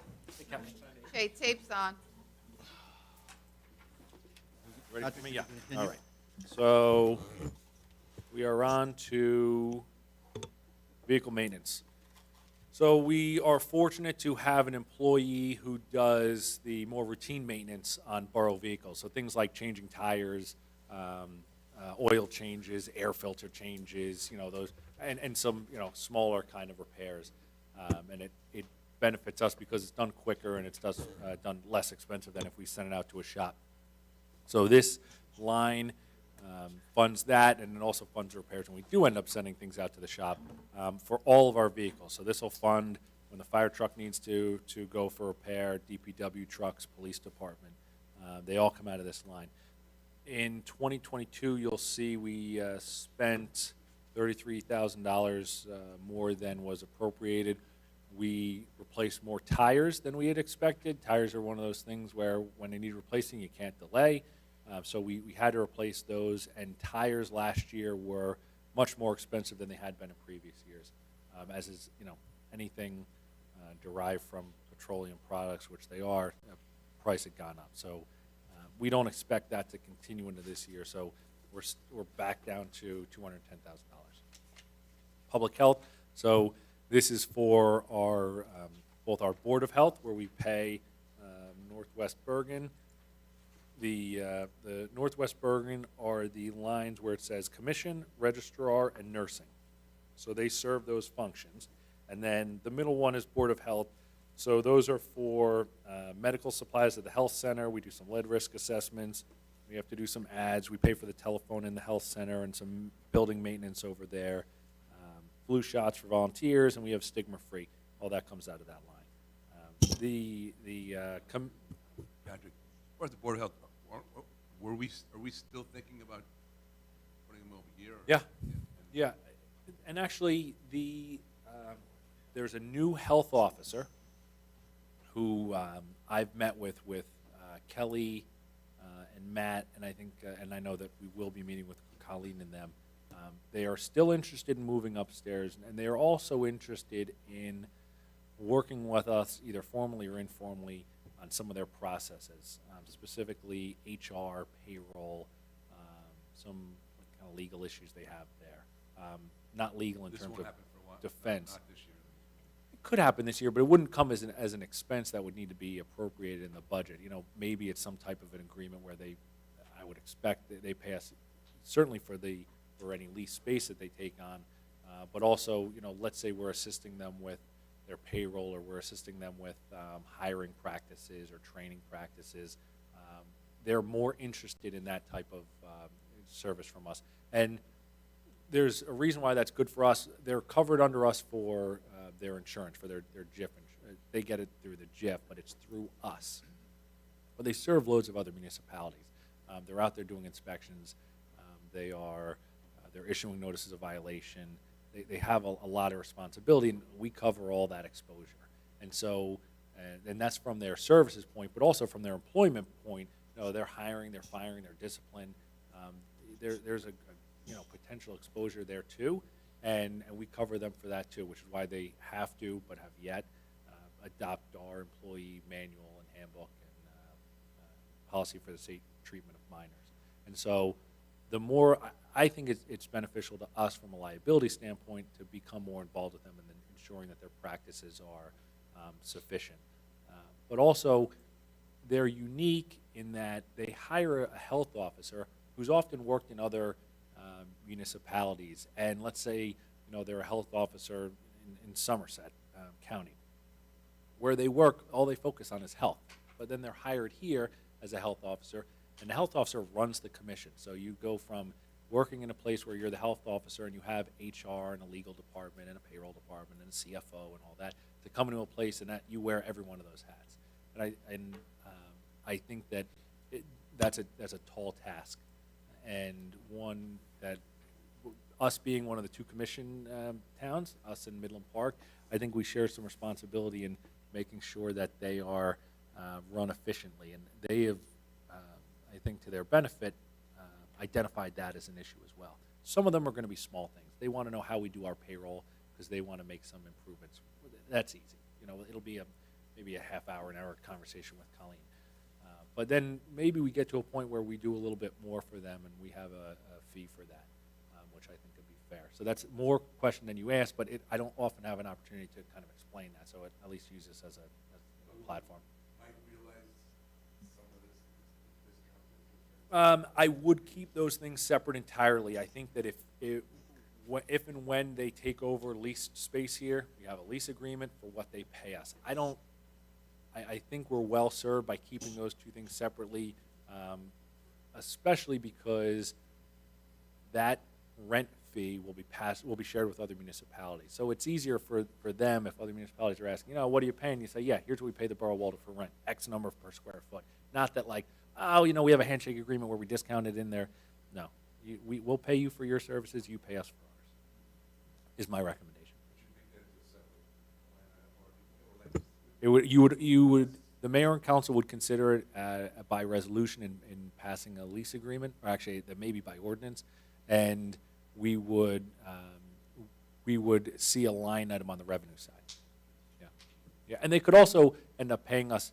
Okay, tape's on. Ready Not for me? to Yeah. continue. All right. So we are on to vehicle maintenance. So we are fortunate to have an employee who does the more routine maintenance on borough vehicles. So things like changing tires, oil changes, air filter changes, those, and some, smaller kind of repairs. And it benefits us because it's done quicker and it's done less expensive than if we send it out to a shop. So this line funds that, and it also funds repairs when we do end up sending things out to the shop for all of our vehicles. So this will fund when the fire truck needs to go for repair, DPW trucks, police department. They all come out of this line. In 2022, you'll see we spent $33,000 more than was appropriated. We replaced more tires than we had expected. Tires are one of those things where when they need replacing, you can't delay. So we had to replace those, and tires last year were much more expensive than they had been in previous years, as is, anything derived from petroleum products, which they are, price had gone up. So we don't expect that to continue into this year, so we're back down to $210,000. Public health, so this is for our both our Board of Health, where we pay Northwest Bergen. The Northwest Bergen are the lines where it says commission, registrar, and nursing. So they serve those functions. And then the middle one is Board of Health. So those are for medical supplies at the health center. We do some lead risk assessments. We have to do some ads. We pay for the telephone in the health center and some building maintenance over there. Flu shots for volunteers, and we have stigma-free. All that comes out of that line. Patrick, as far as the Board of Health, are we still thinking about putting them over here? Or- Yeah. Yeah, and actually, there's a new health officer who I've met with Kelly and Matt, and I think, and I know that we will be meeting with Colleen and them. They are still interested in moving upstairs, and they are also interested in working with us, either formally or informally, on some of their processes, specifically HR, payroll, some kind of legal issues they have there. Not legal in This terms won't of happen for a while. defense. Not this year. It could happen this year, but it wouldn't come as an expense that would need to be appropriated in the budget. Maybe it's some type of an agreement where I would expect that they pay us, certainly for any lease space that they take on, but also, let's say we're assisting them with their payroll, or we're assisting them with hiring practices or training practices. They're more interested in that type of service from us. And there's a reason why that's good for us. They're covered under us for their insurance, for their JIF. They get it through the JIF, but it's through us. But they serve loads of other municipalities. They're out there doing inspections. They're issuing notices of violation. They have a lot of responsibility, and we cover all that exposure. And so, and that's from their services point, but also from their employment point. They're hiring, they're firing, they're disciplined. There's a potential exposure there too, and we cover them for that too, which is why they have to, but have yet, adopt our employee manual and handbook and policy for the safe treatment of minors. And so, the more I think it's beneficial to us from a liability standpoint to become more involved with them and then ensuring that their practices are sufficient. But also, they're unique in that they hire a health officer who's often worked in other municipalities. And let's say they're a health officer in Somerset County, where they work, all they focus on is health. But then they're hired here as a health officer, and the health officer runs the commission. So you go from working in a place where you're the health officer and you have HR and a legal department and a payroll department and a CFO and all that, to come into a place and that you wear every one of those hats. And I think that that's a tall task, and one that us being one of the two commission towns, us in Midland Park, I think we share some responsibility in making sure that they are run efficiently, and they have, I think to their benefit, identified that as an issue as well. Some of them are going to be small things. They want to know how we do our payroll because they want to make some improvements. That's easy. It'll be maybe a half hour, an hour conversation with Colleen. But then maybe we get to a point where we do a little bit more for them and we have a fee for that, which I think would be fair. So that's more question than you asked, but I don't often have an opportunity to kind of explain that, so at least use this as a platform. Might realize some of this discount. I would keep those things separate entirely. I think that if and when they take over leased space here, we have a lease agreement for what they pay us. I think we're well served by keeping those two things separately, especially because that rent fee will be shared with other municipalities. So it's easier for them if other municipalities are asking, what are you paying? You say, yeah, here's what we pay the Borough of Walden for rent, X number per square foot. Not that like, we have a handshake agreement where we discount it in there. No, we'll pay you for your services, you pay us for ours, is my recommendation. The mayor and council would consider it by resolution in passing a lease agreement, or actually, that may be by ordinance, and we would see a line item on the revenue side. Yeah, and they could also end up paying us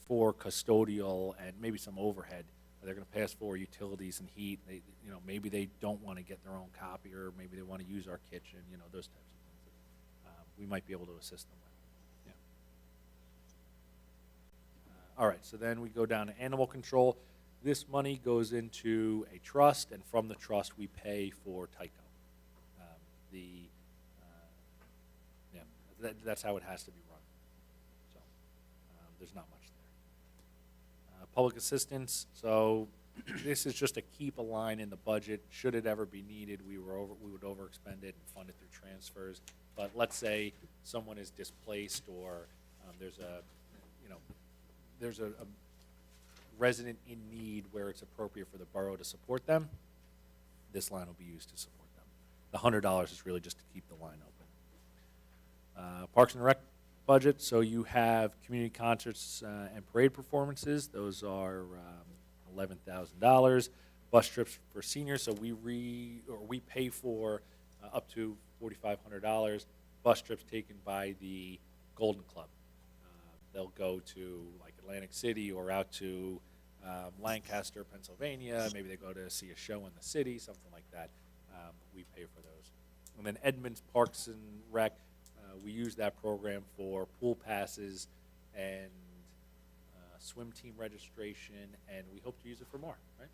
for custodial and maybe some overhead. They're going to pay us for utilities and heat. Maybe they don't want to get their own copier. Maybe they want to use our kitchen. Those types of things. We might be able to assist them with. All right, so then we go down to animal control. This money goes into a trust, and from the trust we pay for Tyco. That's how it has to be run. So there's not much there. Public assistance. So this is just to keep a line in the budget. Should it ever be needed, we would overexpend it and fund it through transfers. But let's say someone is displaced, or there's a resident in need where it's appropriate for the borough to support them, this line will be used to support them. The $100 is really just to keep the line open. Parks and Rec budget, so you have community concerts and parade performances. Those are $11,000. Bus trips for seniors, so we pay for up to $4,500 bus trips taken by the Golden Club. They'll go to like Atlantic City or out to Lancaster, Pennsylvania. Maybe they go to see a show in the city, something like that. We pay for those. And then Edmonds Parks and Rec, we use that program for pool passes and swim team registration, and we hope to use it for more, right?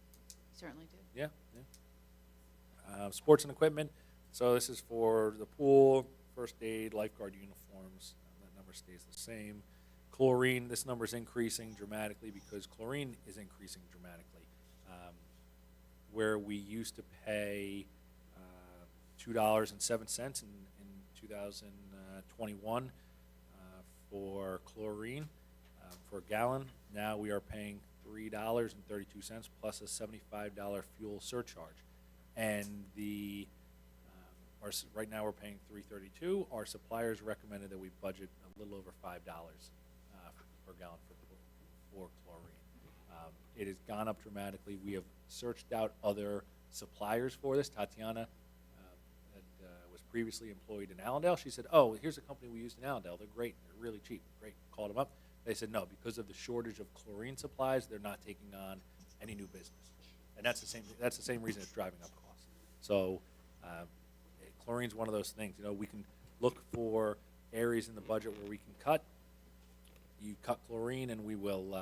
Certainly do. Yeah. Sports and equipment. So this is for the pool, first aid, lifeguard uniforms. That number stays the same. Chlorine, this number is increasing dramatically because chlorine is increasing dramatically. Where we used to pay $2.07 in 2021 for chlorine for a gallon, now we are paying $3.32 plus a $75 fuel surcharge. And right now we're paying $3.32. Our suppliers recommended that we budget a little over $5 per gallon for chlorine. It has gone up dramatically. We have searched out other suppliers for this. Tatiana, that was previously employed in Allendale, she said, here's a company we used in Allendale. They're great. They're really cheap. Great. Called them up. They said, no, because of the shortage of chlorine supplies, they're not taking on any new business. And that's the same reason it's driving up costs. So chlorine's one of those things. We can look for areas in the budget where we can cut. You cut chlorine, and we'll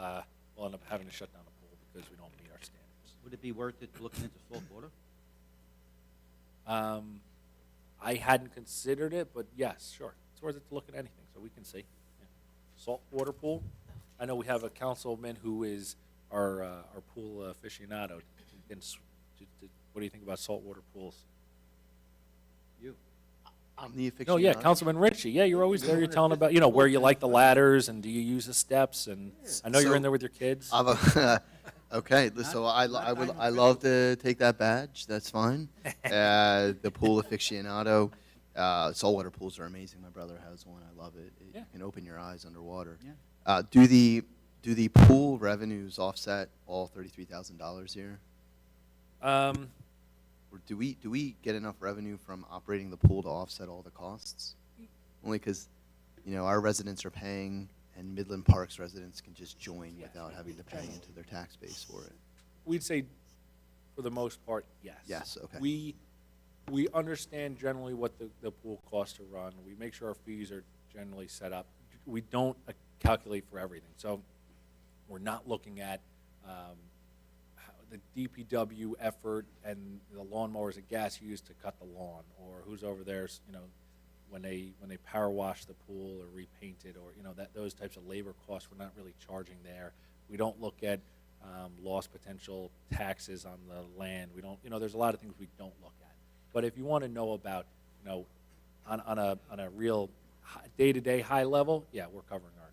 end up having to shut down the pool because we don't meet our standards. Would it be worth it looking into salt water? I hadn't considered it, but yes, sure. It's worth it to look at anything, so we can see. Yeah. Saltwater pool. I know we have a councilman who is our pool aficionado. What do you think about saltwater pools? You. I'm the aficionado. No, yeah, Councilman Ritchie. Yeah, you're always there. You're telling about, where you like the ladders and do you use the steps? And I know you're in there with your kids. Okay, so I love to take that badge. That's fine. The pool aficionado. Saltwater pools are amazing. My brother has one. I love it. Yeah. You can open your eyes underwater. Yeah. Do the pool revenues offset all $33,000 here? Or do we get enough revenue from operating the pool to offset all the costs? Only because, our residents are paying, and Midland Park's residents can just join Yes. without having to pay into their tax base for it. We'd say, for the most part, yes. Yes, okay. We understand generally what the pool costs to run. We make sure our fees are generally set up. We don't calculate for everything. So we're not looking at the DPW effort and the lawnmowers that gas used to cut the lawn, or who's over there, when they power wash the pool or repaint it, or, those types of labor costs, we're not really charging there. We don't look at lost potential taxes on the land. We don't, there's a lot of things we don't look at. But if you want to know about, on a real day-to-day high level, yeah, we're covering our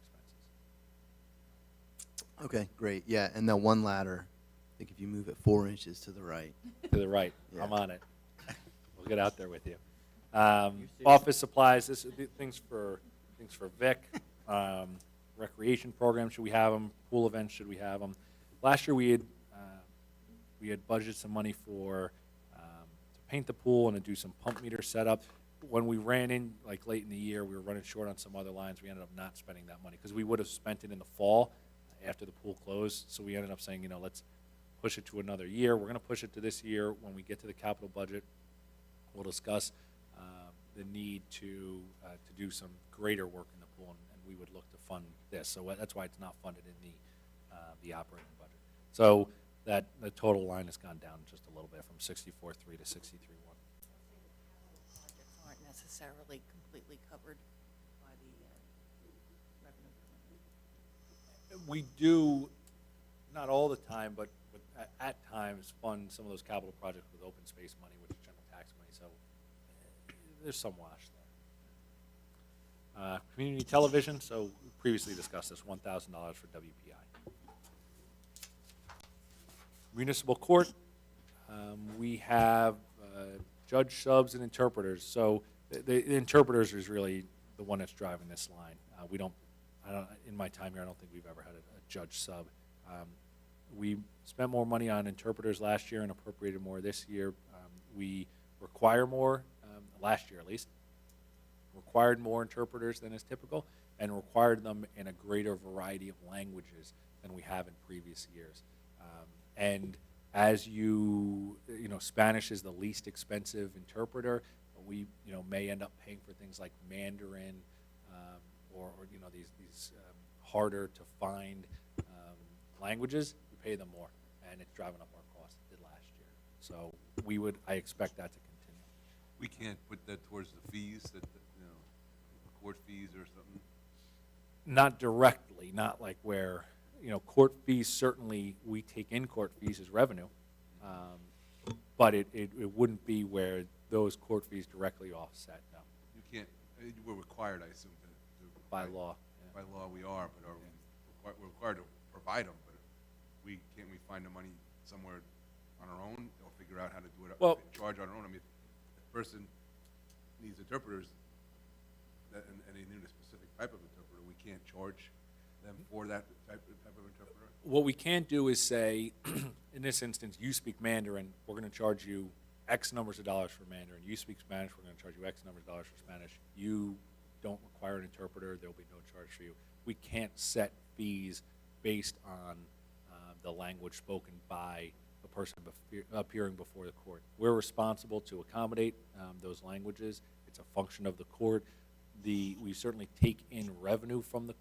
expenses. Okay, great. Yeah, and that one ladder, I think if you move it 4 inches to the right. To the right, Yeah. I'm on it. We'll get out there with you. Office supplies, this is things for Vic, recreation programs, should we have them? Pool events, should we have them? Last year, we had budgeted some money to paint the pool and to do some pump meter setup. When we ran in, late in the year, we were running short on some other lines. We ended up not spending that money because we would have spent it in the fall after the pool closed. So we ended up saying, let's push it to another year. We're going to push it to this year. When we get to the capital budget, we'll discuss the need to do some greater work in the pool, and we would look to fund this. So that's why it's not funded in the operating budget. So that the total line has gone down just a little bit from 64.3 to 63.1. Projects aren't necessarily completely covered by the revenue coming in. We do, not all the time, but at times fund some of those capital projects with open space money, which is general tax money, so there's some wash there. Community television, so we previously discussed this, $1,000 for WPI. Municipal court, we have judge subs and interpreters, so the interpreters is really the one that's driving this line. In my time here, I don't think we've ever had a judge sub. We spent more money on interpreters last year and appropriated more this year. We require more, last year at least, required more interpreters than is typical, and required them in a greater variety of languages than we have in previous years. And as Spanish is the least expensive interpreter, we may end up paying for things like Mandarin, or these harder to find languages. We pay them more, and it's driving up our costs. It did last year, so I expect that to continue. We can't put that towards the fees, court fees or something? Not directly, not like where, court fees, certainly we take in court fees as revenue, but it wouldn't be where those court fees directly offset, no, You can't, we're required, I assume, to. by law. By law, we are, but we're required to provide them, but can't we find the money somewhere on our own, or figure out how to do it, Well- charge on our own? I mean, if a person needs interpreters, and they need a specific type of interpreter, we can't charge them for that type of interpreter? What we can't do is say, in this instance, you speak Mandarin, we're going to charge you X numbers of dollars for Mandarin. You speak Spanish, we're going to charge you X numbers of dollars for Spanish. You don't require an interpreter, there will be no charge for you. We can't set fees based on the language spoken by the person appearing before the court. We're responsible to accommodate those languages. It's a function of the court. We certainly take in revenue from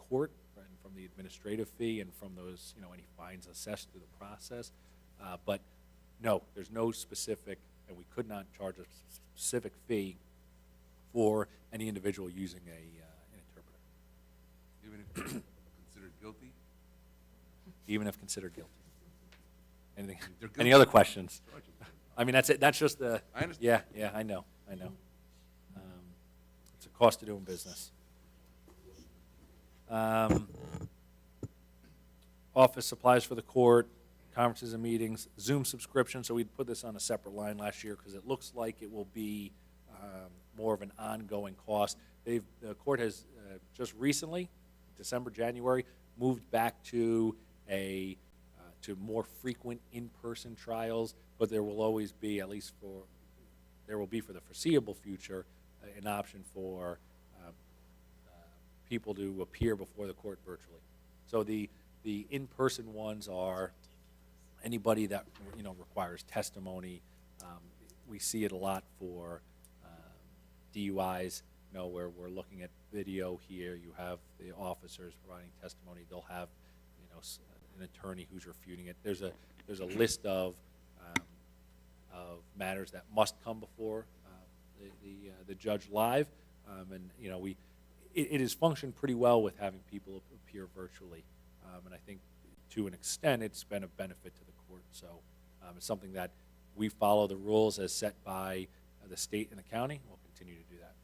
court and from the administrative fee and from those, any fines assessed through the process. But no, there's no specific, and we could not charge a specific fee for any individual using an interpreter, Even if they're considered guilty? even if considered guilty. Anything? They're guilty. Any other questions? Charge them. I mean, that's it. That's just the. I understand. Yeah, I know. It's a cost of doing business. Office supplies for the court, conferences and meetings, Zoom subscription. So we put this on a separate line last year because it looks like it will be more of an ongoing cost. The court has just recently, December, January, moved back to to more frequent in-person trials. but there will always be, at least for, there will be for the foreseeable future, an option for people to appear before the court virtually. So the in-person ones are anybody that, requires testimony. We see it a lot for DUIs, where we're looking at video here. You have the officers providing testimony. They'll have, an attorney who's refuting it. There's a list of matters that must come before the judge live, and it has functioned pretty well with having people appear virtually, and I think to an extent it's been a benefit to the court. So it's something that we follow the rules as set by the state and the county. We'll continue to do that.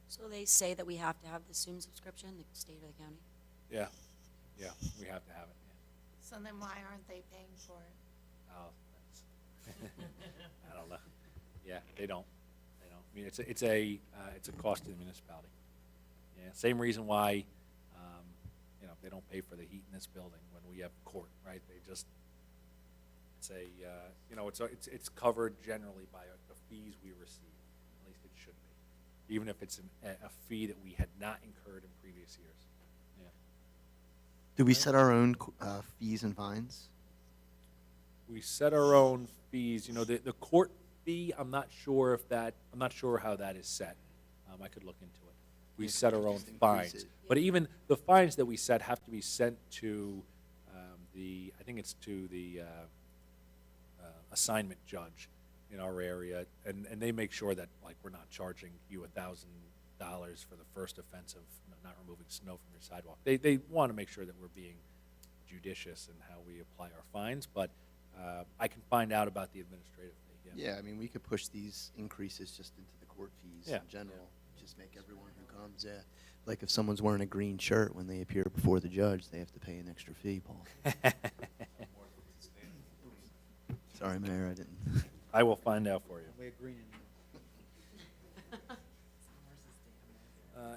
So they say that we have to have the Zoom subscription, the state or the county? Yeah, we have to have it. So then why aren't they paying for it? Yeah. Oh, that's I don't know. Yeah, they don't. I mean, it's a cost to the municipality. Yeah, same reason why, they don't pay for the heat in this building when we have court, right? They just, it's covered generally by the fees we receive. At least it should be, even if it's a fee that we had not incurred in previous years. Yeah. Do we set our own fees and fines? We set our own fees. The court fee, I'm not sure how that is set. I could look into it. We Yeah, set could our you own just increase fines. it? But even the fines that we set have to be sent to I think it's to the assignment judge in our area, and they make sure that, like, we're not charging you $1,000 for the first offense of not removing snow from your sidewalk. They want to make sure that we're being judicious in how we apply our fines, but I can find out about the administrative fee. Yeah, I mean, we could push these increases just into the court fees Yeah. in general. Just make everyone who comes, like if someone's wearing a green shirt when they appear before the judge, they have to pay an extra fee, Paul. Sorry, Mayor, I didn't. I will find out for you. We're green.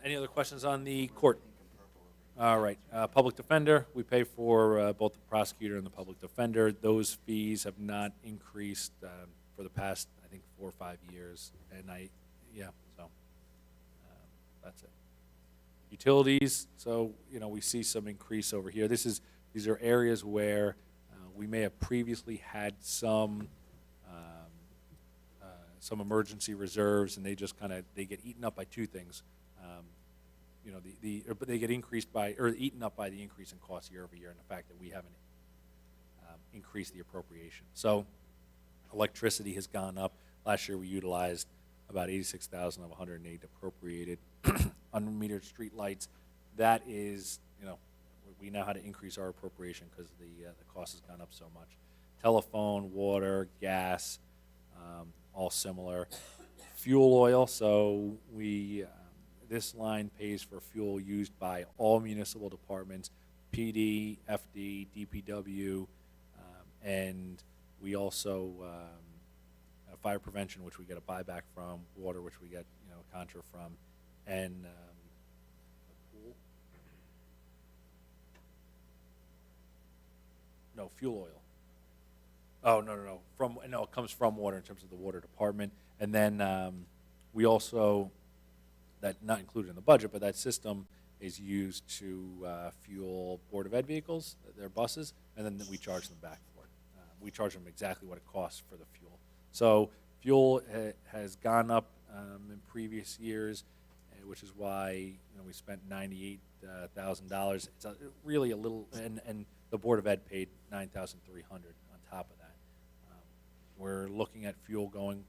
Any other questions on the court? All right, public defender, we pay for both the prosecutor and the public defender. Those fees have not increased for the past, I think, 4 or 5 years, and so that's it. Utilities, so, we see some increase over here. These are areas where we may have previously had some emergency reserves, and they just they get eaten up by two things. But they get eaten up by the increase in costs year over year, and the fact that we haven't increased the appropriation. So electricity has gone up. Last year we utilized about 86,000 of 108 appropriated. Unmetered street lights, that is, we now had to increase our appropriation because the cost has gone up so much. Telephone, water, gas, all similar. Fuel oil, so this line pays for fuel used by all municipal departments, PD, FD, DPW, and we also fire prevention, which we get a buyback from, water, which we get a contra from, and pool. No, fuel oil. Oh, no, it comes from water in terms of the water department. And then we also, that not included in the budget, but that system is used to fuel Board of Ed vehicles, their buses, and then we charge them back for it. We charge them exactly what it costs for the fuel. So fuel has gone up in previous years, which is why we spent $98,000. It's really a little, and the Board of Ed paid $9,300 on top of that. We're looking at fuel going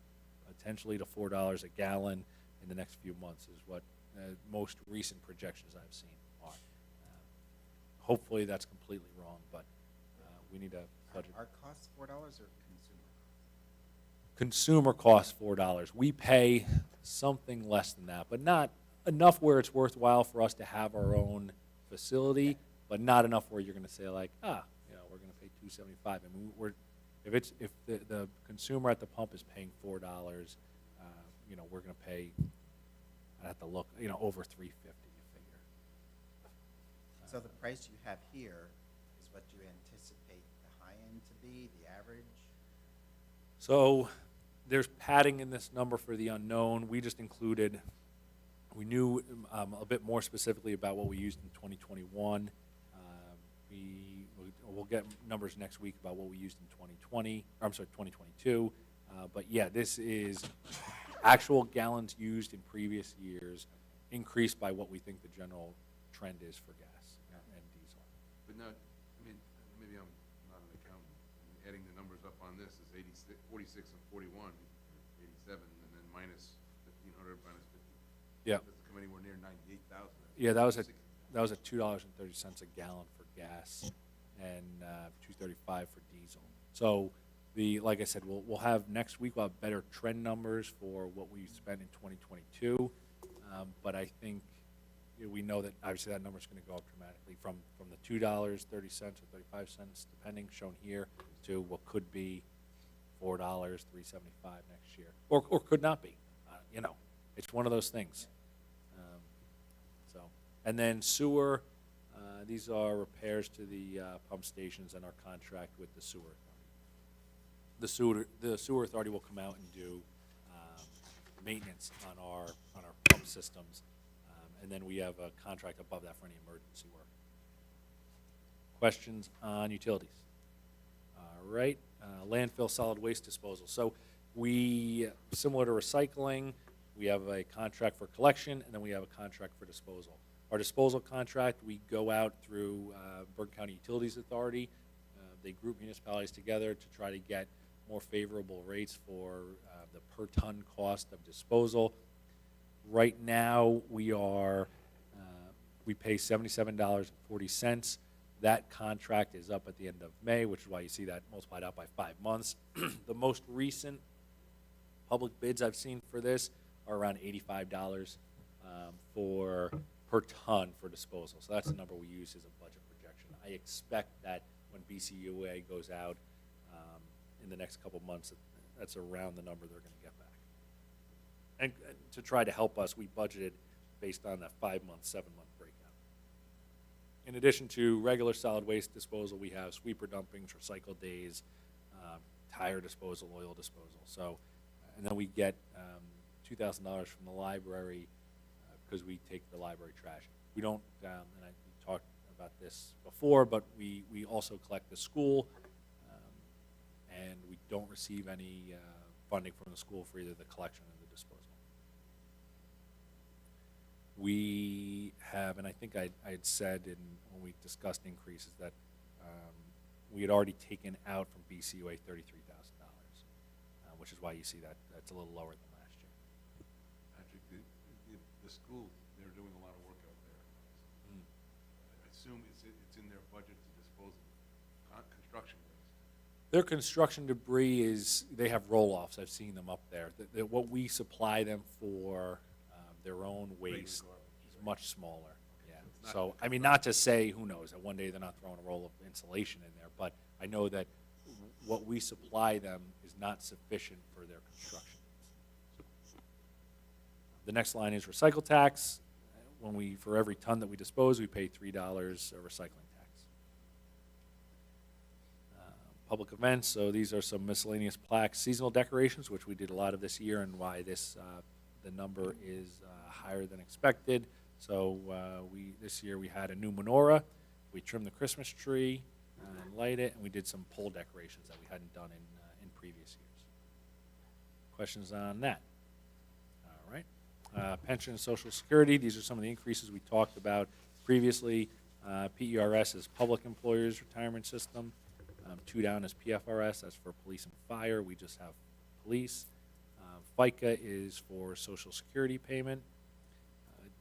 potentially to $4 a gallon in the next few months, is what most recent projections I've seen are. Hopefully that's completely wrong, but we need a budget. Our costs $4 or consumer? Consumer costs $4. We pay something less than that, but not enough where it's worthwhile for us to have our own facility, but not enough where you're going to say like, we're going to pay $2.75. I mean, if the consumer at the pump is paying $4, we're going to pay. I'd have to look, over $3.50. You figure. So the price you have here is what you anticipate the high end to be, the average? So there's padding in this number for the unknown. We just included, we knew a bit more specifically about what we used in 2021. We'll get numbers next week about what we used in 2022. But yeah, this is actual gallons used in previous years increased by what we think the general trend is for gas and diesel. But not, I mean, maybe I'm not an accountant. Adding the numbers up on this is 86, 46 and 41, 87, and then minus 1,500 minus 50. Yeah. Doesn't come anywhere near 98,000. Yeah, that was at $2.30 a gallon for gas and $2.35 for diesel. So like I said, we'll have next week, we'll have better trend numbers for what we spent in 2022. But I think we know that obviously that number is going to go up dramatically from the $2.30 or 35 cents, depending, shown here, to what could be $4, $3.75 next year, or could not be. It's one of those things. And then sewer, these are repairs to the pump stations and our contract with the sewer authority. The sewer authority will come out and do maintenance on our pump systems, and then we have a contract above that for any emergency work. Questions on utilities? All right, landfill solid waste disposal. So we, similar to recycling, we have a contract for collection, and then we have a contract for disposal. Our disposal contract, we go out through Bergen County Utilities Authority. They group municipalities together to try to get more favorable rates for the per ton cost of disposal. Right now, we pay $77.40. That contract is up at the end of May, which is why you see that multiplied out by 5 months. The most recent public bids I've seen for this are around $85 per ton for disposal. So that's the number we use as a budget projection. I expect that when BCUA goes out in the next couple months, that's around the number they're going to get back. And to try to help us, we budgeted based on that 5-month, 7-month breakout. In addition to regular solid waste disposal, we have sweeper dumpings, recycle days, tire disposal, oil disposal. So, and then we get $2,000 from the library because we take the library trash. We don't, and we talked about this before, but we also collect the school, and we don't receive any funding from the school for either the collection or the disposal. We have, and I think I had said when we discussed increases that we had already taken out from BCUA $33,000, which is why you see that's a little lower than last year. Patrick, the school, they're doing a lot of work out there. I assume it's in their budget to dispose of construction waste. Their construction debris they have roll-offs. I've seen them up there. What we supply them for their own waste is much smaller. Yeah. So, I mean, not to say, who knows, that one day they're not throwing a roll of insulation in there, but I know that what we supply them is not sufficient for their construction. The next line is recycle tax. For every ton that we dispose, we pay $3 a recycling tax. Public events, so these are some miscellaneous plaques, seasonal decorations, which we did a lot of this year, and why the number is higher than expected. So this year we had a new menorah, we trimmed the Christmas tree and light it, and we did some pole decorations that we hadn't done in previous years. Questions on that? All right. Pension and Social Security, these are some of the increases we talked about previously. PERS is Public Employers Retirement System. 2 down is PFRS, that's for police and fire. We just have police. FICA is for Social Security payment.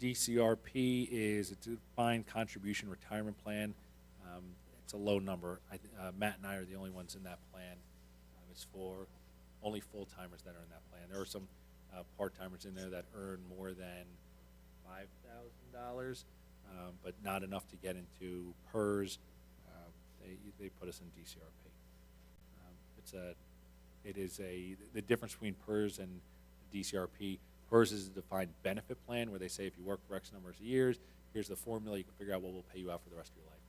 DCRP is a defined contribution retirement plan. It's a low number. Matt and I are the only ones in that plan. It's for only full-timers that are in that plan. There are some part-timers in there that earn more than $5,000, but not enough to get into PERS. They put us in DCRP. The difference between PERS and DCRP. PERS is a defined benefit plan where they say if you work for X numbers of years, here's the formula, you can figure out what will pay you out for the rest of your life.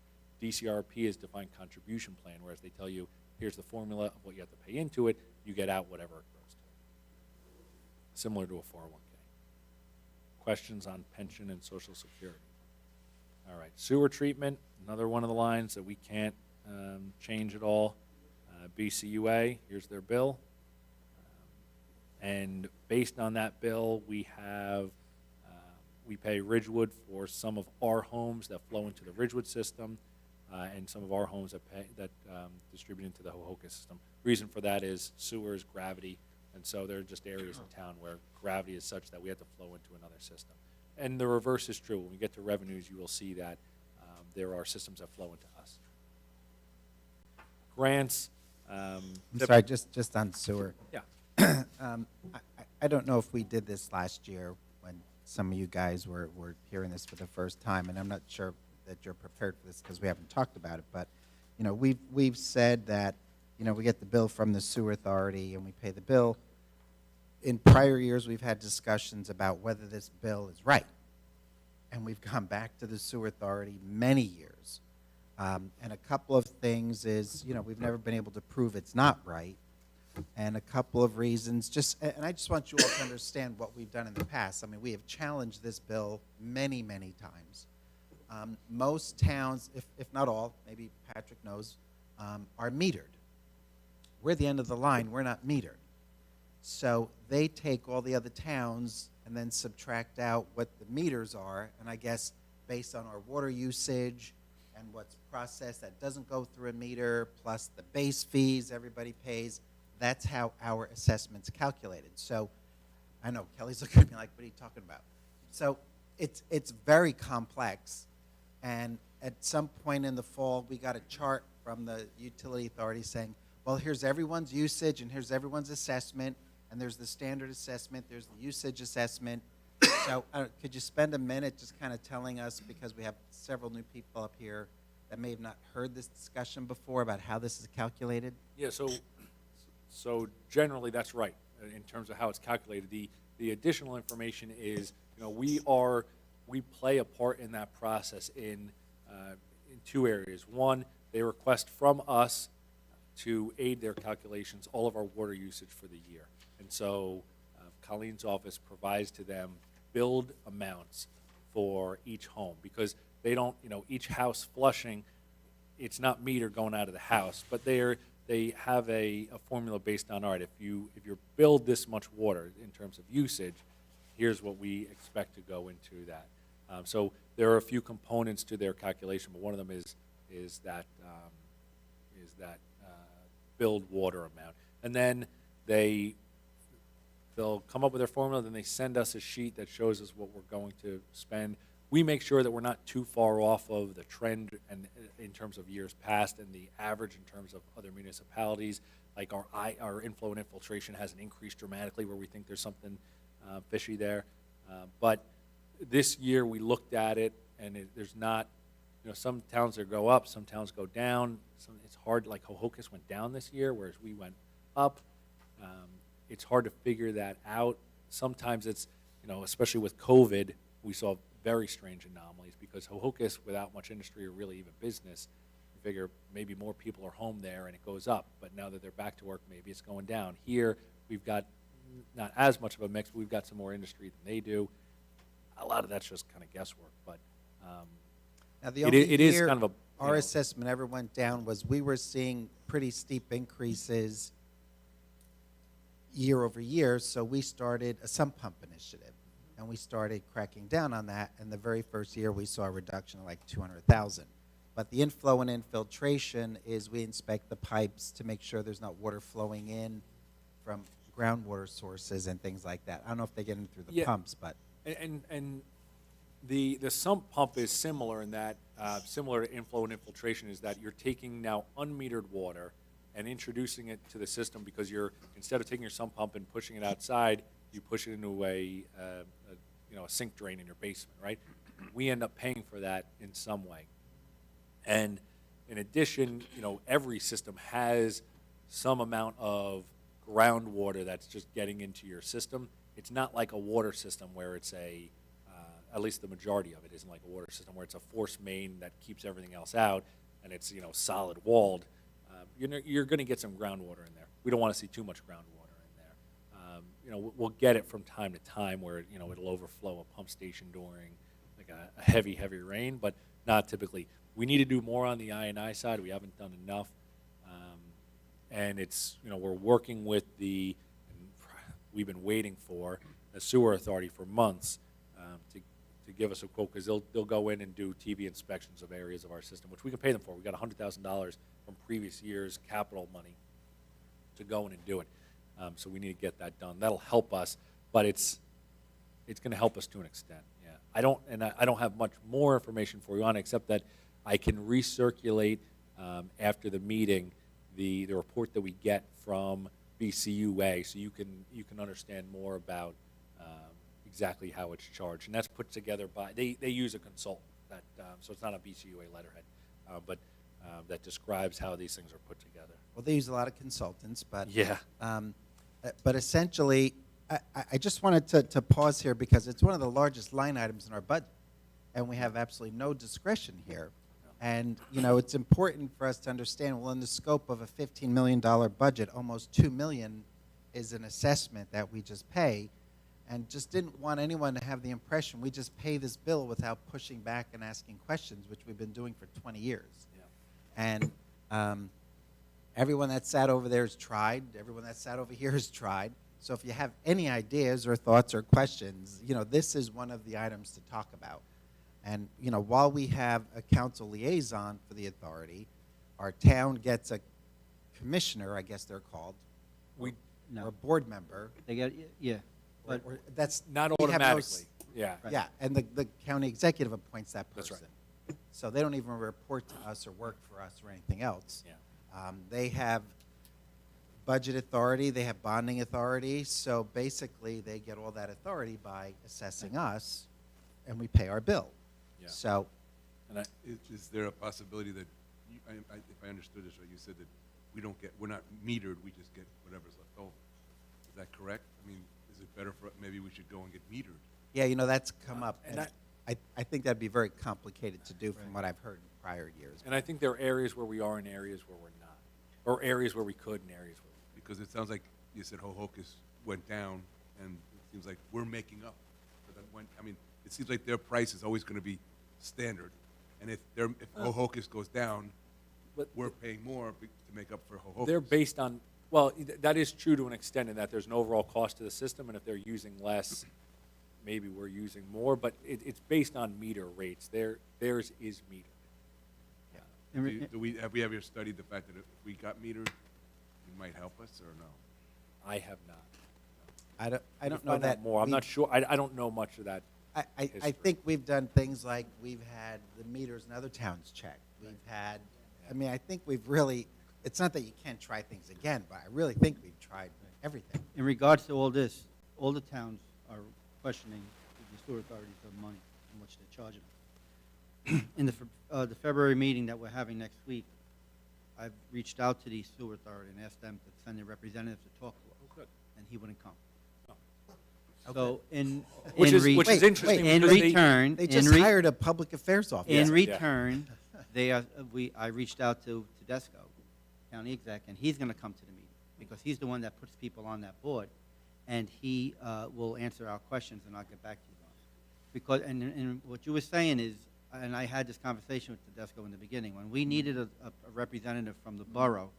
DCRP is defined contribution plan, whereas they tell you here's the formula of what you have to pay into it, you get out whatever it grows to. Similar to a 401k. Questions on pension and Social Security? All right, sewer treatment, another one of the lines that we can't change at all. BCUA, here's their bill. And based on that bill, we pay Ridgewood for some of our homes that flow into the Ridgewood system, and some of our homes that distribute into the Hohokus system. Reason for that is sewer is gravity, and so there are just areas in town where gravity is such that we have to flow into another system. And the reverse is true. When we get to revenues, you will see that there are systems that flow into us. Grants. I'm sorry, just on sewer. Yeah. I don't know if we did this last year when some of you guys were hearing this for the first time, and I'm not sure that you're prepared for this because we haven't talked about it, but, you know, we've said that, you know, we get the bill from the sewer authority and we pay the bill. In prior years, we've had discussions about whether this bill is right, and we've gone back to the sewer authority many years. And a couple of things is, you know, we've never been able to prove it's not right. And a couple of reasons, and I just want you all to understand what we've done in the past. I mean, we have challenged this bill many, many times. Most towns, if not all, maybe Patrick knows, are metered. We're the end of the line, we're not metered. So they take all the other towns and then subtract out what the meters are, and I guess based on our water usage and what's processed that doesn't go through a meter, plus the base fees everybody pays, that's how our assessment's calculated. So I know Kelly's looking at me like, what are you talking about? So it's very complex, and at some point in the fall, we got a chart from the utility authority saying, well, here's everyone's usage and here's everyone's assessment, and there's the standard assessment, there's the usage assessment. So could you spend a minute just kind of telling us, because we have several new people up here that may have not heard this discussion before, about how this is calculated? Yeah, so generally that's right in terms of how it's calculated. The additional information is, you know, we play a part in that process in two areas. One, they request from us to aid their calculations all of our water usage for the year. And so Colleen's office provides to them billed amounts for each home, because they don't, you know, each house flushing, it's not meter going out of the house, but they have a formula based on, all right, if you're billed this much water in terms of usage, here's what we expect to go into that. So there are a few components to their calculation, but one of them is that billed water amount. And then they'll come up with their formula, then they send us a sheet that shows us what we're going to spend. We make sure that we're not too far off of the trend and in terms of years past and the average in terms of other municipalities. Like our inflow and infiltration hasn't increased dramatically where we think there's something fishy there. But this year we looked at it, and there's not, you know, some towns that go up, some towns go down. It's hard, like Hohokus went down this year, whereas we went up. It's hard to figure that out. Sometimes it's, you know, especially with COVID, we saw very strange anomalies because Hohokus, without much industry or really even business, you figure maybe more people are home there and it goes up. But now that they're back to work, maybe it's going down. Here, we've got not as much of a mix, but we've got some more industry than they do. A lot of that's just kind of guesswork, but Now, the only it is year kind of a, our assessment ever went down was we were seeing pretty steep increases year over year, so we started a sump pump initiative, and we started cracking down on that, and the very first year we saw a reduction of like 200,000. But the inflow and infiltration is we inspect the pipes to make sure there's not water flowing in from groundwater sources and things like that. I don't know if they get in through the pumps, but... And the sump pump is similar in that, similar to inflow and infiltration, is that you're taking now unmetered water and introducing it to the system, because you're, instead of taking your sump pump and pushing it outside, you push it into a sink drain in your basement, right? We end up paying for that in some way. And in addition, you know, every system has some amount of groundwater that's just getting into your system. It's not like a water system where it's at least the majority of it isn't like a water system where it's a force main that keeps everything else out and it's, you know, solid walled. you're going to get some groundwater in there. We don't want to see too much groundwater in there. We'll get it from time to time where, it'll overflow a pump station during like a heavy rain, but not typically. We need to do more on the I&I side. We haven't done enough. And it's, we're working with we've been waiting for the sewer authority for months to give us a quote, because they'll go in and do TV inspections of areas of our system, which we can pay them for. We got $100,000 from previous years' capital money to go in and do it. So we need to get that done. That'll help us, but it's going to help us to an extent. Yeah, I don't have much more information for you on it, except that I can recirculate after the meeting the report that we get from BCUA, so you can understand more about exactly how it's charged, and that's put together by they use a consultant that so it's not a BCUA letterhead, but that describes how these things are put together. Well, they use a lot of consultants, but Yeah. But essentially, I just wanted to pause here because it's one of the largest line items in our budget, and we have absolutely no discretion here. And it's important for us to understand. Well, in the scope of a $15 million budget, almost $2 million is an assessment that we just pay, and just didn't want anyone to have the impression we just pay this bill without pushing back and asking questions, which we've been doing for 20 years. Yeah. And everyone that sat over there has tried. Everyone that sat over here has tried. So if you have any ideas or thoughts or questions, this is one of the items to talk about. And, while we have a council liaison for the authority, our town gets a commissioner, I guess they're called, or a board member. They get, yeah, but Or that's Not we have no automatically. Yeah. Yeah, and the county executive appoints that That's person. right. So they don't even report to us or work for us or anything else. Yeah. They have budget authority, they have bonding authority, so basically they get all that authority by assessing us, and we pay our bill. Yeah. So, And Is there a possibility that, if I understood this right, you said that we're not metered, we just get whatever's left over. Is that correct? I mean, is it better maybe we should go and get metered? yeah, that's come up, and and I think that'd be very complicated to do from what I've heard in prior years. And I think there are areas where we are and areas where we're not, or areas where we could and areas where we Because it sounds like you said Hohokus went down, and it seems like we're making up for that one. I mean, it seems like their price is always going to be standard, and if Hohokus goes down, But we're paying more to make up for Hohokus. They're based on, well, that is true to an extent in that there's an overall cost to the system, and if they're using less, maybe we're using more, but it's based on meter rates. Theirs is metered. Have we ever studied the fact that if we got metered, it might help us, or no? I have not. I don't We'll know find out that. more. I'm not sure. I don't know much of that. I history. think we've done things like we've had the meters in other towns checked. We've had, I think we've really, it's not that you can't try things again, but I really think we've tried everything. in regards to all this, all the towns are questioning the sewer authorities of money, how much they're charging them. In the February meeting that we're having next week, I've reached out to the sewer authority and asked them to send a representative to talk to us. Oh, good. And he wouldn't come. Oh. So Which is Wait, interesting. in because return, They just hired a public affairs officer. in Yeah. return, I reached out to Tedesco, county exec, and he's gonna come to the meeting, because he's the one that puts people on that board, and he will answer our questions, and I'll get back to you on it. Because, and what you were saying is, and I had this conversation with Tedesco in the beginning, when we needed a representative from the borough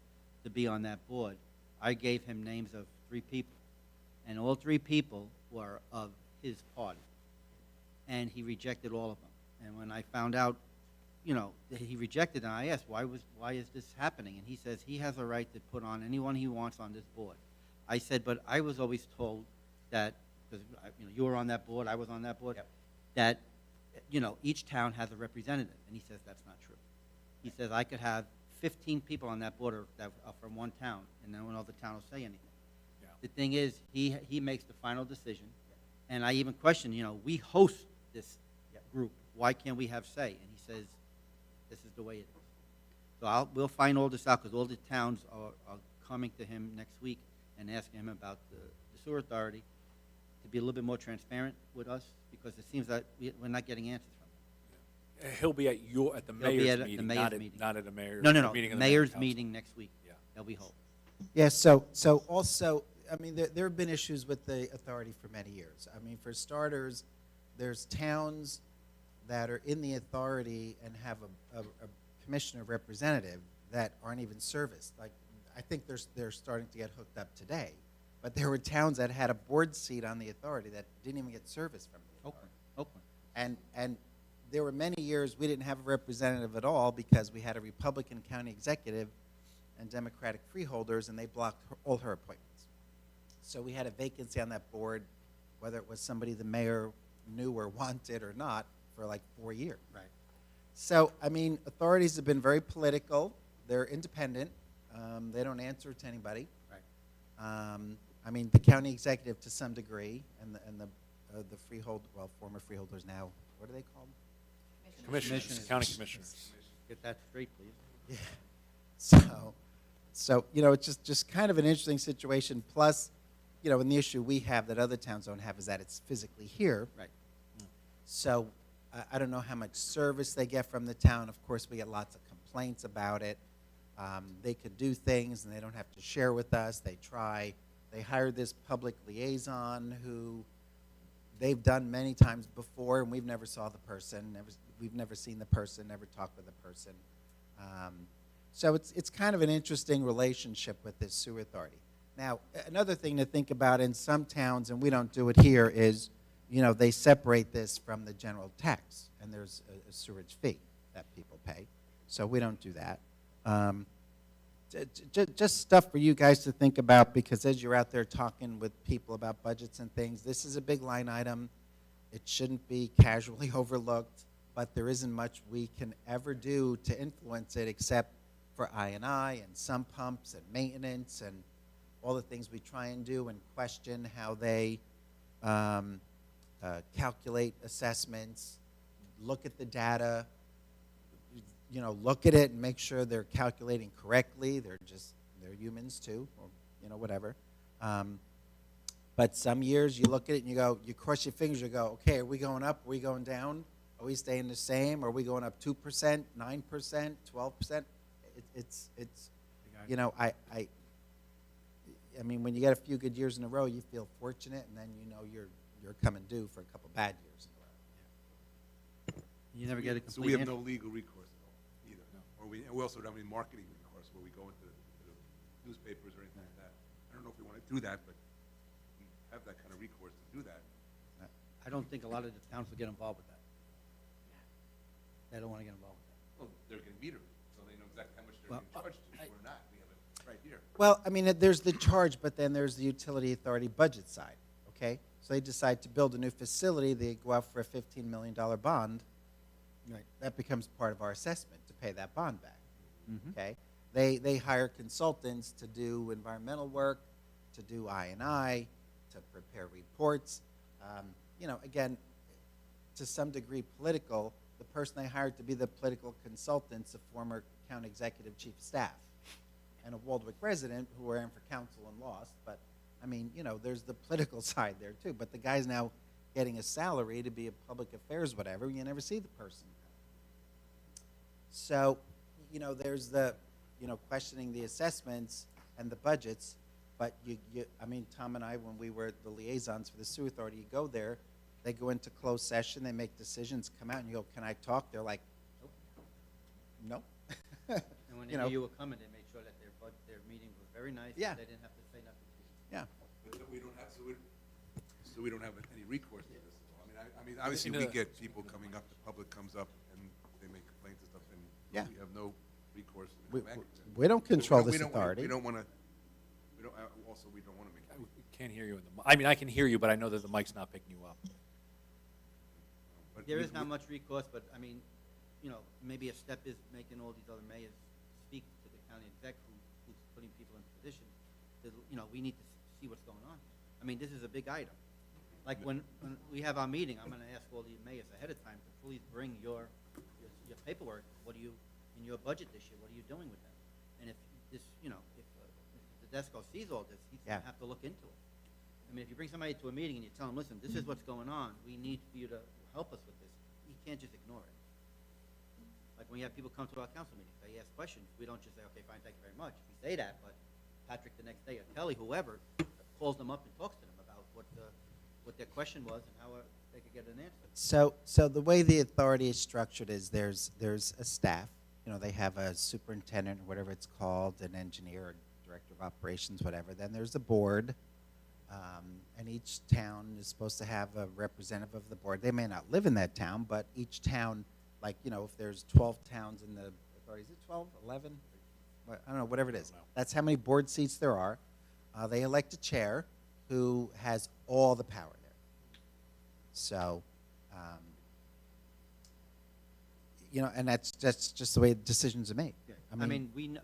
to be on that board, I gave him names of 3 people, and all 3 people were of his party, and he rejected all of them. And when I found out, that he rejected, and I asked, why is this happening? And he says he has a right to put on anyone he wants on this board. I said, but I was always told that, because you were on that board, I was on that board, that each town has a representative. And he says that's not true. He says I could have 15 people on that board that are from one town, and no other town will say anything. Yeah. The thing is, he makes the final decision, and I even questioned, we host this group. Why can't we have say? And he says, this is the way it is. So we'll find all this out, because all the towns are coming to him next week and asking him about the sewer authority to be a little bit more transparent with us, because it seems that we're not getting answers from him. He'll be at the He'll be mayor's at the meeting, mayor's not at, meeting. not at a mayor's. No, no, no, meeting of the mayor mayor's council. meeting next week. Yeah. That we hope. Yeah, so also, I mean, there have been issues with the authority for many years. I mean, for starters, there's towns that are in the authority and have a commissioner representative that aren't even serviced. Like, I think they're starting to get hooked up today. But there were towns that had a board seat on the authority that didn't even get service from the authority. Oakland. And there were many years we didn't have a representative at all because we had a Republican county executive and Democratic freeholders, and they blocked all her appointments. So we had a vacancy on that board, whether it was somebody the mayor knew or wanted or not, for like 4 years. Right. So, I mean, authorities have been very political. They're independent. They don't answer to anybody. Right. I mean, the county executive to some degree, and the freehold, well, former freeholders now, what are they called? Commissioners, Commissioners. county commissioners. Get that straight, please. So you know, it's just kind of an interesting situation. Plus, you know, and the issue we have that other towns don't have is that it's physically here. Right. So I don't know how much service they get from the town. Of course, we get lots of complaints about it. They could do things and they don't have to share with us. They try. They hired this public liaison who they've done many times before, and we've never saw the person. We've never seen the person, never talked with the person. So it's kind of an interesting relationship with this sewer authority. Now, another thing to think about in some towns, and we don't do it here, is, you know, they separate this from the general tax, and there's a sewerage fee that people pay. So we don't do that. Just stuff for you guys to think about, because as you're out there talking with people about budgets and things, this is a big line item. It shouldn't be casually overlooked, but there isn't much we can ever do to influence it except for I&I and sump pumps and maintenance and all the things we try and do, and question how they calculate assessments, look at the data, you know, look at it and make sure they're calculating correctly. They're humans too, or, you know, whatever. But some years you look at it and you go, you cross your fingers, you go, okay, are we going up? Are we going down? Are we staying the same? Are we going up 2%, 9%, 12%? It's you know, I mean, when you get a few good years in a row, you feel fortunate, and then you know you're coming due for a couple bad years in a row. You never get a So we complete have answer. no legal recourse at all, either. Or we also don't have any marketing recourse where we go into the newspapers or anything like that. I don't know if we want to do that, but we have that kind of recourse to do that. I don't think a lot of the towns will get involved with that. They don't want to get involved with that. Well, they're getting metered, so they know exactly how much they're Well, being charged to. We're not. We have it right here. Well, I mean, there's the charge, but then there's the utility authority budget side, okay? So they decide to build a new facility, they go out for a $15 million bond. Right. That becomes part of our assessment to pay that bond back, Mhm. okay? They hire consultants to do environmental work, to do I&I, to prepare reports. You know, again, to some degree political. The person they hired to be the political consultant's a former county executive chief of staff and a Waldwick resident who ran for council and lost. But, I mean, you know, there's the political side there too. But the guy's now getting a salary to be a public affairs whatever, and you never see the person. So, you know, there's the, you know, questioning the assessments and the budgets. But, I mean, Tom and I, when we were the liaisons for the sewer authority, you go there, they go into closed session, they make decisions, come out, and you go, can I talk? They're like, nope. No. And when You they know. knew you were coming, they made sure that their meeting was very nice. Yeah. They didn't have to say nothing to you. Yeah. But we don't have, so we don't have any recourse to this at all. I mean, obviously, we get people coming up, the public comes up, and they make complaints and stuff, and Yeah. we have no recourse. We don't control We this don't- authority. We don't want to, also, we don't want to make. I can't hear you in the, I mean, I can hear you, but I know that the mic's not picking you up. but There we- is not much recourse, but I mean, you know, maybe a step is making all these other mayors speak to the county exec who's putting people in positions. You know, we need to see what's going on. I mean, this is a big item. Like when we have our meeting, I'm gonna ask all the mayors ahead of time to please bring your paperwork. What do you, in your budget this year, what are you doing with that? And if this, you know, if the DESCO sees all this, he's gonna Yeah. have to look into it. I mean, if you bring somebody to a meeting and you tell them, listen, this is what's going on, we need for you to help us with this, you can't just ignore it. Like when you have people come to our council meetings, they ask questions, we don't just say, okay, fine, thank you very much. We say that, but Patrick the next day, or Kelly, whoever, calls them up and talks to them about what their question was and how they could get an answer. So the way the authority is structured is there's a staff, they have a superintendent, or whatever it's called, an engineer, or director of operations, whatever. Then there's a board, and each town is supposed to have a representative of the board. They may not live in that town, but each town, like, if there's 12 towns in the authority, is it 12, 11? I don't know, whatever it is. That's how many board seats there are. They elect a chair who has all the power there. So, and that's just the way decisions are made. Yeah.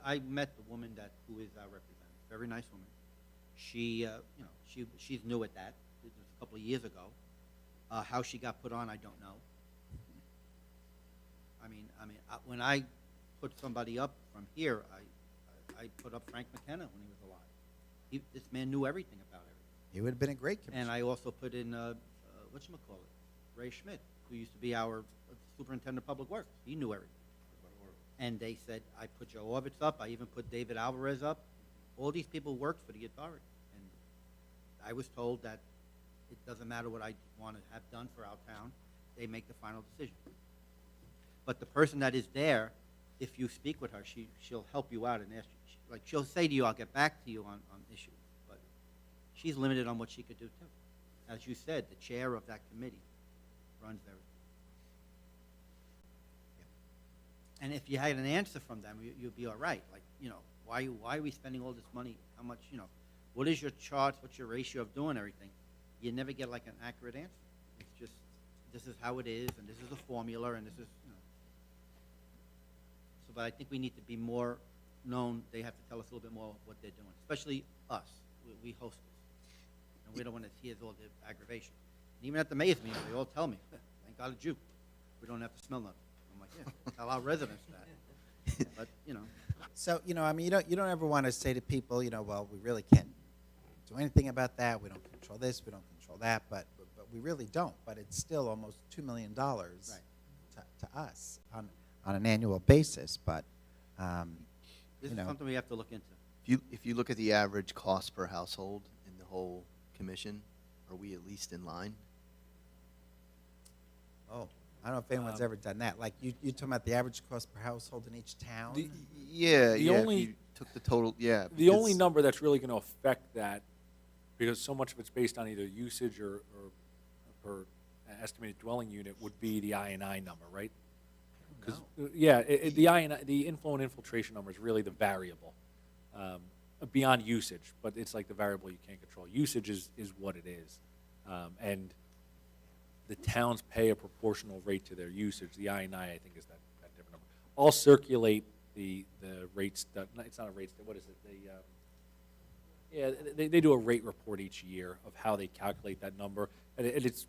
I met the woman who is our representative, very nice woman. She, she's new at that. This was a couple of years ago. How she got put on, I don't know. When I put somebody up from here, I put up Frank McKenna when he was alive. This man knew everything about everything. He would have been a great commissioner. And I also put in, whatchamacallit, Ray Schmidt, who used to be our superintendent of public works. He knew everything. And they said, I put Joe Orbitz up, I even put David Alvarez up. All these people worked for the authority. And I was told that it doesn't matter what I want to have done for our town, they make the final decision. But the person that is there, if you speak with her, she'll help you out and ask you. She'll say to you, I'll get back to you on issues. But she's limited on what she could do, too. As you said, the chair of that committee runs everything. And if you had an answer from them, you'd be all right. Like, why are we spending all this money? How much, what is your charts? What's your ratio of doing everything? You never get like an accurate answer. It's just, this is how it is, and this is the formula, and this is, So, but I think we need to be more known. They have to tell us a little bit more what they're doing, especially us. We host this. And we don't want to hear all the aggravation. And even at the mayor's meeting, they all tell me, thank God it's you. We don't have to smell nothing. I'm like, yeah, tell our residents that. But, So, you don't ever want to say to people, well, we really can't do anything about that. We don't control this. We don't control that. But we really don't. But it's still almost $2 million to us on an annual basis. But, this is something we have to look into. If you look at the average cost per household in the whole commission, are we at least in line? oh, I don't know if anyone's ever done that. Like, you talking about the average cost per household in each town? Yeah, The yeah. only- If you took the total, yeah. The only because- number that's really going to affect that, because so much of it's based on either usage or per estimated dwelling unit, would be the INI number, right? Because the INI, the inflow and infiltration number is really the variable beyond usage, but it's like the variable you can't control. Usage is what it is, and the towns pay a proportional rate to their usage. The INI, I think, is that different number. I'll circulate the rates. It's not a rates. What is it? They do a rate report each year of how they calculate that number, and it's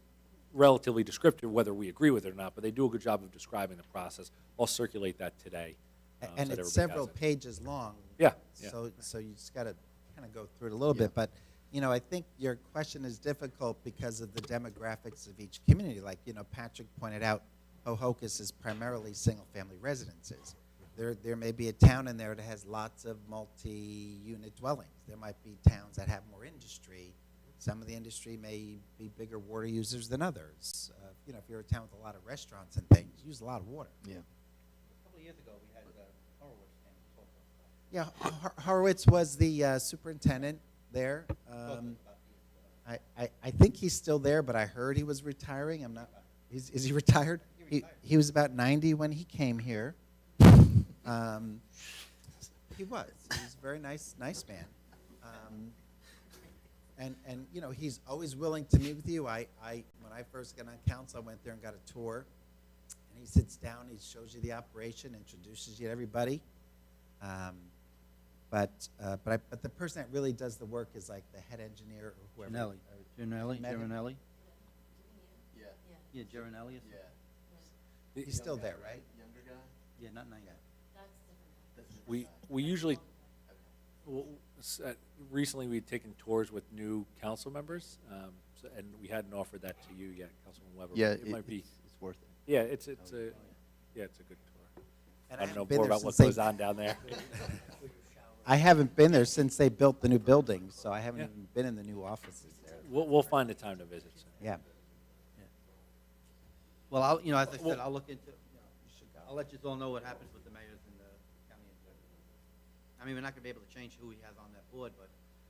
relatively descriptive whether we agree with it or not. But they do a good job of describing the process. I'll circulate that today. And so that it's everybody several has it. pages long. Yeah. So you just got to kind of go through it a little bit. But, I think your question is difficult because of the demographics of each community. Like, Patrick pointed out, Ho-Hocus is primarily single-family residences. There may be a town in there that has lots of multi-unit dwellings. There might be towns that have more industry. Some of the industry may be bigger water users than others. If you're a town with a lot of restaurants and things, you use a lot of water. Yeah. A couple of years ago, we had Horowitz came and talked to us. Yeah, Horowitz was the superintendent there. I think he's still there, but I heard he was retiring. I'm not. Is he retired? He was about 90 when he came here. He was a very nice man. And he's always willing to meet with you. When I first got on council, I went there and got a tour. And he sits down, he shows you the operation, introduces you to everybody. But the person that really does the work is like the head engineer or whoever. Gironelli. Yeah. Yeah, Gironelli is. He's still there, right? Younger guy? Yeah, not 90. We usually, recently we've taken tours with new council members, and we hadn't offered that to you yet, Councilman Weber. Yeah, It might be, it's worth it. yeah, it's a good tour. And I don't know haven't been more there about what since goes on down there. I haven't been there since they built the new building, so I haven't Yeah. even been in the new offices there. We'll find the time to visit. Yeah. Well, I'll, you know, as I Well- said, I'll look into, I'll let you all know what happens with the mayors and the county attorney. I mean, we're not gonna be able to change who he has on that board, but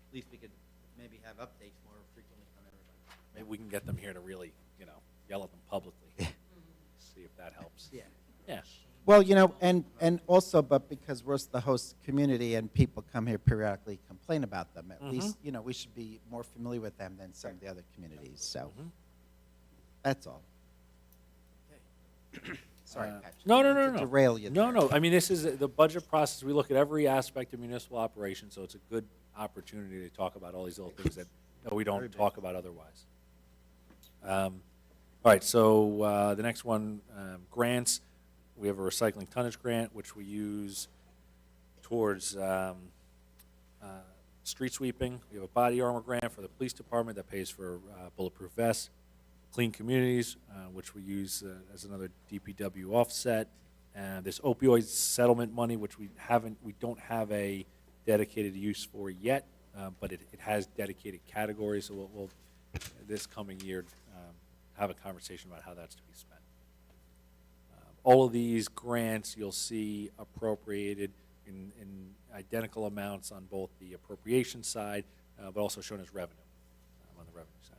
at least we could maybe have updates more frequently from everybody. Maybe we can get them here to really, yell at them publicly. See if that helps. Yeah. Yeah. Well, and also, but because we're the host community and people come here periodically complain about them, at least, we should be more familiar with them than some of the other communities, so. That's all. Sorry, Patrick. No, To derail you No, there. no, I mean, this is the budget process. We look at every aspect of municipal operation, so it's a good opportunity to talk about all these little things that we don't talk about otherwise. All right, so the next one, grants. We have a recycling tonnage grant, which we use towards street sweeping. We have a body armor grant for the police department that pays for bulletproof vests. Clean Communities, which we use as another DPW offset. This opioid settlement money, which we don't have a dedicated use for yet, but it has dedicated categories, so we'll this coming year have a conversation about how that's to be spent. All of these grants you'll see appropriated in identical amounts on both the appropriation side, but also shown as revenue on the revenue side.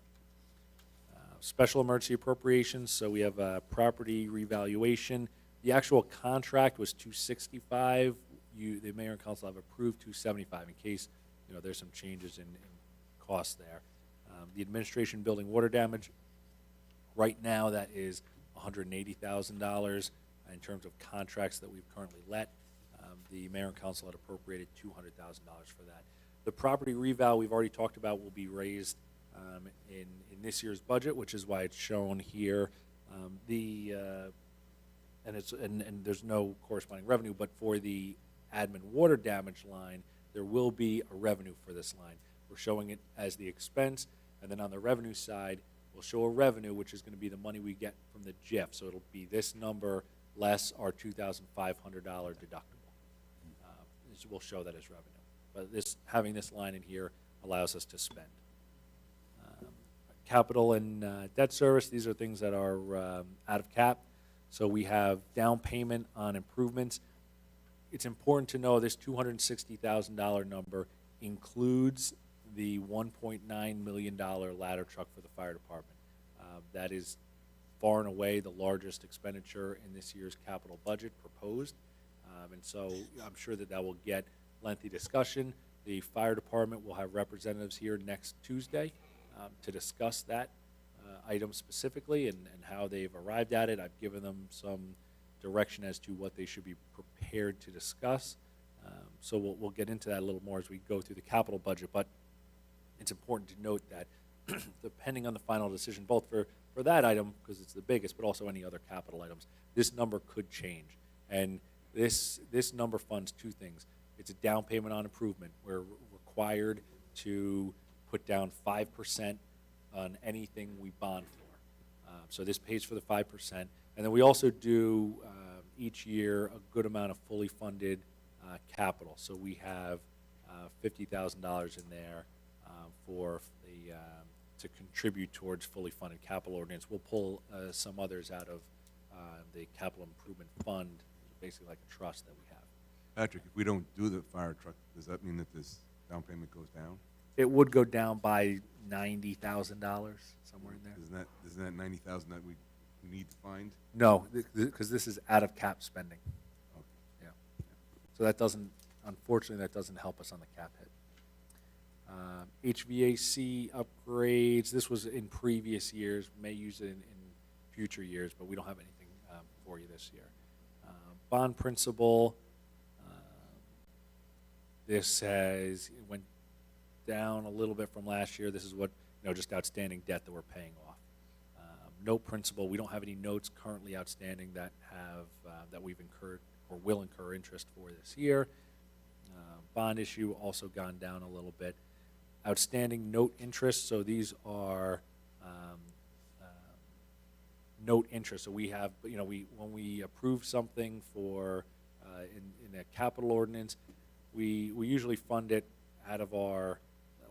Special emergency appropriations, so we have a property revaluation. The actual contract was $265. The mayor and council have approved $275 in case there's some changes in cost there. The administration building water damage, right now that is $180,000 in terms of contracts that we've currently let. The mayor and council had appropriated $200,000 for that. The property reval we've already talked about will be raised in this year's budget, which is why it's shown here. And there's no corresponding revenue, but for the admin water damage line, there will be a revenue for this line. We're showing it as the expense, and then on the revenue side, we'll show a revenue, which is going to be the money we get from the GIF. So it'll be this number less our $2,500 deductible. We'll show that as revenue. But having this line in here allows us to spend. Capital and debt service, these are things that are out of cap. So we have down payment on improvements. It's important to know this $260,000 number includes the $1.9 million ladder truck for the fire department. That is far and away the largest expenditure in this year's capital budget proposed. And so I'm sure that will get lengthy discussion. The fire department will have representatives here next Tuesday to discuss that item specifically and how they've arrived at it. I've given them some direction as to what they should be prepared to discuss. So we'll get into that a little more as we go through the capital budget. But it's important to note that depending on the final decision, both for that item, because it's the biggest, but also any other capital items, this number could change. And this number funds two things. It's a down payment on improvement. We're required to put down 5% on anything we bond for. So this pays for the 5%. And then we also do each year a good amount of fully funded capital. So we have $50,000 in there for the to contribute towards fully funded capital ordinance. We'll pull some others out of the capital improvement fund, basically like a trust that we have. Patrick, if we don't do the fire truck, does that mean that this down payment goes down? It would go down by $90,000, somewhere in there. Isn't that 90,000 that we need to find? No, because this is out of cap spending. Okay. Yeah. So that doesn't, unfortunately, that doesn't help us on the cap hit. HVAC upgrades, this was in previous years, may use it in future years, but we don't have anything for you this year. Bond principal, this went down a little bit from last year. This is what, just outstanding debt that we're paying off. Note principal, we don't have any notes currently outstanding that that we've incurred or will incur interest for this year. Bond issue also gone down a little bit. Outstanding note interest, so these are note interest. So we have, when we approve something for in a capital ordinance. We usually fund it out of our,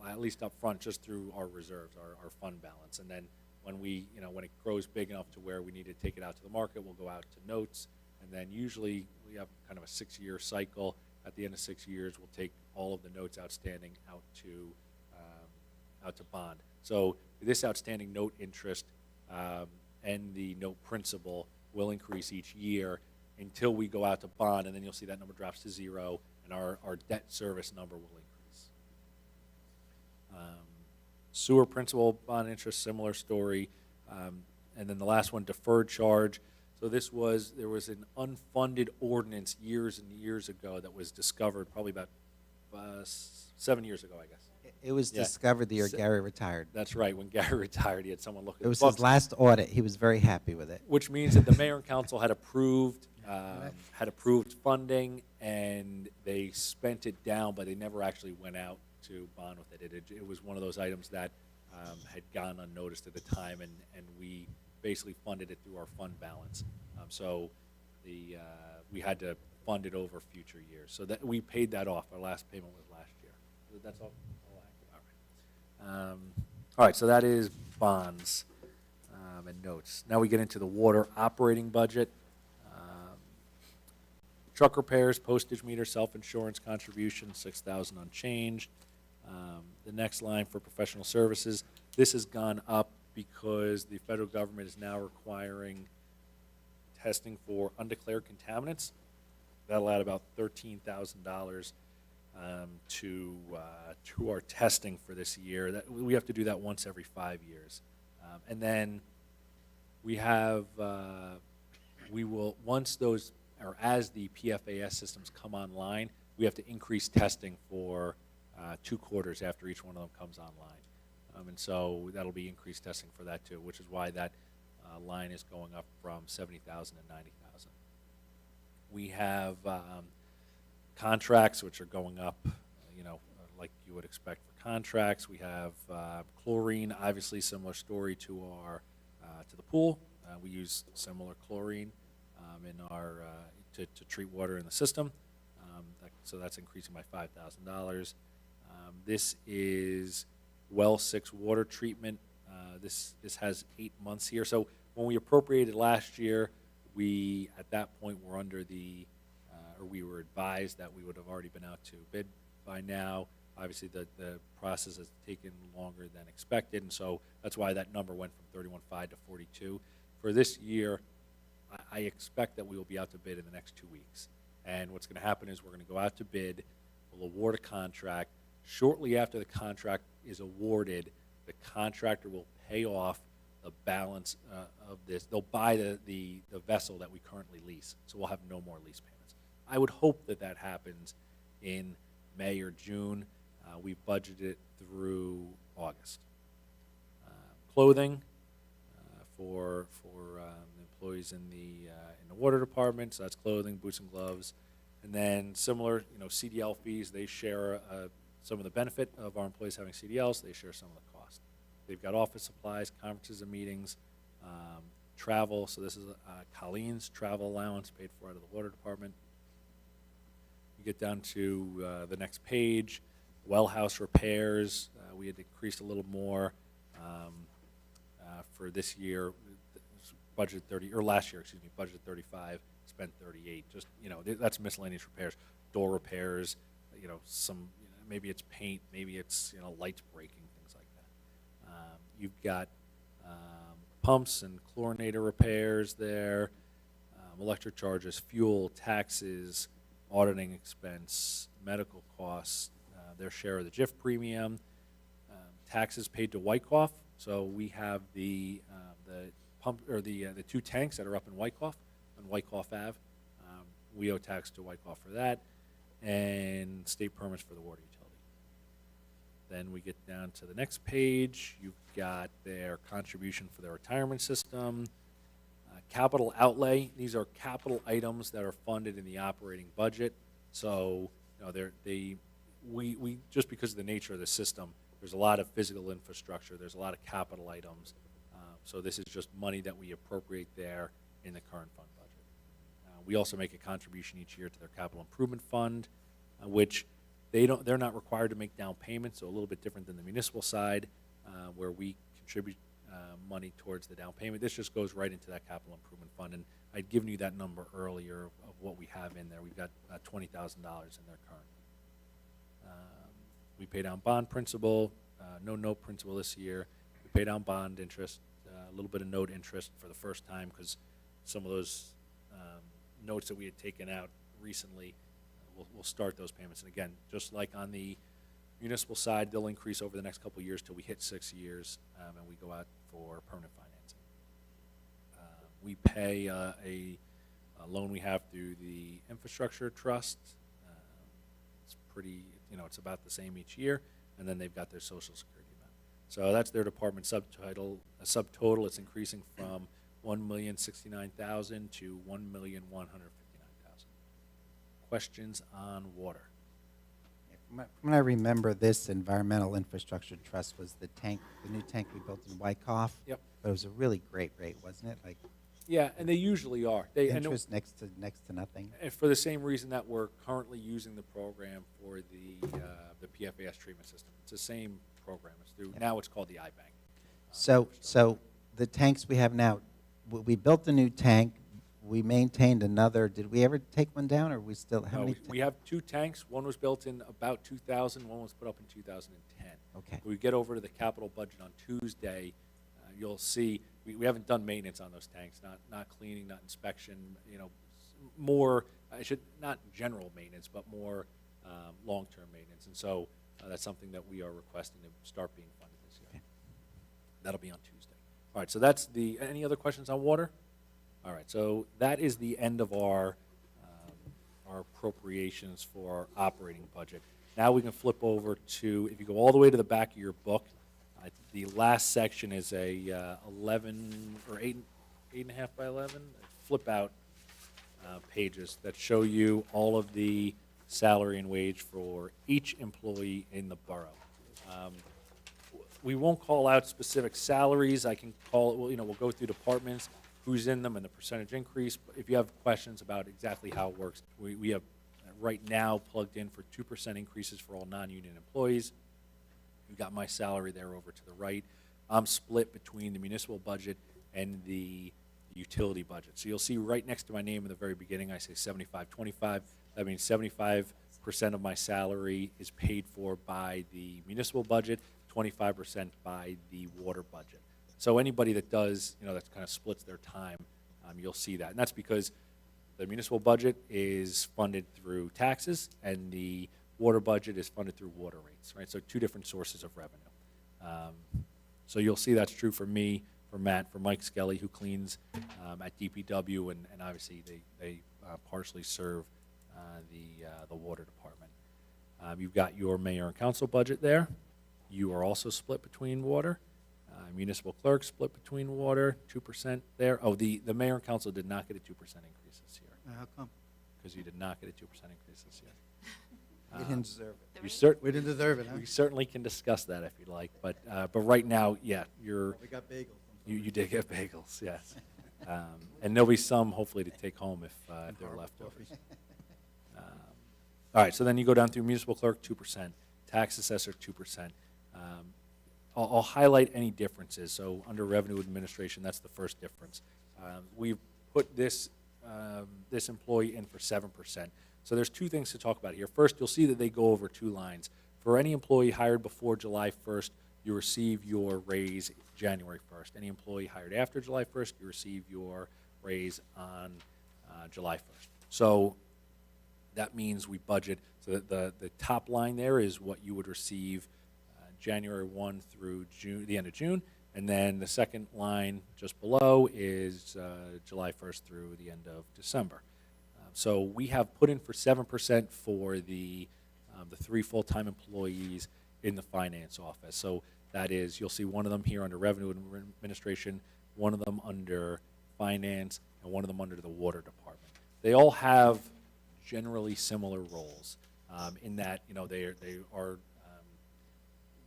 at least up front, just through our reserves, our fund balance. And then when when it grows big enough to where we need to take it out to the market, we'll go out to notes. And then usually we have kind of a 6-year cycle. At the end of 6 years, we'll take all of the notes outstanding out to bond. So this outstanding note interest and the note principal will increase each year until we go out to bond, and then you'll see that number drops to 0, and our debt service number will increase. Sewer principal bond interest, similar story. And then the last one, deferred charge. So there was an unfunded ordinance years and years ago that was discovered probably about 7 years ago, I guess. It was Yeah. discovered the year Gary retired. That's right. When Gary retired, he had someone look at It the was books. his last audit. He was very happy with it. Which means that the mayor and council had approved funding, and they spent it down, but they never actually went out to bond with it. It was one of those items that had gone unnoticed at the time, and we basically funded it through our fund balance. So we had to fund it over future years. So that we paid that off. Our last payment was last year. That's all accurate. All right. All right, so that is bonds and notes. Now we get into the water operating budget. Truck repairs, postage meter, self-insurance contribution, $6,000 unchanged. The next line for professional services, this has gone up because the federal government is now requiring testing for undeclared contaminants. That'll add about $13,000 to our testing for this year. We have to do that once every 5 years. And then we have, we will, once those, or as the PFAS systems come online, we have to increase testing for 2 quarters after each one of them comes online. And so that'll be increased testing for that too, which is why that line is going up from $70,000 to $90,000. We have contracts which are going up, like you would expect for contracts. We have chlorine, obviously similar story to our to the pool. We use similar chlorine in our to treat water in the system. So that's increasing by $5,000. This is well 6 water treatment. This has 8 months here. So when we appropriated last year, we at that point were under the, or we were advised that we would have already been out to bid by now. Obviously, the process has taken longer than expected, and so that's why that number went from 31.5 to 42. For this year, I expect that we will be out to bid in the next 2 weeks. And what's going to happen is we're going to go out to bid, we'll award a contract. Shortly after the contract is awarded, the contractor will pay off the balance of this. They'll buy the vessel that we currently lease, so we'll have no more lease payments. I would hope that that happens in May or June. We've budgeted through August. Clothing for employees in the water department, so that's clothing, boots and gloves. And then similar, CDL fees, they share some of the benefit of our employees having CDLs, they share some of the cost. They've got office supplies, conferences and meetings, travel, so this is Colleen's travel allowance paid for out of the water department. You get down to the next page, well house repairs, we had increased a little more for this year, budgeted 30, or last year, excuse me, budgeted 35, spent 38. Just, that's miscellaneous repairs, door repairs, some, maybe it's paint, maybe it's, lights breaking, things like that. You've got pumps and chlorinator repairs there, electric charges, fuel, taxes, auditing expense, medical costs, their share of the JIF premium, taxes paid to Wyckoff. So we have the pump, or the 2 tanks that are up in Wyckoff, on Wyckoff Ave. We owe tax to Wyckoff for that, and state permits for the water utility. Then we get down to the next page. You've got their contribution for their retirement system, capital outlay. These are capital items that are funded in the operating budget. So, we just because of the nature of the system, there's a lot of physical infrastructure. There's a lot of capital items. So this is just money that we appropriate there in the current fund budget. We also make a contribution each year to their capital improvement fund, which they're not required to make down payments, so a little bit different than the municipal side, where we contribute money towards the down payment. This just goes right into that capital improvement fund, and I'd given you that number earlier of what we have in there. We've got $20,000 in there currently. We pay down bond principal, no note principal this year. We pay down bond interest, a little bit of note interest for the first time because some of those notes that we had taken out recently, we'll start those payments. And again, just like on the municipal side, they'll increase over the next couple of years till we hit 6 years, and we go out for permanent financing. We pay a loan we have through the infrastructure trust. It's pretty, it's about the same each year, and then they've got their social security amount. So that's their department subtotal. It's increasing from $1,069,000 to $1,159,000. Questions on water? From what I remember, this environmental infrastructure trust was the new tank we built in Wyckoff. Yep. But it was a really great rate, wasn't it? Like Yeah, and they usually are. interest next to nothing. And for the same reason that we're currently using the program for the PFAS treatment system. It's the same program. It's through, now it's called the iBank. So the tanks we have now, we built a new tank. We maintained another. Did we ever take one down, or we still how No, many? we have 2 tanks. One was built in about 2000. One was put up in 2010. Okay. We get over to the capital budget on Tuesday. You'll see we haven't done maintenance on those tanks. Not cleaning, not inspection. More. Not general maintenance, but more long-term maintenance. And so that's something that we are requesting to start being funded this year. Okay. That'll be on Tuesday. All right. So that's any other questions on water? All right, so that is the end of our appropriations for our operating budget. Now we can flip over to, if you go all the way to the back of your book, the last section is a 11 or 8.5 by 11 flip out pages that show you all of the salary and wage for each employee in the borough. We won't call out specific salaries. I can call it, we'll go through departments, who's in them, and the percentage increase. But if you have questions about exactly how it works, we have right now plugged in for 2% increases for all non-union employees. You've got my salary there over to the right. I'm split between the municipal budget and the utility budget. So you'll see right next to my name in the very beginning, I say 75-25. That means 75% of my salary is paid for by the municipal budget, 25% by the water budget. So anybody that does, that kind of splits their time, you'll see that. And that's because the municipal budget is funded through taxes, and the water budget is funded through water rates, right? So 2 different sources of revenue. So you'll see that's true for me, for Matt, for Mike Skelly, who cleans at DPW, and obviously they partially serve the water department. You've got your mayor and council budget there. You are also split between water. Municipal clerk split between water, 2% there. Oh, the mayor and council did not get a 2% increase this year. How come? Because you did not get a 2% increase this year. We didn't deserve it. We didn't deserve it, huh? We certainly can discuss that if you'd like, but right now, yeah, We got bagels. you did get bagels, yes. And there'll be some hopefully to take home if they're leftovers. All right, so then you go down through municipal clerk, 2%, tax assessor, 2%. I'll highlight any differences. So under revenue administration, that's the first difference. We've put this employee in for 7%. So there's 2 things to talk about here. First, you'll see that they go over 2 lines. For any employee hired before July 1st, you receive your raise January 1st. Any employee hired after July 1st, you receive your raise on July 1st. So that means we budget. So that the top line there is what you would receive January 1 through June, the end of June, and then the second line just below is July 1st through the end of December. So we have put in for 7% for the 3 full-time employees in the finance office. So that is, you'll see one of them here under revenue administration, one of them under finance, and one of them under the water department. They all have generally similar roles in that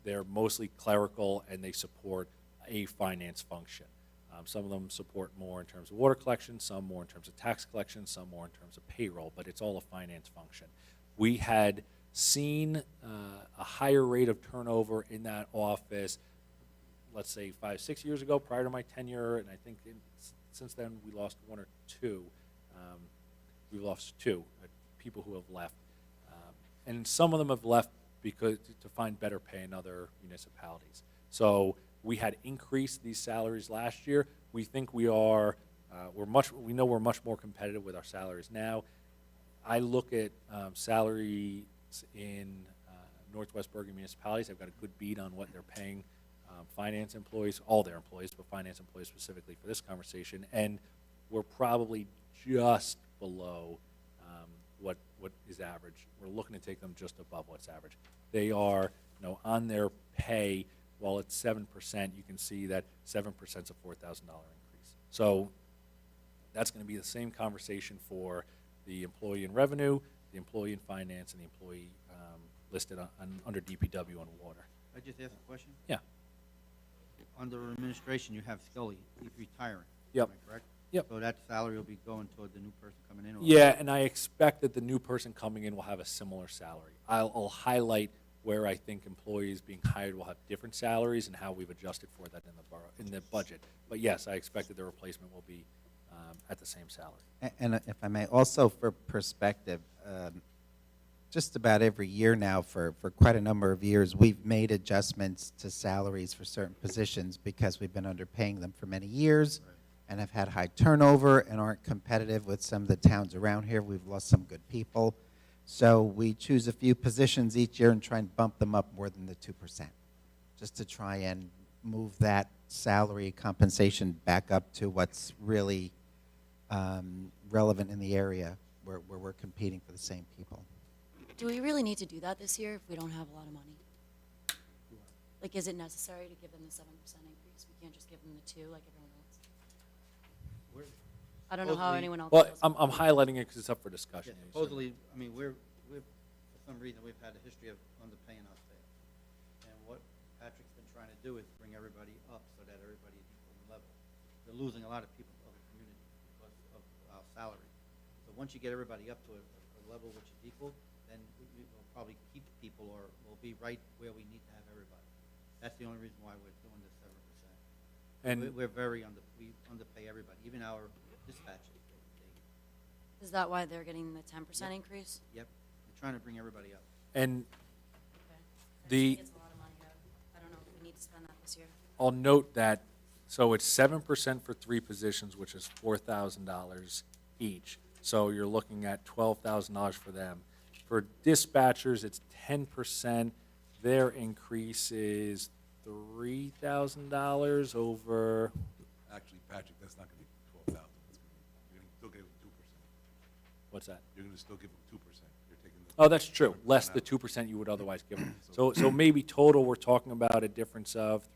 they're mostly clerical and they support a finance function. Some of them support more in terms of water collection, some more in terms of tax collection, some more in terms of payroll, but it's all a finance function. We had seen a higher rate of turnover in that office, let's say 5, 6 years ago, prior to my tenure, and I think since then we lost one or two. We lost two people who have left, and some of them have left because to find better pay in other municipalities. So we had increased these salaries last year. We think we are we know we're much more competitive with our salaries now. I look at salaries in Northwest Bergen municipalities. I've got a good beat on what they're paying finance employees, all their employees, but finance employees specifically for this conversation, and we're probably just below what is average. We're looking to take them just above what's average. They are, on their pay, while it's 7%, you can see that 7% is a $4,000 increase. So that's going to be the same conversation for the employee in revenue, the employee in finance, and the employee listed under DPW on water. I just asked a question? Yeah. Under administration, you have Scully, he's retiring. Yep. Am I correct? Yep. So that salary will be going toward the new person coming in? or- Yeah, and I expect that the new person coming in will have a similar salary. I'll highlight where I think employees being hired will have different salaries and how we've adjusted for that in the borough, in the budget. But yes, I expect that the replacement will be at the same salary. And if I may, also for perspective, just about every year now for quite a number of years, we've made adjustments to salaries for certain positions because we've been underpaying them for many years and have had high turnover and aren't competitive with some of the towns around here. We've lost some good people. So we choose a few positions each year and try and bump them up more than the 2%, just to try and move that salary compensation back up to what's really relevant in the area where we're competing for the same people. Do we really need to do that this year if we don't have a lot of money? Like, is it necessary to give them the 7% increase? We can't just give them the 2 like everyone else. I don't know how Supposedly- anyone else Well, feels. I'm highlighting it because it's up for discussion. Yeah, supposedly, I mean, we're, for some reason, we've had a history of underpaying our staff. And what Patrick's been trying to do is bring everybody up so that everybody is equal level. We're losing a lot of people of the community because of our salary. So once you get everybody up to a level which is equal, then we will probably keep people or we'll be right where we need to have everybody. That's the only reason why we're doing this 7%. And We're very we underpay everybody, even our dispatchers. Is that why they're getting the 10% increase? Yep, we're trying to bring everybody up. and Okay. I The- think it's a lot of money. I don't know if we need to spend that this year. I'll note that, so it's 7% for 3 positions, which is $4,000 each. So you're looking at $12,000 for them. For dispatchers, it's 10%. Their increase is $3,000 over, Actually, Patrick, that's not gonna be 12,000. You're gonna still give them 2%. what's that? You're gonna still give them 2%. You're taking the. Oh, that's true, less the 2% you would otherwise give them. So maybe total, we're talking about a difference of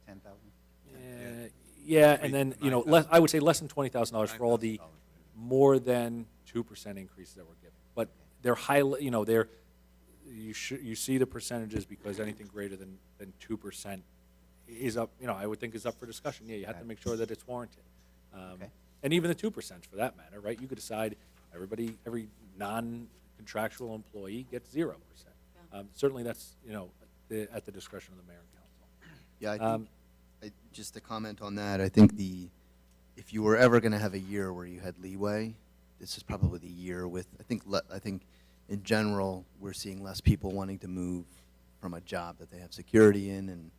10,000? yeah, and then, $9,000. I would say less than $20,000 for all the $9,000. more than 2% increases that we're giving. But they're you see the percentages because anything greater than 2% is up, I would think is up for discussion. Yeah, you have to make sure that it's warranted. Okay. And even the 2% for that matter, right? You could decide every non-contractual employee gets 0%. Certainly that's, at the discretion of the mayor and council. Yeah, I think, just to comment on that, I think if you were ever going to have a year where you had leeway, this is probably the year with, I think in general, we're seeing less people wanting to move from a job that they have security in, and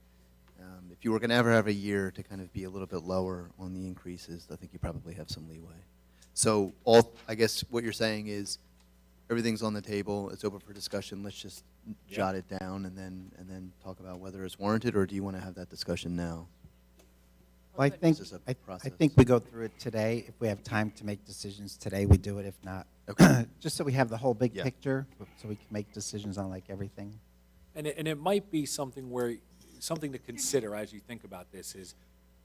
if you were going to ever have a year to kind of be a little bit lower on the increases, I think you probably have some leeway. So I guess what you're saying is, everything's on the table, it's open for discussion, let's just jot it down and then talk about whether it's warranted, or do you want to have that discussion now? Well, I think, This is a I process. think we go through it today. If we have time to make decisions today, we do it. If not, Okay. just so we have the whole big Yeah. picture, so we can make decisions on like everything. And it might be something to consider as you think about this is,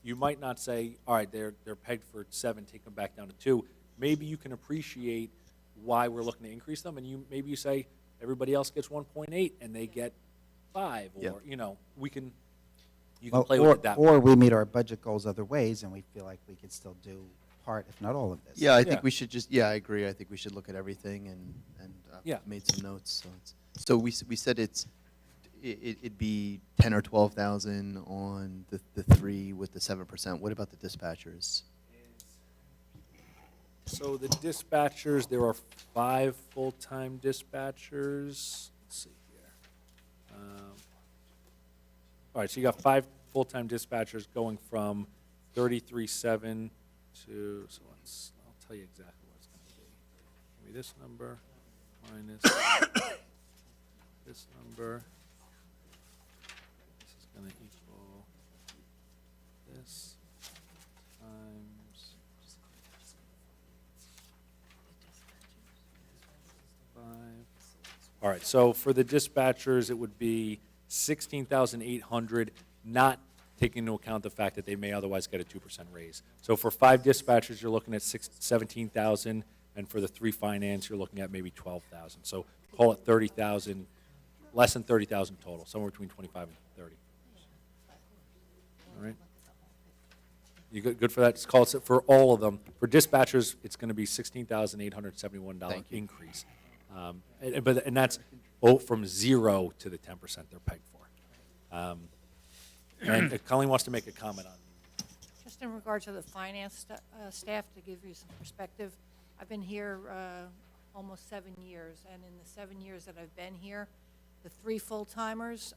you might not say, all right, they're pegged for 7, take them back down to 2. Maybe you can appreciate why we're looking to increase them, and maybe you say everybody else gets 1.8 and they get 5, or Yeah. we can You can Well, play with it that way. Or we meet our budget goals other ways, and we feel like we could still do part, if not all of this. Yeah, I Yeah. think we should just, yeah, I agree. I think we should look at everything and Yeah. I've made some notes. So we said it'd be 10 or 12,000 on the three with the 7%. What about the dispatchers? So the dispatchers, there are 5 full-time dispatchers. Let's see here. All right, so you got 5 full-time dispatchers going from 33.7 to, so I'll tell you exactly what it's going to be. Give me this number minus this number. This is going to equal this times 5. All right, so for the dispatchers, it would be 16,800, not taking into account the fact that they may otherwise get a 2% raise. So for 5 dispatchers, you're looking at 17,000, and for the 3 finance, you're looking at maybe 12,000. So call it 30,000, less than 30,000 total, somewhere between 25 and 30. All right. You good for that? Just call it for all of them. For dispatchers, it's going to be $16,871 Thank you. increase. And that's from 0 to the 10% they're pegged for. And if Colleen wants to make a comment on Just in regard to the finance staff, to give you some perspective, I've been here almost 7 years, and in the 7 years that I've been here, the 3 full-timers,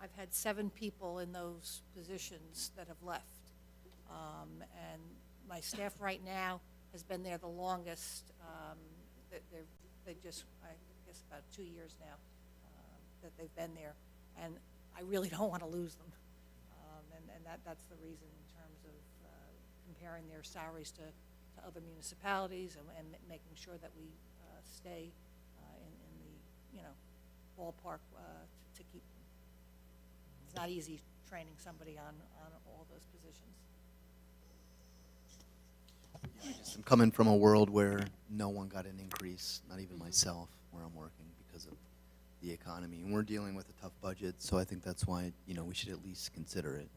I've had 7 people in those positions that have left. And my staff right now has been there the longest. They just, I guess, about 2 years now that they've been there, and I really don't want to lose them. And that's the reason in terms of comparing their salaries to other municipalities and making sure that we stay in the ballpark to keep them. It's not easy training somebody on all those positions. I'm coming from a world where no one got an increase, not even myself, where I'm working because of the economy. And we're dealing with a tough budget, so I think that's why, we should at least consider it.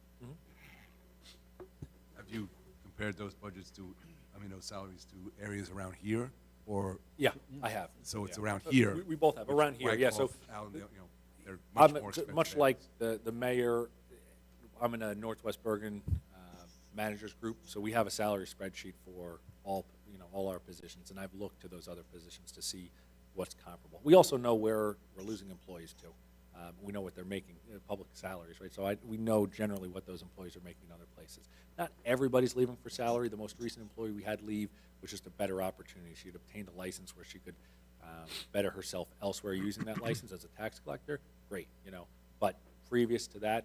Have you compared those budgets those salaries to areas around here, or? Yeah, I have. So it's Yeah. around here? We both have, around here, yeah, so. Wyckoff, Allendale, they're much more expensive. Much like the mayor, I'm in a Northwest Bergen managers group, so we have a salary spreadsheet for all our positions, and I've looked to those other positions to see what's comparable. We also know where we're losing employees to. We know what they're making, public salaries, right? So we know generally what those employees are making in other places. Not everybody's leaving for salary. The most recent employee we had leave was just a better opportunity. She had obtained a license where she could better herself elsewhere using that license as a tax collector. Great, But previous to that,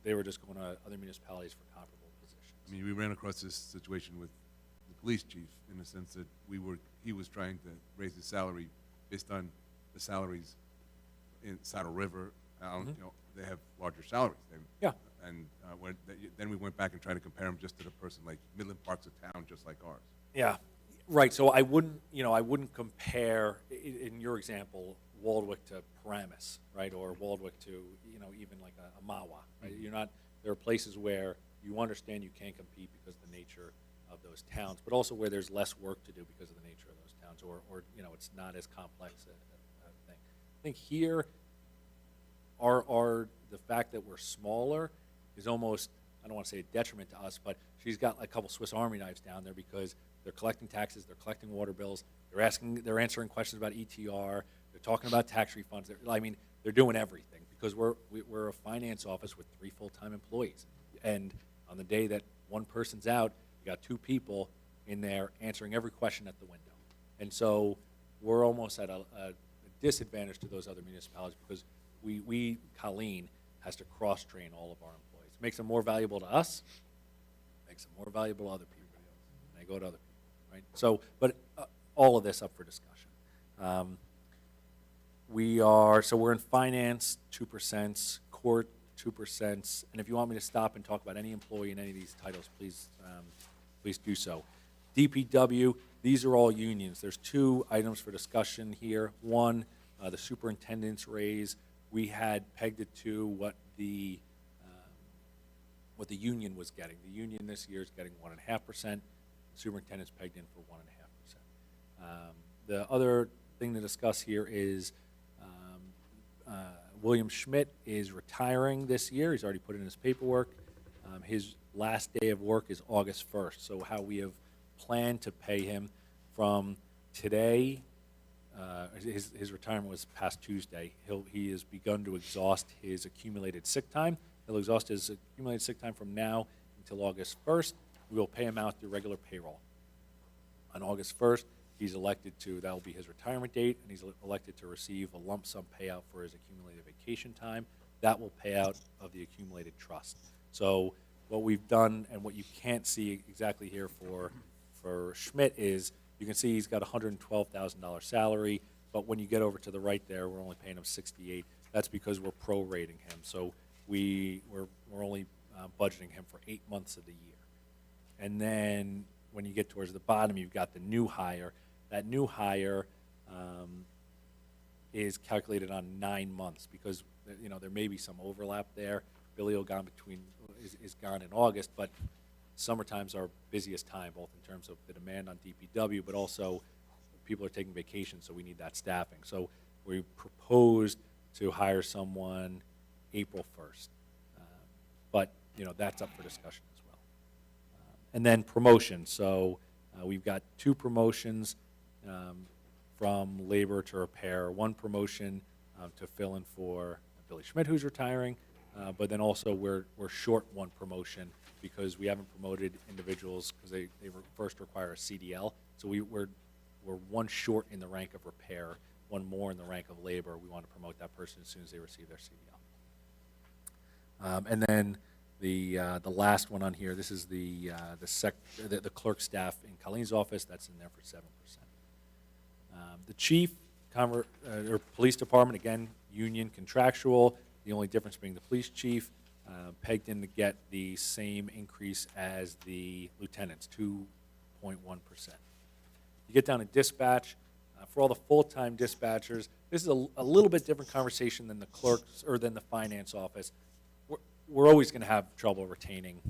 they were just going to other municipalities for comparable positions. I mean, we ran across this situation with the police chief in the sense that he was trying to raise his salary based on the salaries in Saddle River. They have larger salaries. Yeah. And then we went back and tried to compare them just to the person, like Midland Park's a town just like ours. Yeah, right. So I wouldn't compare, in your example, Waldwick to Paramus, right, or Waldwick to even like a Mawa. Right? There are places where you understand you can't compete because of the nature of those towns, but also where there's less work to do because of the nature of those towns, or it's not as complex a thing. I think here, the fact that we're smaller is almost, I don't want to say a detriment to us, but she's got a couple Swiss Army knives down there because they're collecting taxes, they're collecting water bills, they're answering questions about ETR, they're talking about tax refunds. They're doing everything because we're a finance office with 3 full-time employees. And on the day that one person's out, you got 2 people in there answering every question at the window. And so we're almost at a disadvantage to those other municipalities because Colleen, has to cross-train all of our employees. Makes them more valuable to us, makes them more valuable to other people. And they go to other people, right? So, but all of this up for discussion. We're in finance, 2%, court, 2%, and if you want me to stop and talk about any employee in any of these titles, please do so. DPW, these are all unions. There's 2 items for discussion here. One, the superintendent's raise. We had pegged it to what the what the union was getting. The union this year is getting 1.5%. Superintendent's pegged in for 1.5%. The other thing to discuss here is William Schmidt is retiring this year. He's already put in his paperwork. His last day of work is August 1st. So how we have planned to pay him from today, his retirement was past Tuesday. He has begun to exhaust his accumulated sick time. He'll exhaust his accumulated sick time from now until August 1st. We will pay him out through regular payroll. On August 1st, he's elected to, that will be his retirement date, and he's elected to receive a lump sum payout for his accumulated vacation time. That will pay out of the accumulated trust. So what we've done, and what you can't see exactly here for Schmidt is, you can see he's got a $112,000 salary, but when you get over to the right there, we're only paying him $68,000. That's because we're prorating him. So we're only budgeting him for 8 months of the year. And then when you get towards the bottom, you've got the new hire. That new hire is calculated on 9 months because there may be some overlap there. Billy O'Gon is gone in August, but summertime's our busiest time, both in terms of the demand on DPW, but also people are taking vacation, so we need that staffing. So we proposed to hire someone April 1st, but that's up for discussion as well. And then promotion. So we've got 2 promotions from labor to repair. 1 promotion to fill in for Billy Schmidt, who's retiring, but then also we're short 1 promotion because we haven't promoted individuals because they first require a CDL. So we're 1 short in the rank of repair, 1 more in the rank of labor. We want to promote that person as soon as they receive their CDL. And then the last one on here, this is the clerk staff in Colleen's office. That's in there for 7%. The chief, or police department, again, union contractual. The only difference being the police chief pegged in to get the same increase as the lieutenants, 2.1%. You get down to dispatch. For all the full-time dispatchers, this is a little bit different conversation than the clerks or than the finance office. We're always going to have trouble retaining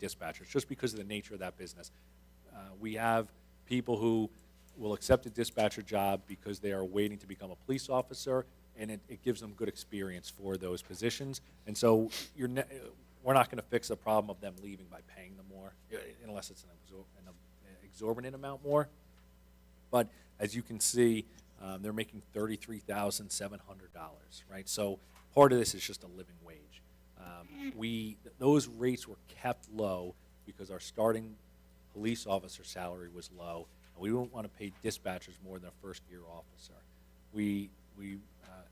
dispatchers just because of the nature of that business. We have people who will accept a dispatcher job because they are waiting to become a police officer, and it gives them good experience for those positions. And so we're not going to fix the problem of them leaving by paying them more, unless it's an exorbitant amount more. But as you can see, they're making $33,700, right? So part of this is just a living wage. Those rates were kept low because our starting police officer salary was low, and we don't want to pay dispatchers more than a first-year officer. We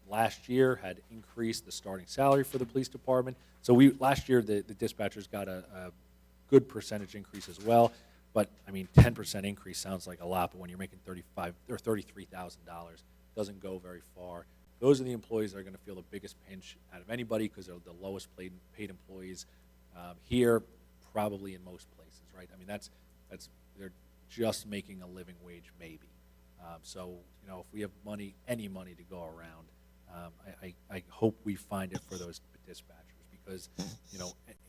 last year had increased the starting salary for the police department. So last year the dispatchers got a good percentage increase as well. But I mean, 10% increase sounds like a lot, but when you're making $33,000, doesn't go very far. Those are the employees that are going to feel the biggest pinch out of anybody because they're the lowest paid employees here, probably in most places, right? I mean, they're just making a living wage, maybe. So if we have any money to go around, I hope we find it for those dispatchers because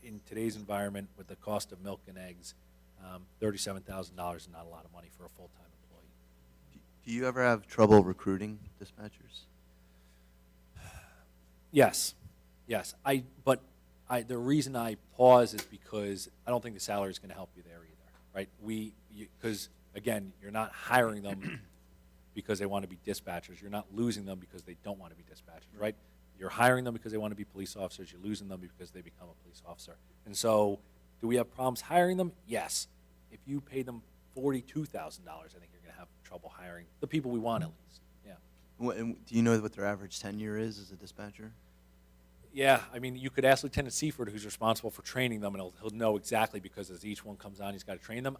in today's environment with the cost of milk and eggs, $37,000 is not a lot of money for a full-time employee. Do you ever have trouble recruiting dispatchers? Yes. But the reason I pause is because I don't think the salary is going to help you there either, right? Because again, you're not hiring them because they want to be dispatchers. You're not losing them because they don't want to be dispatchers, right? You're hiring them because they want to be police officers. You're losing them because they become a police officer. And so, do we have problems hiring them? Yes. If you pay them $42,000, I think you're going to have trouble hiring the people we want at least. Yeah. And do you know what their average tenure is as a dispatcher? Yeah, I mean, you could ask Lieutenant Seaford, who's responsible for training them, and he'll know exactly because as each one comes on, he's got to train them.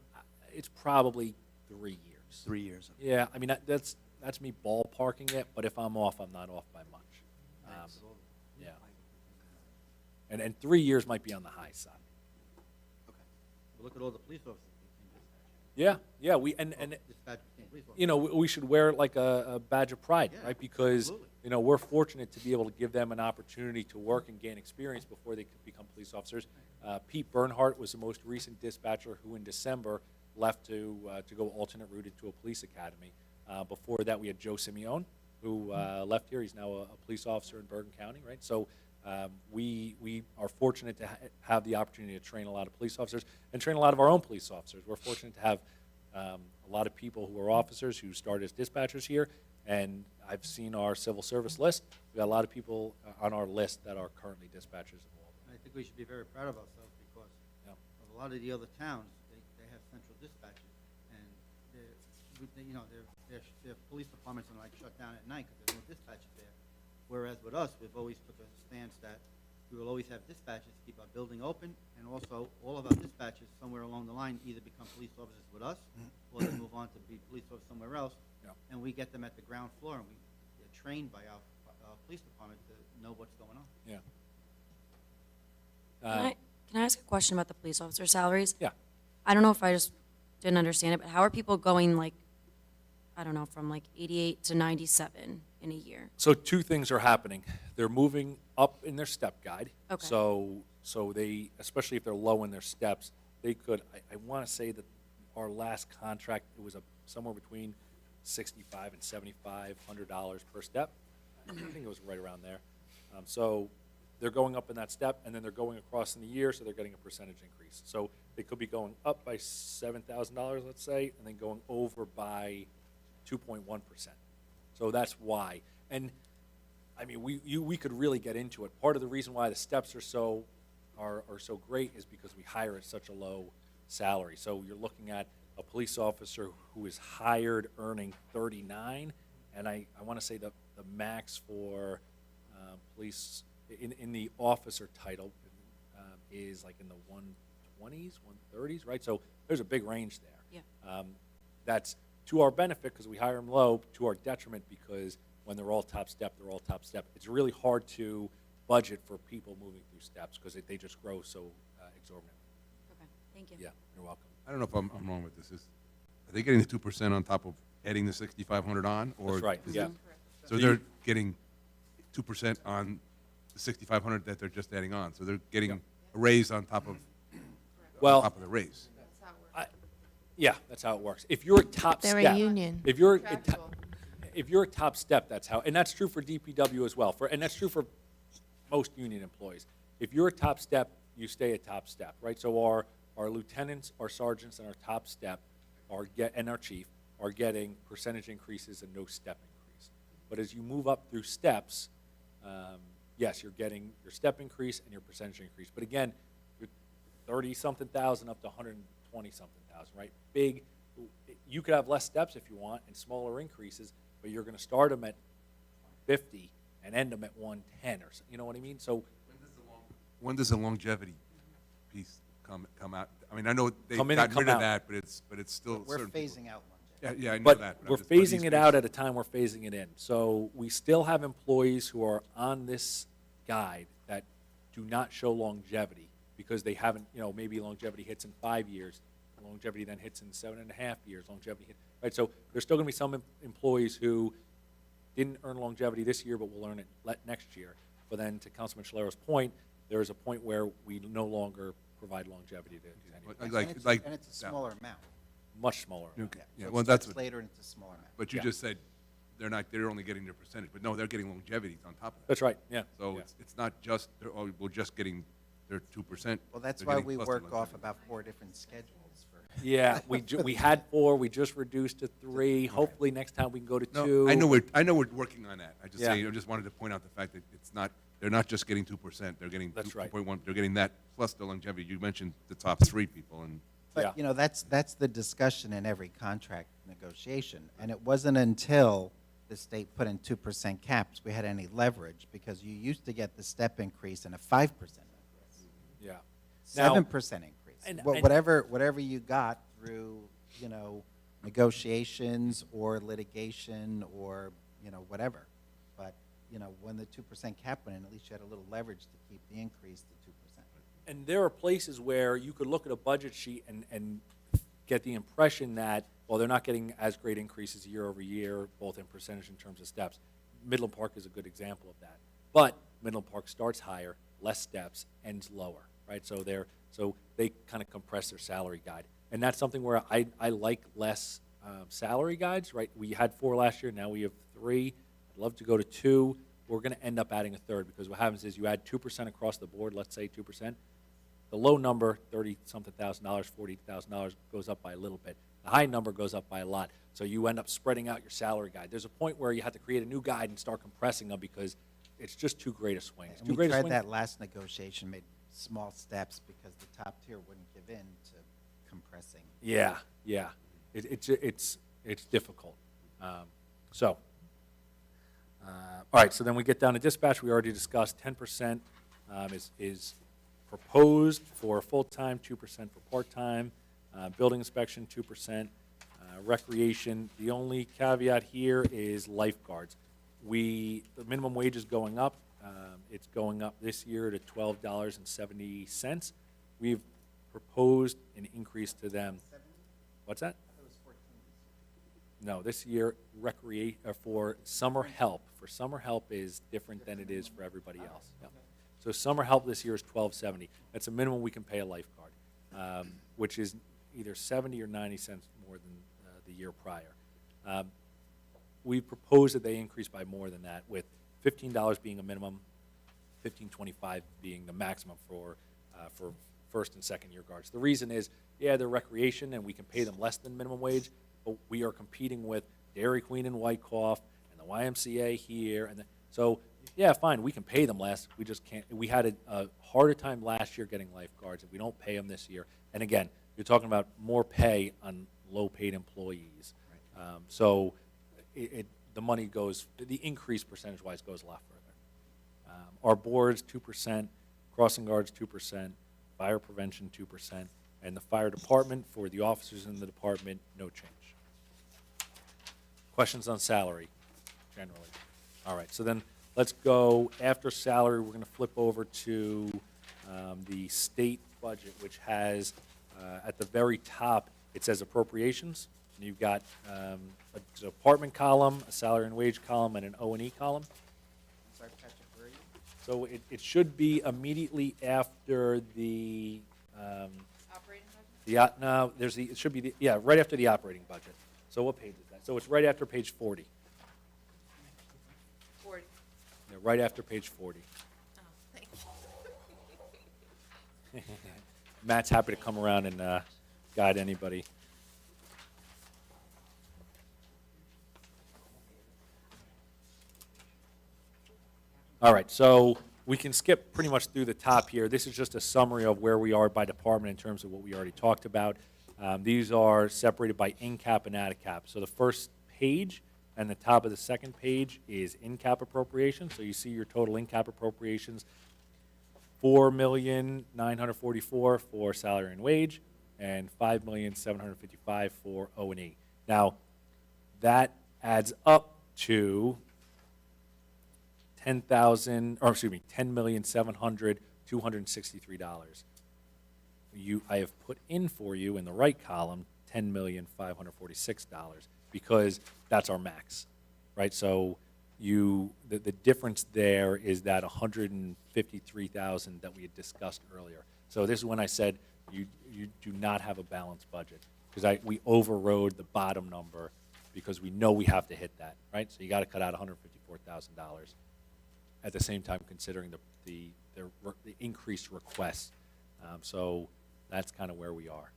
It's probably 3 years. 3 years. Okay. Yeah, I mean, that's me ballparking it, but if I'm off, I'm not off by much. Yeah. And 3 years might be on the high side. Look at all the police officers. Yeah, yeah, and Dispatch between police officers. you know, we should wear it like a badge of pride, Yeah, right? Because, absolutely. you know, we're fortunate to be able to give them an opportunity to work and gain experience before they could become police officers. Pete Bernhardt was the most recent dispatcher who in December left to go alternate route into a police academy. Before that, we had Joe Simeone, who left here. He's now a police officer in Bergen County, right? So we are fortunate to have the opportunity to train a lot of police officers and train a lot of our own police officers. We're fortunate to have a lot of people who are officers who started as dispatchers here, and I've seen our civil service list. We've got a lot of people on our list that are currently dispatchers in Waltham. I think we should be very proud of ourselves because Yeah. of a lot of the other towns, they have central dispatches, and their police departments are like shut down at night because there's no dispatches there. Whereas with us, we've always took a stance that we will always have dispatches to keep our building open, and also all of our dispatches somewhere along the line either become police officers with us, or they move on to be police officers somewhere else, Yeah. and we get them at the ground floor, and they're trained by our police department to know what's going on. Yeah. Can I ask a question about the police officer salaries? Yeah. I don't know if I just didn't understand it, but how are people going like, I don't know, from like 88 to 97 in a year? So two things are happening. They're moving up in their step guide. Okay. So they, especially if they're low in their steps, they could, I want to say that our last contract, it was somewhere between $6,500 and $7,500 per step. I think it was right around there. So they're going up in that step, and then they're going across in the year, so they're getting a percentage increase. So they could be going up by $7,000, let's say, and then going over by 2.1%. So that's why. And I mean, we could really get into it. Part of the reason why the steps are so great is because we hire at such a low salary. So you're looking at a police officer who is hired earning 39, and I want to say the max for police in the officer title is like in the 120s, 130s, right? So there's a big range there. Yeah. That's to our benefit because we hire them low, to our detriment because when they're all top step, they're all top step. It's really hard to budget for people moving through steps because they just grow so exorbitantly. Okay, thank you. Yeah, you're welcome. I don't know if I'm wrong with this. Are they getting the 2% on top of adding the 6,500 on? Or That's right, is yeah. it- So they're getting 2% on the 6,500 that they're just adding on. So they're getting a raise on top of Well, the raise. That's how it works. yeah, that's how it works. If you're a top They're step, a union. if you're a Contractual. if you're a top step, that's how, and that's true for DPW as well. And that's true for most union employees. If you're a top step, you stay a top step, right? So our lieutenants, our sergeants, and our top step and our chief are getting percentage increases and no step increase. But as you move up through steps, yes, you're getting your step increase and your percentage increase. But again, you're 30-something thousand up to 120-something thousand, right? Big. You could have less steps if you want and smaller increases, but you're going to start them at 50 and end them at 110 or so. You know what I mean? So When does the longevity piece come out? I mean, I know they've Come in and gotten rid come of out. that, but it's still We're certain people. phasing out longevity. Yeah, I know But that. we're phasing it out at a time we're phasing it in. So we still have employees who are on this guide that do not show longevity because they haven't, maybe longevity hits in 5 years, longevity then hits in 7.5 years, right? So there's still going to be some employees who didn't earn longevity this year but will earn it next year. But then to Councilman Schlero's point, there is a point where we no longer provide longevity to anyone. And it's a smaller amount. Much smaller. Okay. So Yeah, it well, that's starts what, later and it's a smaller amount. but you Yeah. just said they're only getting their percentage, but no, they're getting longevity on top of that. That's right, yeah. So yeah. it's not just, we're just getting their 2%. Well, that's They're why getting we plus the work off longevity. about 4 different schedules for. Yeah, we had 4, we just reduced to 3. Hopefully next time we can go to 2. No, I know we're working on that. I just wanted to point out the fact that they're not just getting 2%, they're getting That's right. 2.1, they're getting that plus the longevity. You mentioned the top 3 people, and Yeah. But, that's the discussion in every contract negotiation. And it wasn't until the state put in 2% caps we had any leverage, because you used to get the step increase and a 5% increase, Yeah. Now- 7% increase. And- Whatever you got through, negotiations or litigation or, whatever. But, when the 2% cap went in, at least you had a little leverage to keep the increase to 2%. And there are places where you could look at a budget sheet and get the impression that, well, they're not getting as great increases year over year, both in percentage in terms of steps. Midland Park is a good example of that. But Midland Park starts higher, less steps, ends lower, right? So they kind of compress their salary guide. And that's something where I like less salary guides, right? We had 4 last year, now we have 3. I'd love to go to 2. We're going to end up adding a third, because what happens is you add 2% across the board, let's say 2%. The low number, $30-something thousand, $40,000, goes up by a little bit. The high number goes up by a lot. So you end up spreading out your salary guide. There's a point where you have to create a new guide and start compressing them, because it's just too great a swing. It's And too we great a tried swing. that last negotiation, made small steps because the top tier wouldn't give in to compressing. Yeah. It's difficult. All right, so then we get down to dispatch. We already discussed 10% is proposed for full-time, 2% for part-time. Building inspection, 2%. Recreation, the only caveat here is lifeguards. The minimum wage is going up. It's going up this year to $12.70. We've proposed an increase to them. What's that? No, this year, for summer help. For summer help is different than it is for everybody else. Yep. So summer help this year is $12.70. That's a minimum we can pay a lifeguard, which is either 70 or 90 cents more than the year prior. We propose that they increase by more than that, with $15 being a minimum, $15.25 being the maximum for first and second year guards. The reason is, yeah, they're recreation and we can pay them less than minimum wage, but we are competing with Dairy Queen in Wyckoff and the YMCA here, and so yeah, fine, we can pay them less. We just can't. We had a harder time last year getting lifeguards. If we don't pay them this year, and again, you're talking about more pay on low-paid employees. So the money goes, the increase percentage-wise goes a lot further. Our boards, 2%, crossing guards, 2%, fire prevention, 2%, and the fire department, for the officers in the department, no change. Questions on salary, generally? All right, so then let's go, after salary, we're going to flip over to the state budget, which has, at the very top, it says appropriations. And you've got a department column, a salary and wage column, and an O&E column. Sorry, Patrick, where are you? So it should be immediately after the, Operating budget? no, it should be, right after the operating budget. So what page is that? So it's right after page 40. 40. Yeah, right after page 40. Oh, thank you. Matt's happy to come around and guide anybody. All right, so we can skip pretty much through the top here. This is just a summary of where we are by department in terms of what we already talked about. These are separated by in-cap and out-of-cap. So the first page and the top of the second page is in-cap appropriations. So you see your total in-cap appropriations, $4,944,000 for salary and wage, and $5,755,000 for O&E. Now, that adds up to $10,700,263. I have put in for you in the right column $10,546 because that's our max, right? So the difference there is that $153,000 that we had discussed earlier. So this is when I said you do not have a balanced budget, because we overrode the bottom number because we know we have to hit that, right? So you got to cut out $154,000 at the same time considering the increased requests. So that's kind of where we are.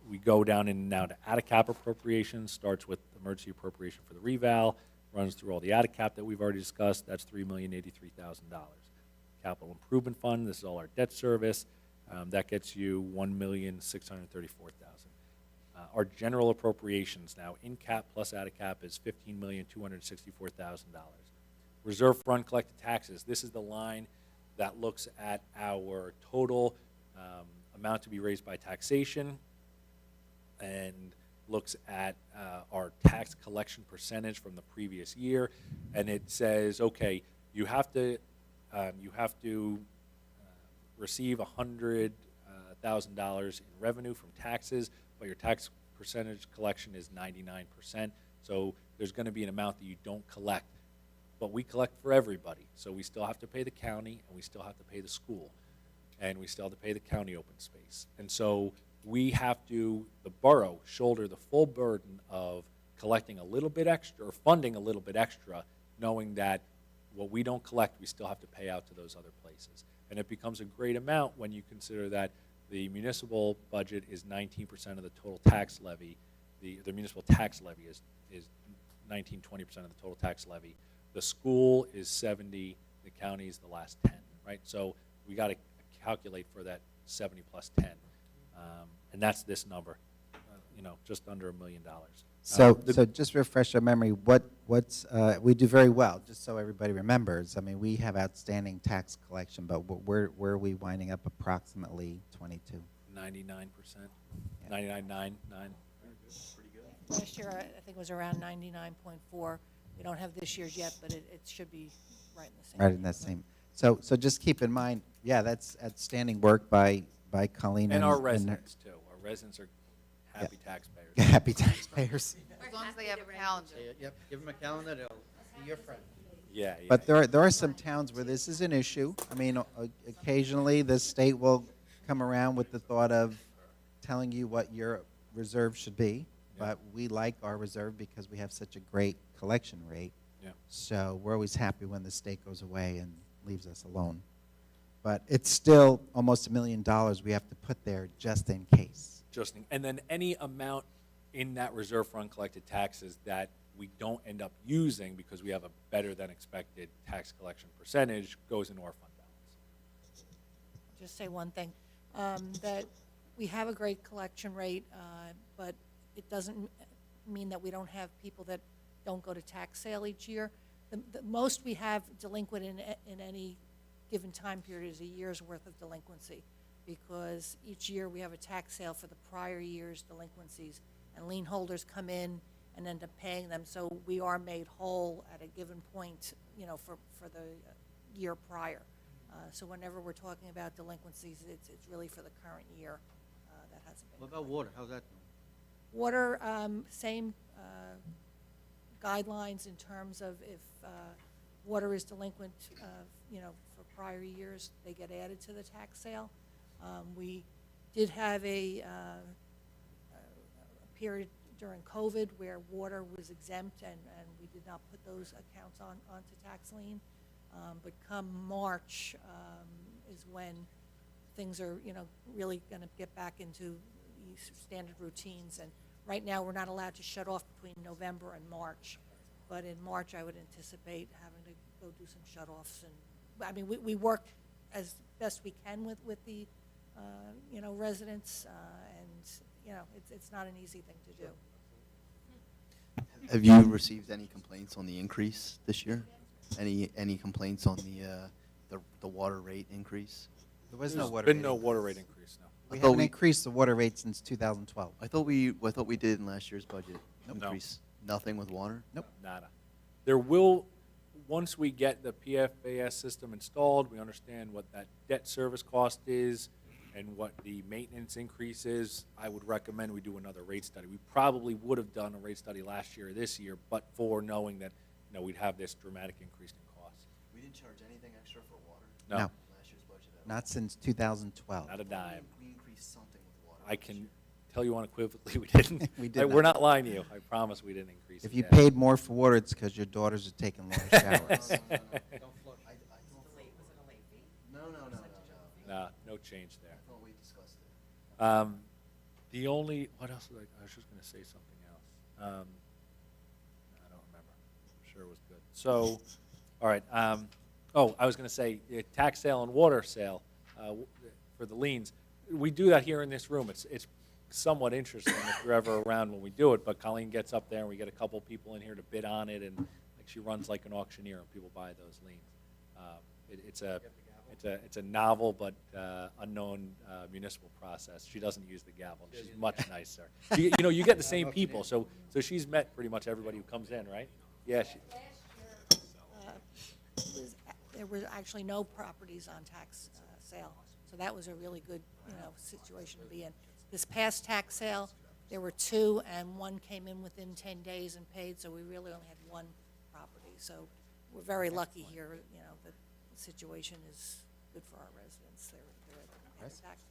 We go down and now to out-of-cap appropriations, starts with emergency appropriation for the reval, runs through all the out-of-cap that we've already discussed. That's $3,083,000. Capital Improvement Fund, this is all our debt service. That gets you $1,634,000. Our general appropriations now, in-cap plus out-of-cap, is $15,264,000. Reserve fund collected taxes, this is the line that looks at our total amount to be raised by taxation and looks at our tax collection percentage from the previous year, and it says, okay, you have to receive $100,000 in revenue from taxes but your tax percentage collection is 99%. So there's going to be an amount that you don't collect. But we collect for everybody. So we still have to pay the county, and we still have to pay the school, and we still have to pay the county open space. And so we have to, the borough, shoulder the full burden of collecting a little bit extra or funding a little bit extra, knowing that what we don't collect, we still have to pay out to those other places. And it becomes a great amount when you consider that the municipal budget is 19% of the total tax levy. The municipal tax levy is 19, 20% of the total tax levy. The school is 70, the county is the last 10, right? So we got to calculate for that 70 plus 10. And that's this number, just under $1 million. So just refresh our memory, we do very well, just so everybody remembers. I mean, we have outstanding tax collection, but where are we winding up approximately 22? 99%, Yeah. 99.9. Last year, I think it was around 99.4. We don't have this year's yet, but it should be right in the same. Right in that same. So just keep in mind, yeah, that's outstanding work by Colleen. And our her- residents, too. Our residents are happy taxpayers. Happy taxpayers. As long as they have a calendar. Yep, give them a calendar, they'll be your friend. Yeah. But there are some towns where this is an issue. I mean, occasionally the state will come around with the thought of telling you what your reserve should be. Yeah. But we like our reserve because we have such a great collection rate. Yeah. So we're always happy when the state goes away and leaves us alone. But it's still almost $1 million we have to put there just in case. And then any amount in that reserve for uncollected taxes that we don't end up using because we have a better than expected tax collection percentage goes into our fund balance. Just say one thing, that we have a great collection rate, but it doesn't mean that we don't have people that don't go to tax sale each year. The most we have delinquent in any given time period is a year's worth of delinquency, because each year we have a tax sale for the prior year's delinquencies, and lien holders come in and end up paying them, so we are made whole at a given point, for the year prior. So whenever we're talking about delinquencies, it's really for the current year that hasn't been. What about water, how's that doing? Water, same guidelines in terms of if water is delinquent, for prior years, they get added to the tax sale. We did have a period during COVID where water was exempt, and we did not put those accounts onto tax lien. But come March is when things are, really going to get back into these standard routines. And right now, we're not allowed to shut off between November and March. But in March, I would anticipate having to go do some shut-offs. And I mean, we work as best we can with the, residents, and, it's not an easy thing to do. Have you received any complaints on the increase this year? Any complaints on the water rate increase? There was no There's water been rate no increase. water rate increase, no. We I thought haven't we- increased the water rate since 2012. I thought we did in last year's budget. Nope. No. Increase. Nothing with water? Nope. Nada. There will, once we get the PFAS system installed, we understand what that debt service cost is and what the maintenance increase is, I would recommend we do another rate study. We probably would have done a rate study last year or this year, but for knowing that, we'd have this dramatic increase in costs. We didn't charge anything extra for water? No, No. Last year's budget? Not since 2012. not a dime. We increased something with water. I last can year. tell you unequivocally we didn't. We did We're not. not lying to you. I promise we didn't increase it. If you yet. paid more for water, it's because your daughters are taking longer showers. Nah, no change there. I thought we discussed it. The only, what else was I was just going to say something else. I don't remember. I'm sure it was good. So, all right. I was going to say, tax sale and water sale for the liens. We do that here in this room. It's somewhat interesting if you're ever around when we do it, but Colleen gets up there and we get a couple people in here to bid on it, and like she runs like an auctioneer and people buy those liens. It's a novel but unknown municipal process. She doesn't use the gavel. She's much nicer. You get the same people, so she's met pretty much everybody who comes in, right? Yeah. There were actually no properties on tax sale, so that was a really good, situation to be in. This past tax sale, there were two, and one came in within 10 days and paid, so we really only had one property. So we're very lucky here, you know, that the situation is good for our residents. They're able to pay their taxes.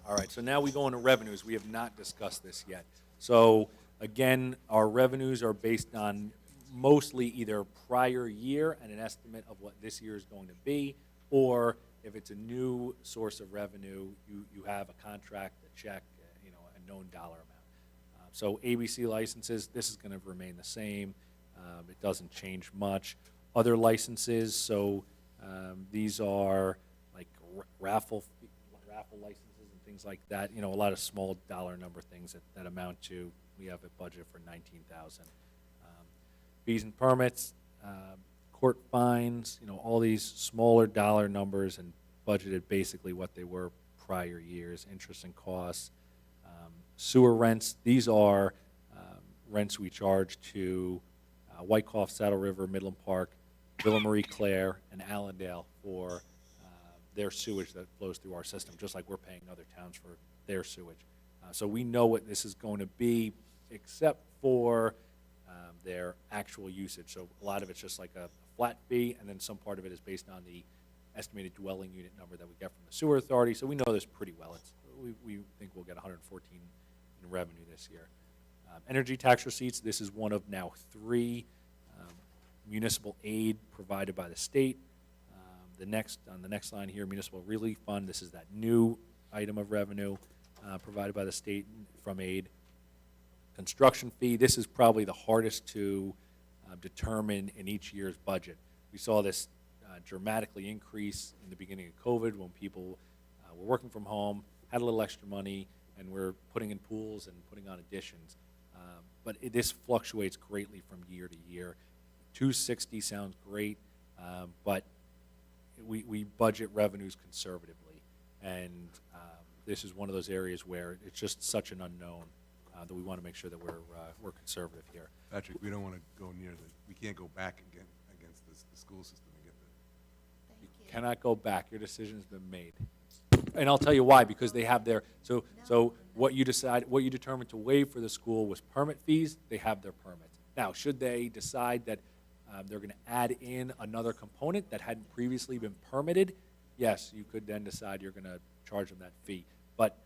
All right, so now we go into revenues. We have not discussed this yet. So again, our revenues are based on mostly either prior year and an estimate of what this year is going to be, or if it's a new source of revenue, you have a contract, a check, you know, a known dollar amount. So ABC licenses, this is going to remain the same. It doesn't change much. Other licenses, so these are like raffle licenses and things like that. You know, a lot of small dollar number things that amount to. We have a budget for $19,000. Fees and permits, court fines, you know, all these smaller dollar numbers and budgeted basically what they were prior years, interest and costs. Sewer rents, these are rents we charge to Wyckoff, Saddle River, Midland Park, Villa Marie Claire, and Allendale for their sewage that flows through our system, just like we're paying other towns for their sewage. So we know what this is going to be, except for their actual usage. So a lot of it's just like a flat fee, and then some part of it is based on the estimated dwelling unit number that we get from the sewer authority. So we know this pretty well. We think we'll get 114 in revenue this year. Energy tax receipts, this is one of now 3 municipal aid provided by the state. On the next line here, municipal relief fund, this is that new item of revenue provided by the state from aid. Construction fee, this is probably the hardest to determine in each year's budget. We saw this dramatically increase in the beginning of COVID when people were working from home, had a little extra money, and were putting in pools and putting on additions. But this fluctuates greatly from year to year. 260 sounds great, but we budget revenues conservatively, and this is one of those areas where it's just such an unknown that we want to make sure that we're conservative here. Patrick, we don't want to go near we can't go back again against the school system and get the. Thank you. Cannot go back. Your decision's been made. And I'll tell you why, because they have their, so what you determined to waive for the school was permit fees. They have their permits. Now, should they decide that they're going to add in another component that hadn't previously been permitted, yes, you could then decide you're going to charge them that fee. But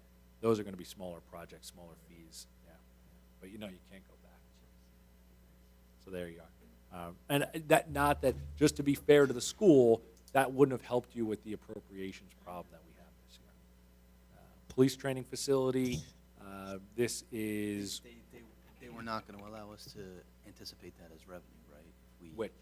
those are going to be smaller projects, smaller fees, yeah. But you know you can't go back. So there you are. And not that, just to be fair to the school, that wouldn't have helped you with the appropriations problem that we have this year. Police training facility, this is, They were not going to allow us to anticipate that as revenue, right? If we, which?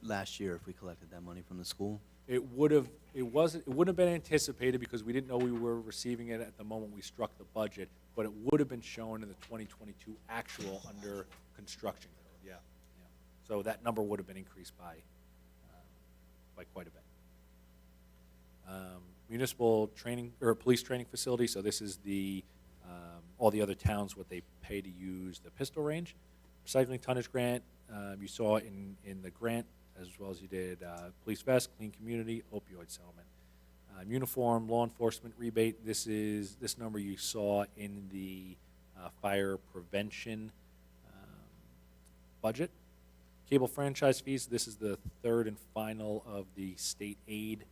last year, if we collected that money from the school? It wouldn't have been anticipated because we didn't know we were receiving it at the moment we struck the budget, but it would have been shown in the 2022 actual under construction code, yeah. So that number would have been increased by quite a bit. Municipal training, or police training facility, so this is the, all the other towns, what they pay to use the pistol range. Recycling tonnage grant, you saw in the grant, as well as you did police vest, clean community, opioid settlement. Uniform law enforcement rebate, this number you saw in the fire prevention budget. Cable franchise fees, this is the third and final of the state aid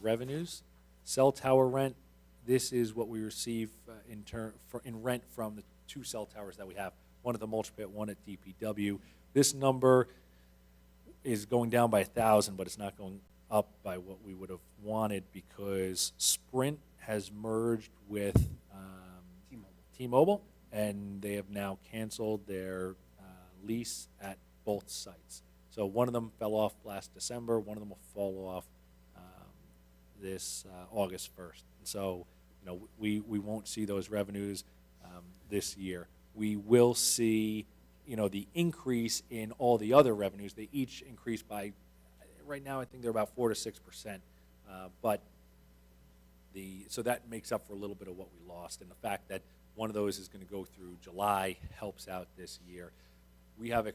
revenues. Cell tower rent, this is what we receive in rent from the 2 cell towers that we have, one at the mulch pit, one at DPW. This number is going down by 1,000, but it's not going up by what we would have wanted because Sprint has merged with T-Mobile, and they have now canceled their lease at both sites. So one of them fell off last December. One of them will fall off this August 1st. And so, you know, we won't see those revenues this year. We will see, you know, the increase in all the other revenues. They each increase by, right now I think they're about 4 to 6%. But so that makes up for a little bit of what we lost. And the fact that one of those is going to go through July helps out this year. We have,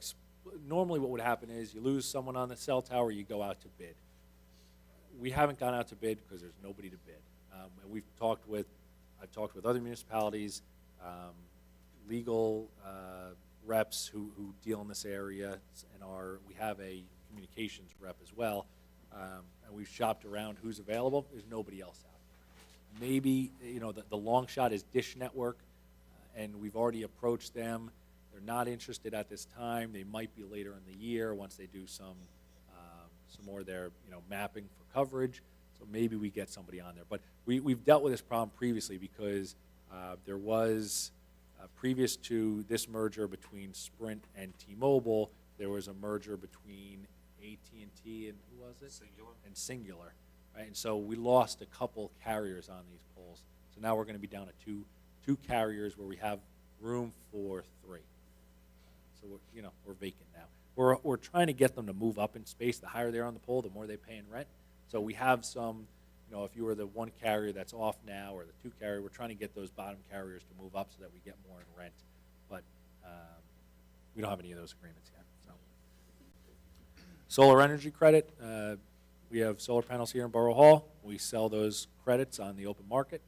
normally what would happen is you lose someone on the cell tower, you go out to bid. We haven't gone out to bid because there's nobody to bid. And we've talked with, I've talked with other municipalities, legal reps who deal in this area, and we have a communications rep as well, and we've shopped around who's available. There's nobody else out there. Maybe, the long shot is Dish Network, and we've already approached them. They're not interested at this time. They might be later in the year once they do some more of their, mapping for coverage. So maybe we get somebody on there. But we've dealt with this problem previously because there was, previous to this merger between Sprint and T-Mobile, there was a merger between AT&T and who was it? Singular. And Singular, right? And so we lost a couple carriers on these poles. So now we're going to be down to two carriers where we have room for 3. So we're vacant now. We're trying to get them to move up in space. The higher they're on the pole, the more they pay in rent. So we have some, if you were the 1 carrier that's off now or the 2 carrier, we're trying to get those bottom carriers to move up so that we get more in rent. But we don't have any of those agreements yet. So solar energy credit, we have solar panels here in Borough Hall. We sell those credits on the open market,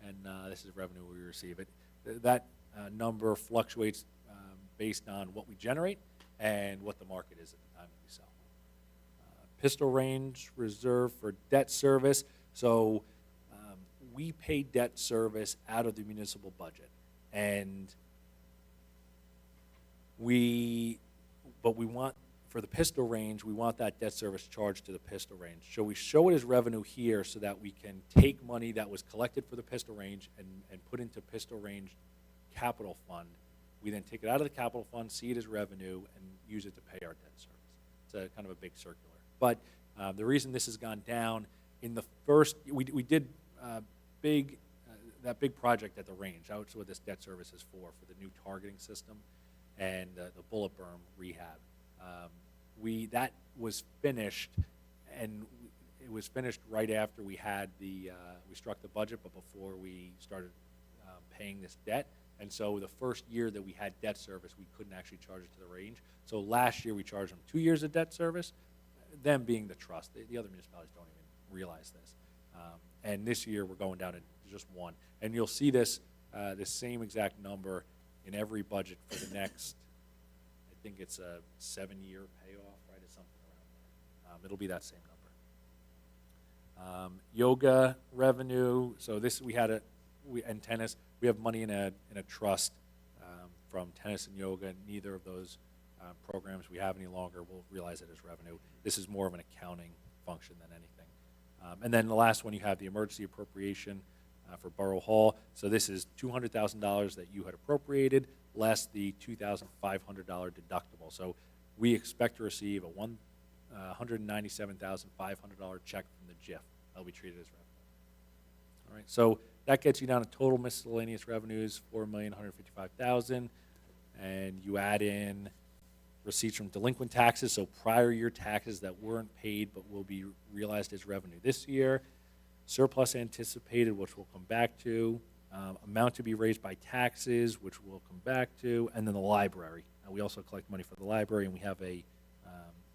and this is revenue we receive. That number fluctuates based on what we generate and what the market is at the time that we sell. Pistol range reserve for debt service. So we pay debt service out of the municipal budget, and but we want, for the pistol range, we want that debt service charged to the pistol range. So we show it as revenue here so that we can take money that was collected for the pistol range and put into pistol range capital fund. We then take it out of the capital fund, see it as revenue, and use it to pay our debt service. It's a kind of a big circular. But the reason this has gone down, in the first, we did that big project at the range. That's what this debt service is for the new targeting system and the bullet berm rehab. That was finished, and it was finished right after we had we struck the budget, but before we started paying this debt. And so the first year that we had debt service, we couldn't actually charge it to the range. So last year we charged them 2 years of debt service, them being the trust. The other municipalities don't even realize this. And this year we're going down to just 1. And you'll see this same exact number in every budget for the next, I think it's a 7-year payoff, right? It's something around there. It'll be that same number. Yoga revenue. So this and tennis. We have money in a trust from tennis and yoga. Neither of those programs we have any longer. We'll realize it as revenue. This is more of an accounting function than anything. And then the last one, you have the emergency appropriation for Borough Hall. So this is $200,000 that you had appropriated, less the $2,500 deductible. So we expect to receive a $197,500 check from the JIF. That'll be treated as revenue. All right, so that gets you down to total miscellaneous revenues, $4,155,000, and you add in receipts from delinquent taxes, so prior year taxes that weren't paid but will be realized as revenue this year, surplus anticipated, which we'll come back to, amount to be raised by taxes, which we'll come back to, and then the library. We also collect money for the library, and we have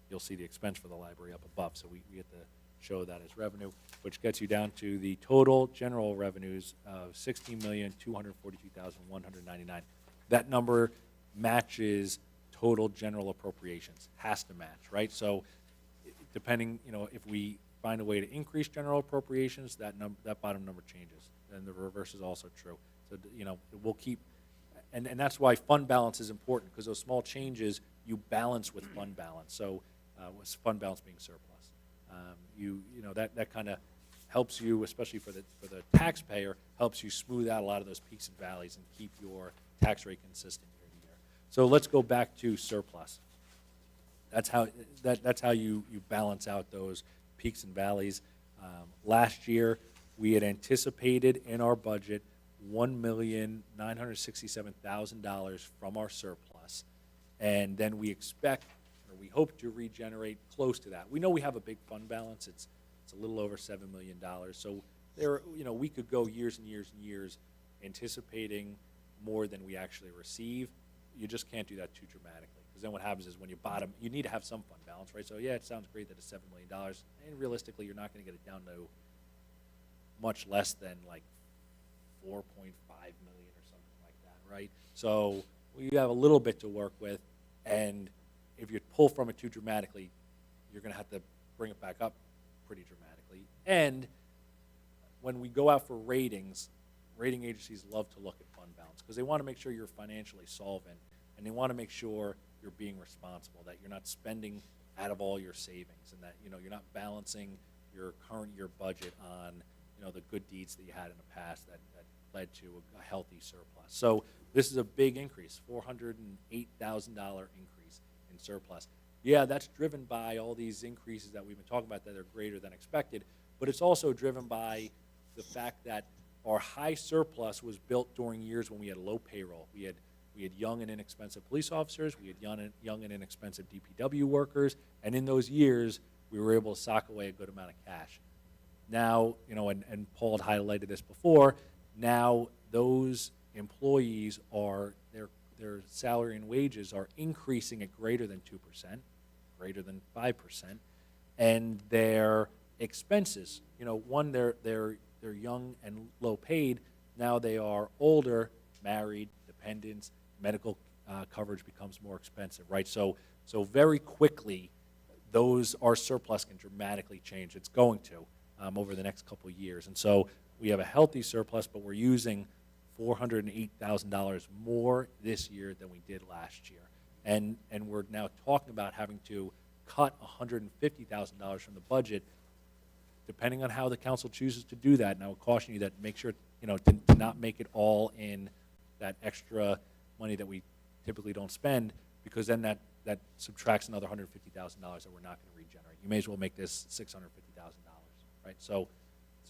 you'll see the expense for the library up above, so we get to show that as revenue, which gets you down to the total general revenues of $16,242,199. That number matches total general appropriations, has to match, right? So depending, if we find a way to increase general appropriations, that bottom number changes, and the reverse is also true. So, we'll keep, and that's why fund balance is important, because those small changes you balance with fund balance. So with fund balance being surplus. That kind of helps you, especially for the taxpayer, helps you smooth out a lot of those peaks and valleys and keep your tax rate consistent year to year. So let's go back to surplus. That's how you balance out those peaks and valleys. Last year, we had anticipated in our budget $1,967,000 from our surplus, and then we expect, or we hope to regenerate close to that. We know we have a big fund balance. It's a little over $7 million. So we could go years and years and years anticipating more than we actually receive. You just can't do that too dramatically, because then what happens is when you bottom, you need to have some fund balance, right? So yeah, it sounds great that it's $7 million, and realistically, you're not going to get it down to much less than like 4.5 million or something like that, right? So we have a little bit to work with, and if you pull from it too dramatically, you're going to have to bring it back up pretty dramatically. And when we go out for ratings, rating agencies love to look at fund balance because they want to make sure you're financially solvent, and they want to make sure you're being responsible, that you're not spending out of all your savings, and that you're not balancing your current year budget on the good deeds that you had in the past that led to a healthy surplus. So this is a big increase, $408,000 increase in surplus. Yeah, that's driven by all these increases that we've been talking about that are greater than expected, but it's also driven by the fact that our high surplus was built during years when we had low payroll. We had young and inexpensive police officers, we had young and inexpensive DPW workers, and in those years, we were able to sock away a good amount of cash. Now, and Paul had highlighted this before, now those employees their salary and wages are increasing at greater than 2%, greater than 5%, and their expenses, they're young and low paid, now they are older, married, dependents, medical coverage becomes more expensive, right? So very quickly, our surplus can dramatically change. It's going to over the next couple of years. And so we have a healthy surplus, but we're using $408,000 more this year than we did last year. And we're now talking about having to cut $150,000 from the budget, depending on how the council chooses to do that. And I would caution you that make sure to not make it all in that extra money that we typically don't spend, because then that subtracts another $150,000 that we're not going to regenerate. You may as well make this $650,000, right? So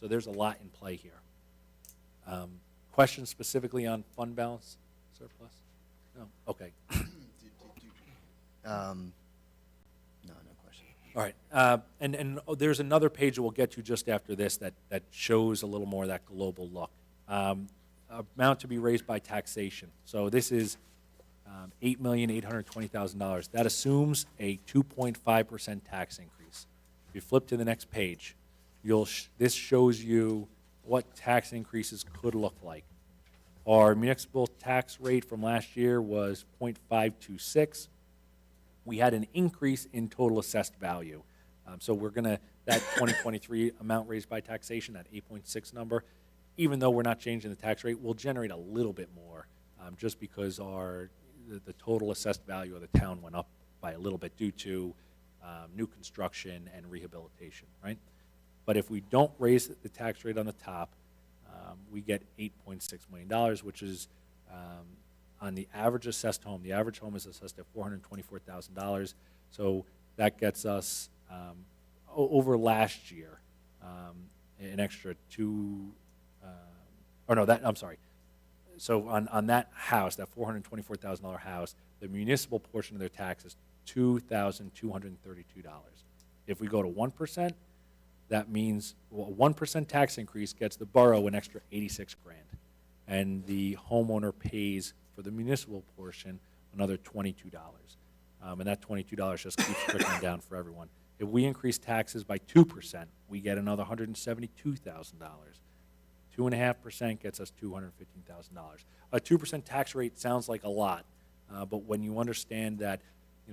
there's a lot in play here. Questions specifically on fund balance surplus? No? Okay. No question. All right. And there's another page that we'll get to just after this that shows a little more of that global look. Amount to be raised by taxation. So this is $8,820,000. That assumes a 2.5% tax increase. If you flip to the next page, this shows you what tax increases could look like. Our municipal tax rate from last year was 0.526. We had an increase in total assessed value. So we're going to, that 2023 amount raised by taxation, that 8.6 number, even though we're not changing the tax rate, we'll generate a little bit more just because the total assessed value of the town went up by a little bit due to new construction and rehabilitation, right? But if we don't raise the tax rate on the top, we get $8.6 million, which is on the average assessed home. The average home is assessed at $424,000. So that gets us over last year an extra I'm sorry. So on that house, that $424,000 house, the municipal portion of their tax is $2,232. If we go to 1%, that means a 1% tax increase gets the borough an extra $86,000, and the homeowner pays for the municipal portion another $22. And that $22 just keeps trickling down for everyone. If we increase taxes by 2%, we get another $172,000. 2.5% gets us $215,000. A 2% tax rate sounds like a lot, but when you understand that,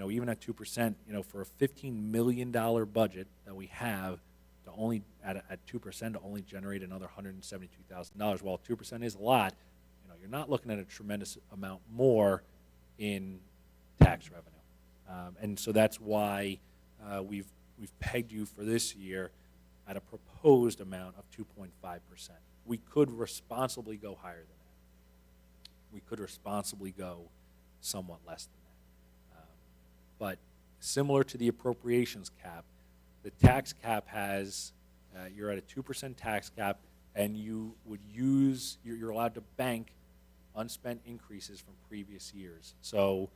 even at 2%, for a $15 million budget that we have, to only at 2% to only generate another $172,000. While 2% is a lot, you're not looking at a tremendous amount more in tax revenue, and so that's why we've pegged you for this year at a proposed amount of 2.5%. We could responsibly go higher than that. We could responsibly go somewhat less than that. But similar to the appropriations cap, the tax cap has, you're at a 2% tax cap, and you're allowed to bank unspent increases from previous years. So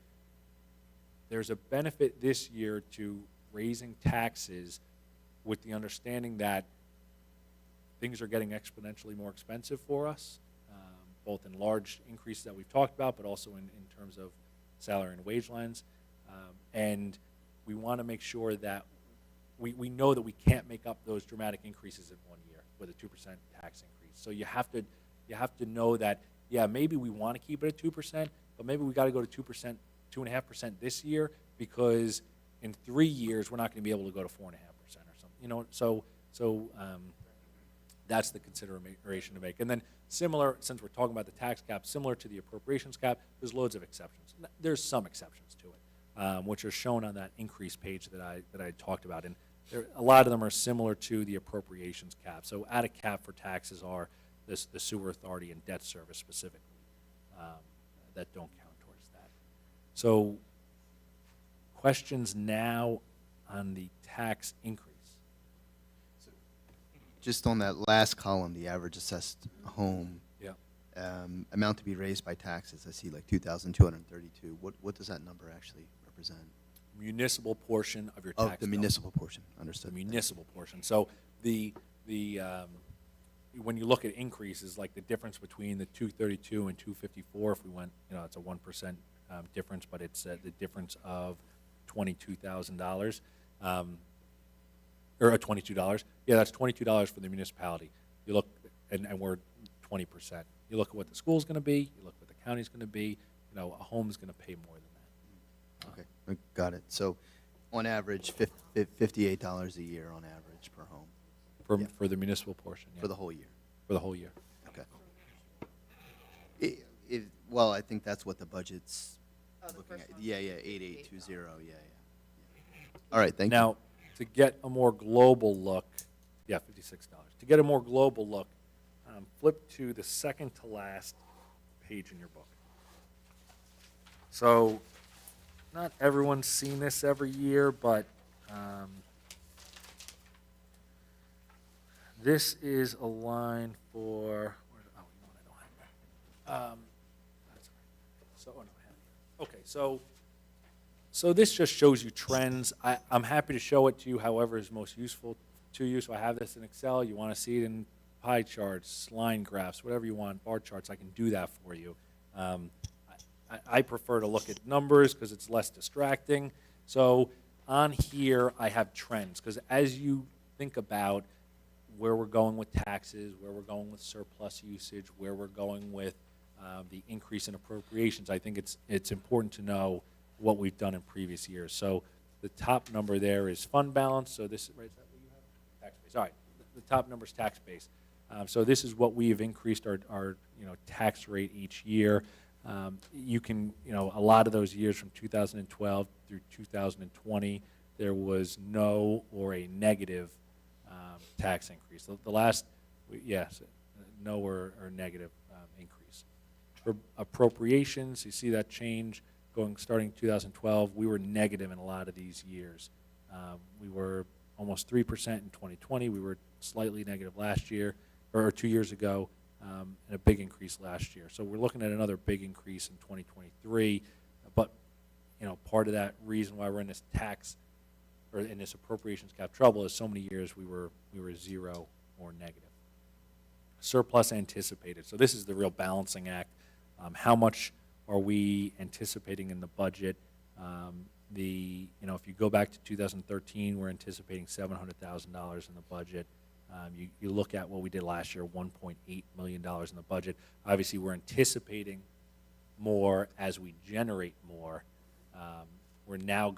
there's a benefit this year to raising taxes with the understanding that things are getting exponentially more expensive for us, both in large increases that we've talked about, but also in terms of salary and wage lines. And we want to make sure that we know that we can't make up those dramatic increases in one year with a 2% tax increase. So you have to You have to know that, yeah, maybe we want to keep it at 2%, but maybe we got to go to 2%, 2.5% this year, because in 3 years, we're not going to be able to go to 4.5% or something. So that's the consideration to make. And then similar, since we're talking about the tax cap, similar to the appropriations cap, there's loads of exceptions. There's some exceptions to it, which are shown on that increase page that I talked about. And a lot of them are similar to the appropriations cap. So out of cap for taxes are the sewer authority and debt service specifically, that don't count towards that. So questions now on the tax increase? Just on that last column, the average assessed home, Yeah. amount to be raised by taxes, I see like 2,232. What does that number actually represent? Municipal portion of your Of tax the bill. municipal portion, The understood. municipal portion. So the when you look at increases, like the difference between the 232 and 254, if we went, it's a 1% difference, but it's the difference of $22,000. Or $22. Yeah, that's $22 for the municipality. You look, and we're 20%. You look at what the school's going to be. You look what the county's going to be. A home's going to pay more than that. Okay, got it. So on average, $58 a year on average per home Yeah. For the municipal portion. Yeah. for the whole year. For the whole year. Okay. Well, I think that's what the budget's Oh, the looking first at. one? Yeah, 8820, yeah. All right, thank you. Now, to get a more global look, yeah, $56. To get a more global look, flip to the second to last page in your book. So, not everyone's seen this every year, but this is a line for, I don't have that. That's all right. So, no, I have it. Okay, so this just shows you trends. I'm happy to show it to you however is most useful to you. So I have this in Excel. You want to see it in pie charts, line graphs, whatever you want, bar charts, I can do that for you. I prefer to look at numbers because it's less distracting. So on here, I have trends because as you think about where we're going with taxes, where we're going with surplus usage, where we're going with the increase in appropriations, I think it's important to know what we've done in previous years. So the top number there is fund balance. So this, right, is that what you have? Tax base. All right. The top number is tax base. So this is what we have increased our tax rate each year. You can, a lot of those years from 2012 through 2020, there was no or a negative tax increase. The last, yes, no or negative increase. For appropriations, you see that change starting 2012. We were negative in a lot of these years. We were almost 3% in 2020. We were slightly negative last year, or 2 years ago, and a big increase last year. So we're looking at another big increase in 2023. But part of that reason why we're in this tax or in this appropriations cap trouble is so many years we were zero or negative. Surplus anticipated. So this is the real balancing act. How much are we anticipating in the budget? If you go back to 2013, we're anticipating $700,000 in the budget. You look at what we did last year, $1.8 million in the budget. Obviously, we're anticipating more as we generate more. We're now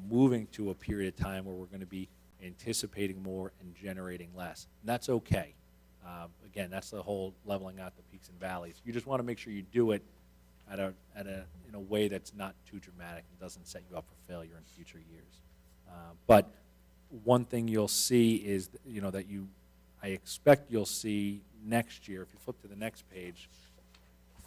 moving to a period of time where we're going to be anticipating more and generating less. And that's okay. Again, that's the whole leveling out the peaks and valleys. You just want to make sure you do it in a way that's not too dramatic and doesn't set you up for failure in future years. But one thing you'll see is, I expect you'll see next year, if you flip to the next page,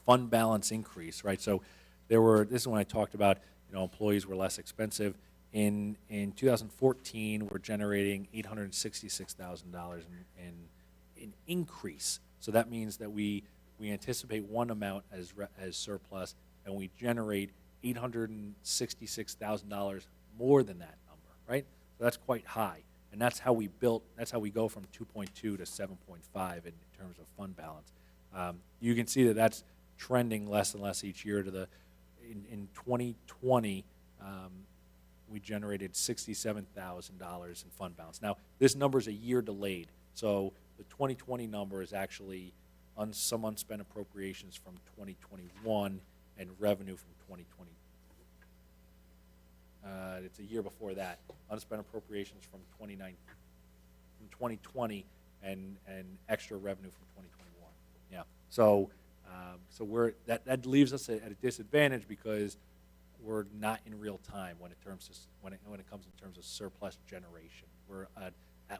fund balance increase, right? So this is when I talked about, employees were less expensive. In 2014, we're generating $866,000 in increase. So that means that we anticipate one amount as surplus, and we generate $866,000 more than that number, right? So that's quite high, and that's how we go from 2.2 to 7.5 in terms of fund balance. You can see that that's trending less and less each year. In 2020, we generated $67,000 in fund balance. Now, this number is a year delayed, so the 2020 number is actually some unspent appropriations from 2021 and revenue from 2020. It's a year before that, unspent appropriations from 2020 and extra revenue from 2021. Yeah, so that leaves us at a disadvantage because we're not in real time when it comes in terms of surplus generation. We're at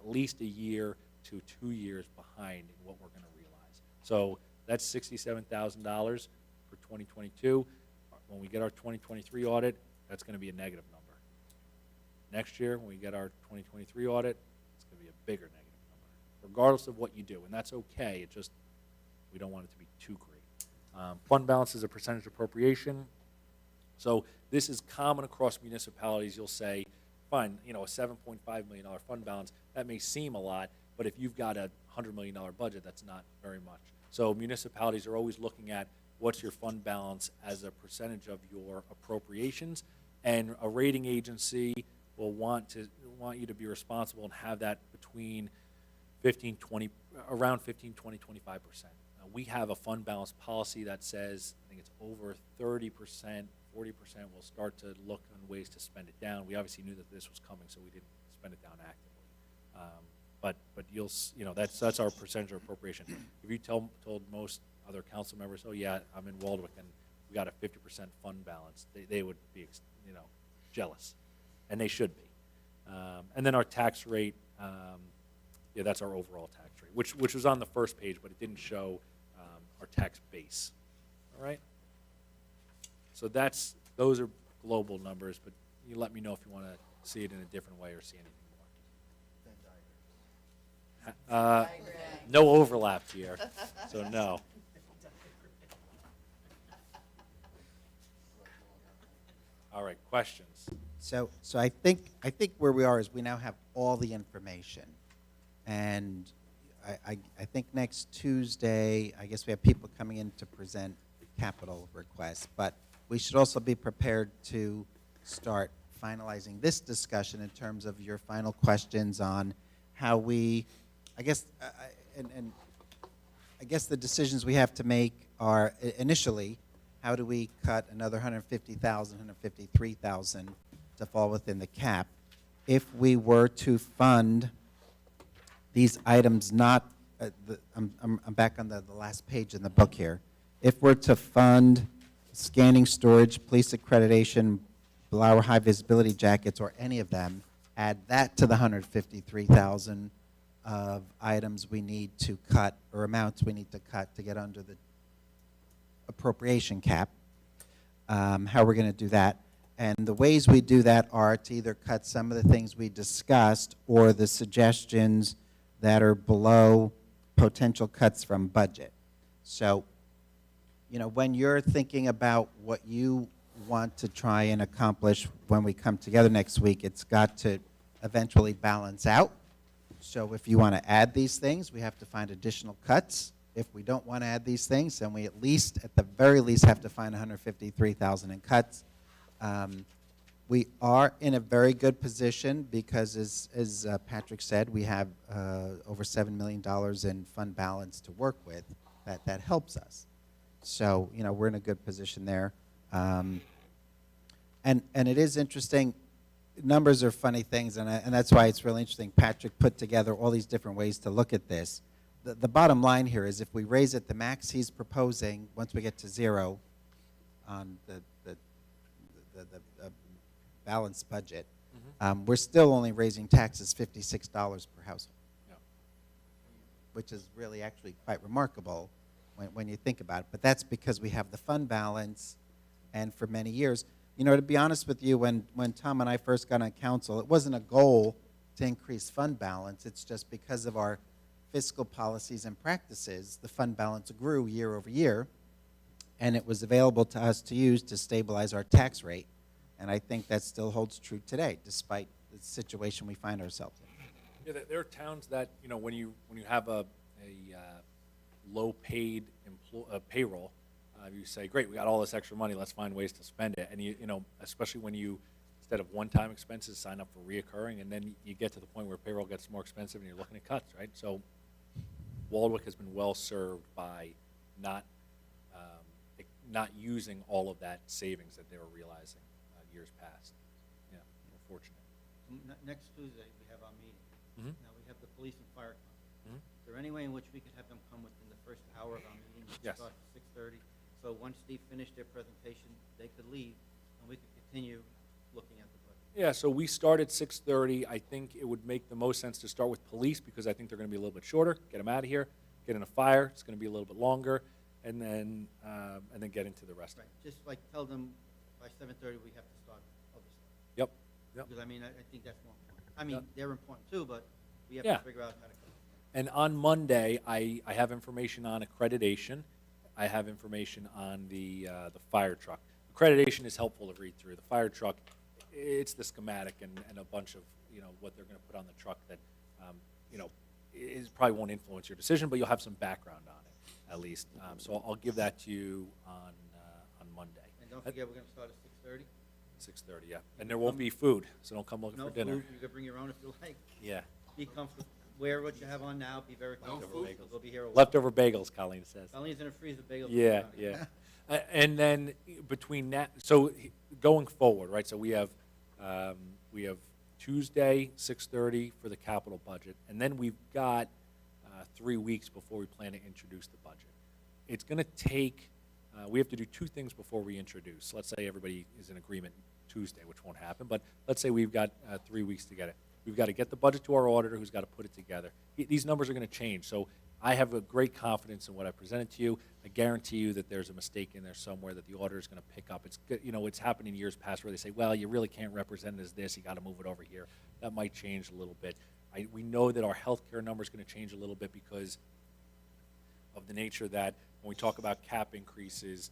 least a year to 2 years behind in what we're going to realize. So that's $67,000 for 2022. When we get our 2023 audit, that's going to be a negative number. Next year, when we get our 2023 audit, it's going to be a bigger negative number, regardless of what you do. And that's okay. It just, we don't want it to be too great. Fund balance is a percentage appropriation. So this is common across municipalities. You'll say, fine, a $7.5 million fund balance, that may seem a lot, but if you've got a $100 million budget, that's not very much. So municipalities are always looking at what's your fund balance as a percentage of your appropriations, and a rating agency will want you to be responsible and have that between 15, 20, around 15, 20, 25%. We have a fund balance policy that says, I think it's over 30%, 40%, we'll start to look on ways to spend it down. We obviously knew that this was coming, so we didn't spend it down actively. But that's our percentage of appropriation. If you told most other council members, oh yeah, I'm in Waldwick and we got a 50% fund balance, they would be jealous, and they should be. And then our tax rate, that's our overall tax rate, which was on the first page, but it didn't show our tax base. All right. So those are global numbers, but you let me know if you want to see it in a different way or see anything more. No overlap here, so no. All right, questions? So I think where we are is we now have all the information, and I think next Tuesday, I guess we have people coming in to present capital requests, but we should also be prepared to start finalizing this discussion in terms of your final questions on how we, I guess, and I guess the decisions we have to make are initially, how do we cut another 150,000, 153,000 to fall within the cap? If we were to fund these items not, I'm back on the last page in the book here. If we're to fund scanning, storage, police accreditation, Blower high visibility jackets, or any of them, add that to the 153,000 of items we need to cut, or amounts we need to cut to get under the appropriation cap, how we're going to do that. And the ways we do that are to either cut some of the things we discussed or the suggestions that are below potential cuts from budget. So, when you're thinking about what you want to try and accomplish when we come together next week, it's got to eventually balance out. So if you want to add these things, we have to find additional cuts. If we don't want to add these things, then we at the very least, have to find 153,000 in cuts. We are in a very good position because, as Patrick said, we have over $7 million in fund balance to work with. That helps us. So, we're in a good position there. And it is interesting. Numbers are funny things, and that's why it's really interesting. Patrick put together all these different ways to look at this. The bottom line here is if we raise it the max he's proposing, once we get to zero on the balanced budget, we're still only raising taxes $56 per household, which is really actually quite remarkable when you think about it. But that's because we have the fund balance, and for many years, to be honest with you, when Tom and I first got on council, it wasn't a goal to increase fund balance. It's just because of our fiscal policies and practices, the fund balance grew year over year, and it was available to us to use to stabilize our tax rate. And I think that still holds true today, despite the situation we find ourselves in. Yeah, there are towns that, when you have a low-paid payroll, you say, great, we got all this extra money, let's find ways to spend it. And especially when you, instead of one-time expenses, sign up for reoccurring, and then you get to the point where payroll gets more expensive and you're looking at cuts, right? So Waldwick has been well-served by not, not using all of that savings that they were realizing years past. Yeah, we're fortunate. Next Tuesday, we have our meeting. Mhm. Now, we have the police and fire company. Mhm. Is there any way in which we could have them come within the first hour of our meeting, which Yes. starts at 6:30? So once Steve finished their presentation, they could leave, and we could continue looking at the budget. Yeah, so we start at 6:30. I think it would make the most sense to start with police because I think they're going to be a little bit shorter. Get them out of here. Get in a fire. It's going to be a little bit longer, and then get into the rest of Right, it. just like tell them by 7:30, we have to start other stuff. Yep. Yep. Because, I mean, I think that's more important. I mean, Yep. they're important too, but we have Yeah. to figure out how to. And on Monday, I have information on accreditation. I have information on the fire truck. Accreditation is helpful to read through. The fire truck, it's the schematic and a bunch of, what they're going to put on the truck that, is probably won't influence your decision, but you'll have some background on it, at least. So I'll give that to you on Monday. And don't forget, we're gonna start at 6:30. 6:30, yeah. And there won't be food, so don't come looking No for dinner. food, you can bring your own if you like. Yeah. Be comfortable, wear what you have on now, be very comfortable. We'll be here a while. Leftover bagels, Colleen says. Colleen's gonna freeze the bagels. Yeah, yeah. And then between that, so going forward, right, so we have Tuesday, 6:30 for the capital budget, and then we've got 3 weeks before we plan to introduce the budget. It's going to take, we have to do two things before we introduce. Let's say everybody is in agreement Tuesday, which won't happen, but let's say we've got 3 weeks to get it. We've got to get the budget to our auditor, who's got to put it together. These numbers are going to change, so I have a great confidence in what I presented to you. I guarantee you that there's a mistake in there somewhere that the auditor is going to pick up. It's it's happened in years past where they say, well, you really can't represent it as this. You got to move it over here. That might change a little bit. We know that our healthcare number is going to change a little bit because of the nature that when we talk about cap increases,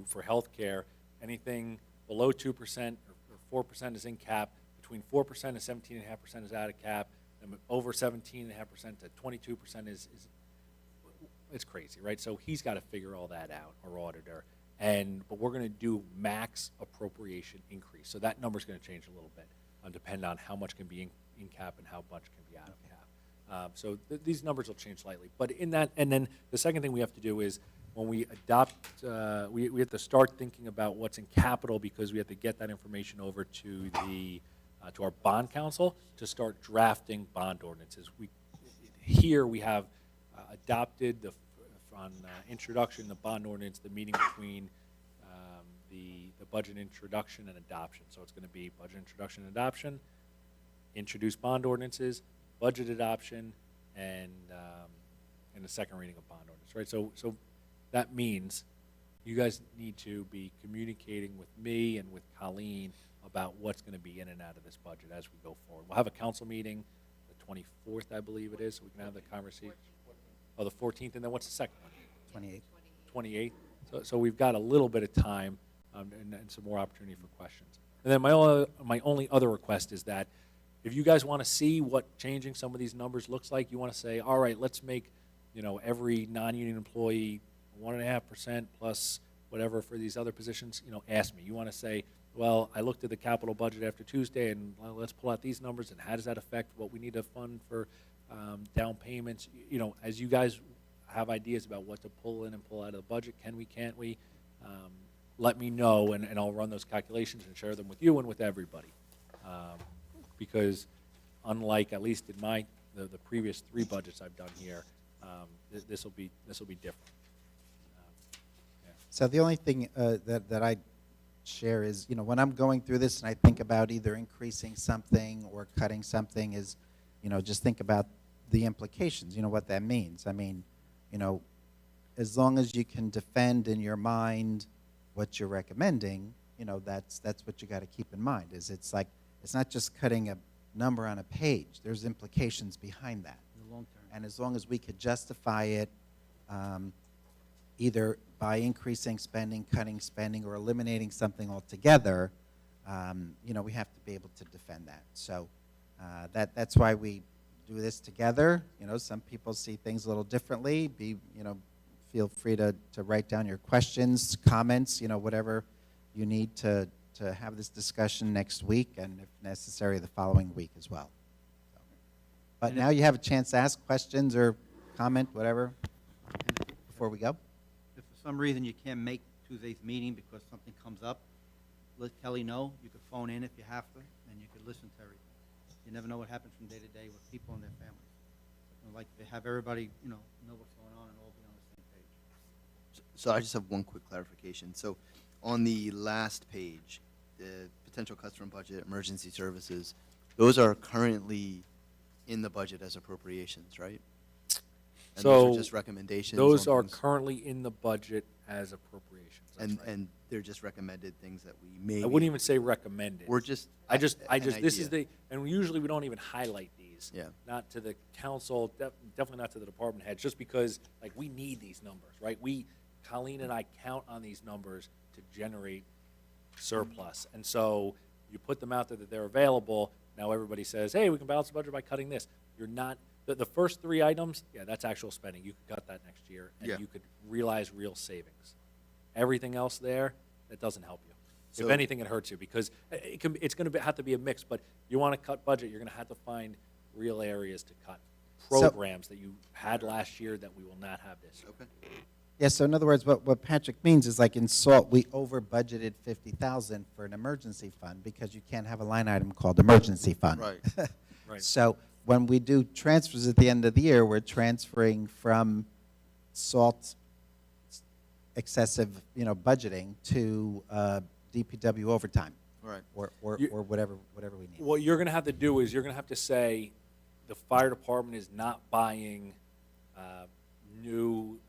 for healthcare, anything below 2% or 4% is in cap. Between 4% and 17.5% is out of cap. And over 17.5% to 22% is it's crazy, right? So he's got to figure all that out, our auditor. But we're going to do max appropriation increase. So that number's going to change a little bit, depend on how much can be in cap and how much can be out of cap. So these numbers will change slightly. But in that, and then the second thing we have to do is when we adopt, we have to start thinking about what's in capital because we have to get that information over to to our bond council to start drafting bond ordinances. Here we have adopted on introduction, the bond ordinance, the meeting between the budget introduction and adoption. So it's going to be budget introduction and adoption, introduce bond ordinances, budget adoption, and the second reading of bond ordinance, right? So that means you guys need to be communicating with me and with Colleen about what's going to be in and out of this budget as we go forward. We'll have a council meeting the 24th, I believe it is, so we can have the conversation. Oh, the 14th, and then what's the second one? 28. 28th. So we've got a little bit of time and some more opportunity for questions. And then my only other request is that if you guys want to see what changing some of these numbers looks like, you want to say, all right, let's make every non-union employee 1.5% plus whatever for these other positions. Ask me. You want to say, well, I looked at the capital budget after Tuesday, and let's pull out these numbers, and how does that affect what we need to fund for down payments? As you guys have ideas about what to pull in and pull out of the budget, can we, can't we? Let me know, and I'll run those calculations and share them with you and with everybody. Because unlike, at least in the previous 3 budgets I've done here, this will be different. So the only thing that I share is, when I'm going through this and I think about either increasing something or cutting something is, just think about the implications, what that means. I mean, as long as you can defend in your mind what you're recommending, that's what you got to keep in mind. It's not just cutting a number on a page. There's implications behind that. In the long term. And as long as we could justify it, either by increasing spending, cutting spending, or eliminating something altogether, we have to be able to defend that. So that's why we do this together. Some people see things a little differently. Feel free to write down your questions, comments, whatever you need to have this discussion next week, and if necessary, the following week as well. But now you have a chance to ask questions or comment, whatever, before we go? If for some reason you can't make Tuesday's meeting because something comes up, let Kelly know. You could phone in if you have to, and you could listen to everything. You never know what happens from day to day with people and their families. I'd like to have everybody, know what's going on and all be on the same page. So I just have one quick clarification. So on the last page, the potential customer budget, emergency services, those are currently in the budget as appropriations, right? And those So are just recommendations? Those on are things- currently in the budget as appropriations. That's And, right. and they're just recommended things that we may. I wouldn't even say recommended. We're just. I just, an this is idea. and usually we don't even highlight these. Yeah. Not to the council, definitely not to the department heads, just because, like, we need these numbers, right? Colleen and I count on these numbers to generate surplus. And so you put them out there that they're available, now everybody says, hey, we can balance the budget by cutting this. You're not, the first three items, yeah, that's actual spending. You could cut that next year, Yeah. and you could realize real savings. Everything else there, that doesn't help you. If So- anything, it hurts you, because it's going to have to be a mix, but you want to cut budget, you're going to have to find real areas to cut. So- Programs that you had last year that we will not have this year. Okay. Yeah, so in other words, what Patrick means is like in SALT, we over budgeted 50,000 for an emergency fund because you can't have a line item called emergency fund. Right. Right. So when we do transfers at the end of the year, we're transferring from SALT excessive, budgeting to DPW overtime Right. or You- whatever we need. What you're going to have to do is you're going to have to say the fire department is not buying new.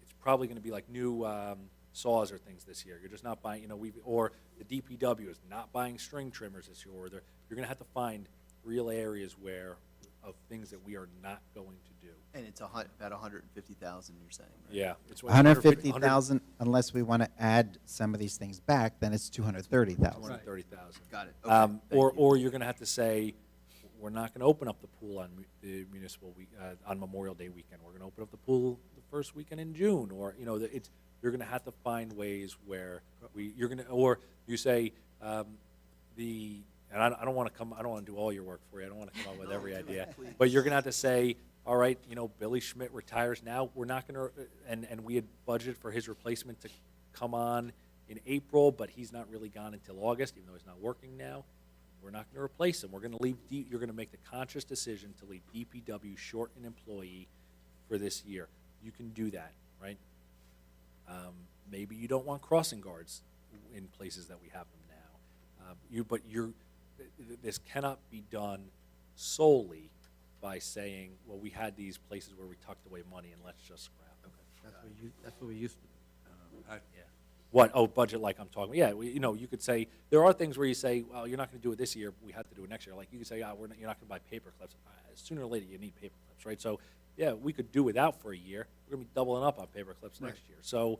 It's probably going to be like new saws or things this year. You're just not buying. Or the DPW is not buying string trimmers this year. Or you're going to have to find real areas of things that we are not going to do. And it's about 150,000, you're saying, right? Yeah, it's 150,000, unless we want to add some of these things back, then it's 230,000. 230,000. Got it. Okay. Thank you. Or you're going to have to say, we're not going to open up the pool on the municipal week, on Memorial Day weekend. We're going to open up the pool the first weekend in June, or you're going to have to find ways where or you say and I don't want to do all your work for you. I don't want to come up with every idea, but you're going to have to say, all right, Billy Schmidt retires now. We're not going to, and we had budgeted for his replacement to come on in April, but he's not really gone until August, even though he's not working now. We're not going to replace him. We're going to leave. You're going to make the conscious decision to leave DPW short an employee for this year. You can do that, right? Maybe you don't want crossing guards in places that we have them now. This cannot be done solely by saying, well, we had these places where we tucked away money and let's just scrap them. That's what we used to do. Yeah. What? Oh, budget like I'm talking. Yeah, you could say there are things where you say, well, you're not going to do it this year. We have to do it next year. Like you could say, you're not going to buy paper clips. Sooner or later, you need paper clips, right? So, yeah, we could do without for a year. We're going to be doubling up on paper clips next year. So,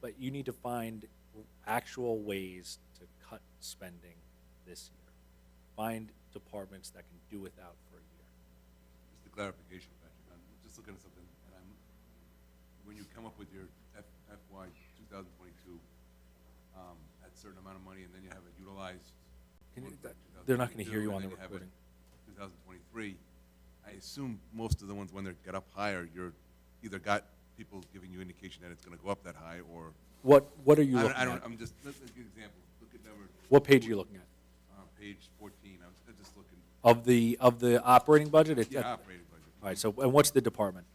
but you need to find actual ways to cut spending this year. Find departments that can do without for a year. Just a clarification, Patrick, I'm just looking at something, and when you come up with your FY 2022, at a certain amount of money, and then you have it utilized. They're not going to hear you on the and then you have it recording. 2023, I assume most of the ones when they get up higher, you're either got people giving you indication that it's gonna go up that high, or. What are you looking I don't, at? I'm just, let's give an example, look at number. What page are you looking at? Page 14, I'm just looking, Of the operating budget? yeah, operating budget. All right, so, and what's the department?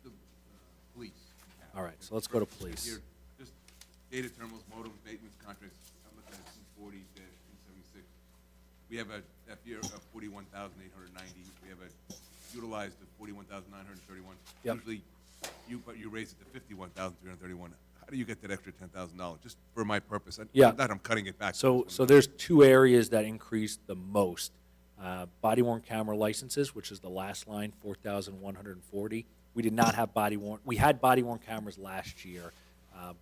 The, police. All right, so let's go to police. Here, just data terminals, modems, maintenance contracts, I'm looking at 240-276. We have a FY of 41,890. We have a utilized of 41,931. Yep. Usually, you raise it to 51,331. How do you get that extra $10,000? Just for my purpose. Yeah. Not I'm cutting it back. So there's two areas that increased the most. Body worn camera licenses, which is the last line, 4,140. We did not have body worn. We had body worn cameras last year,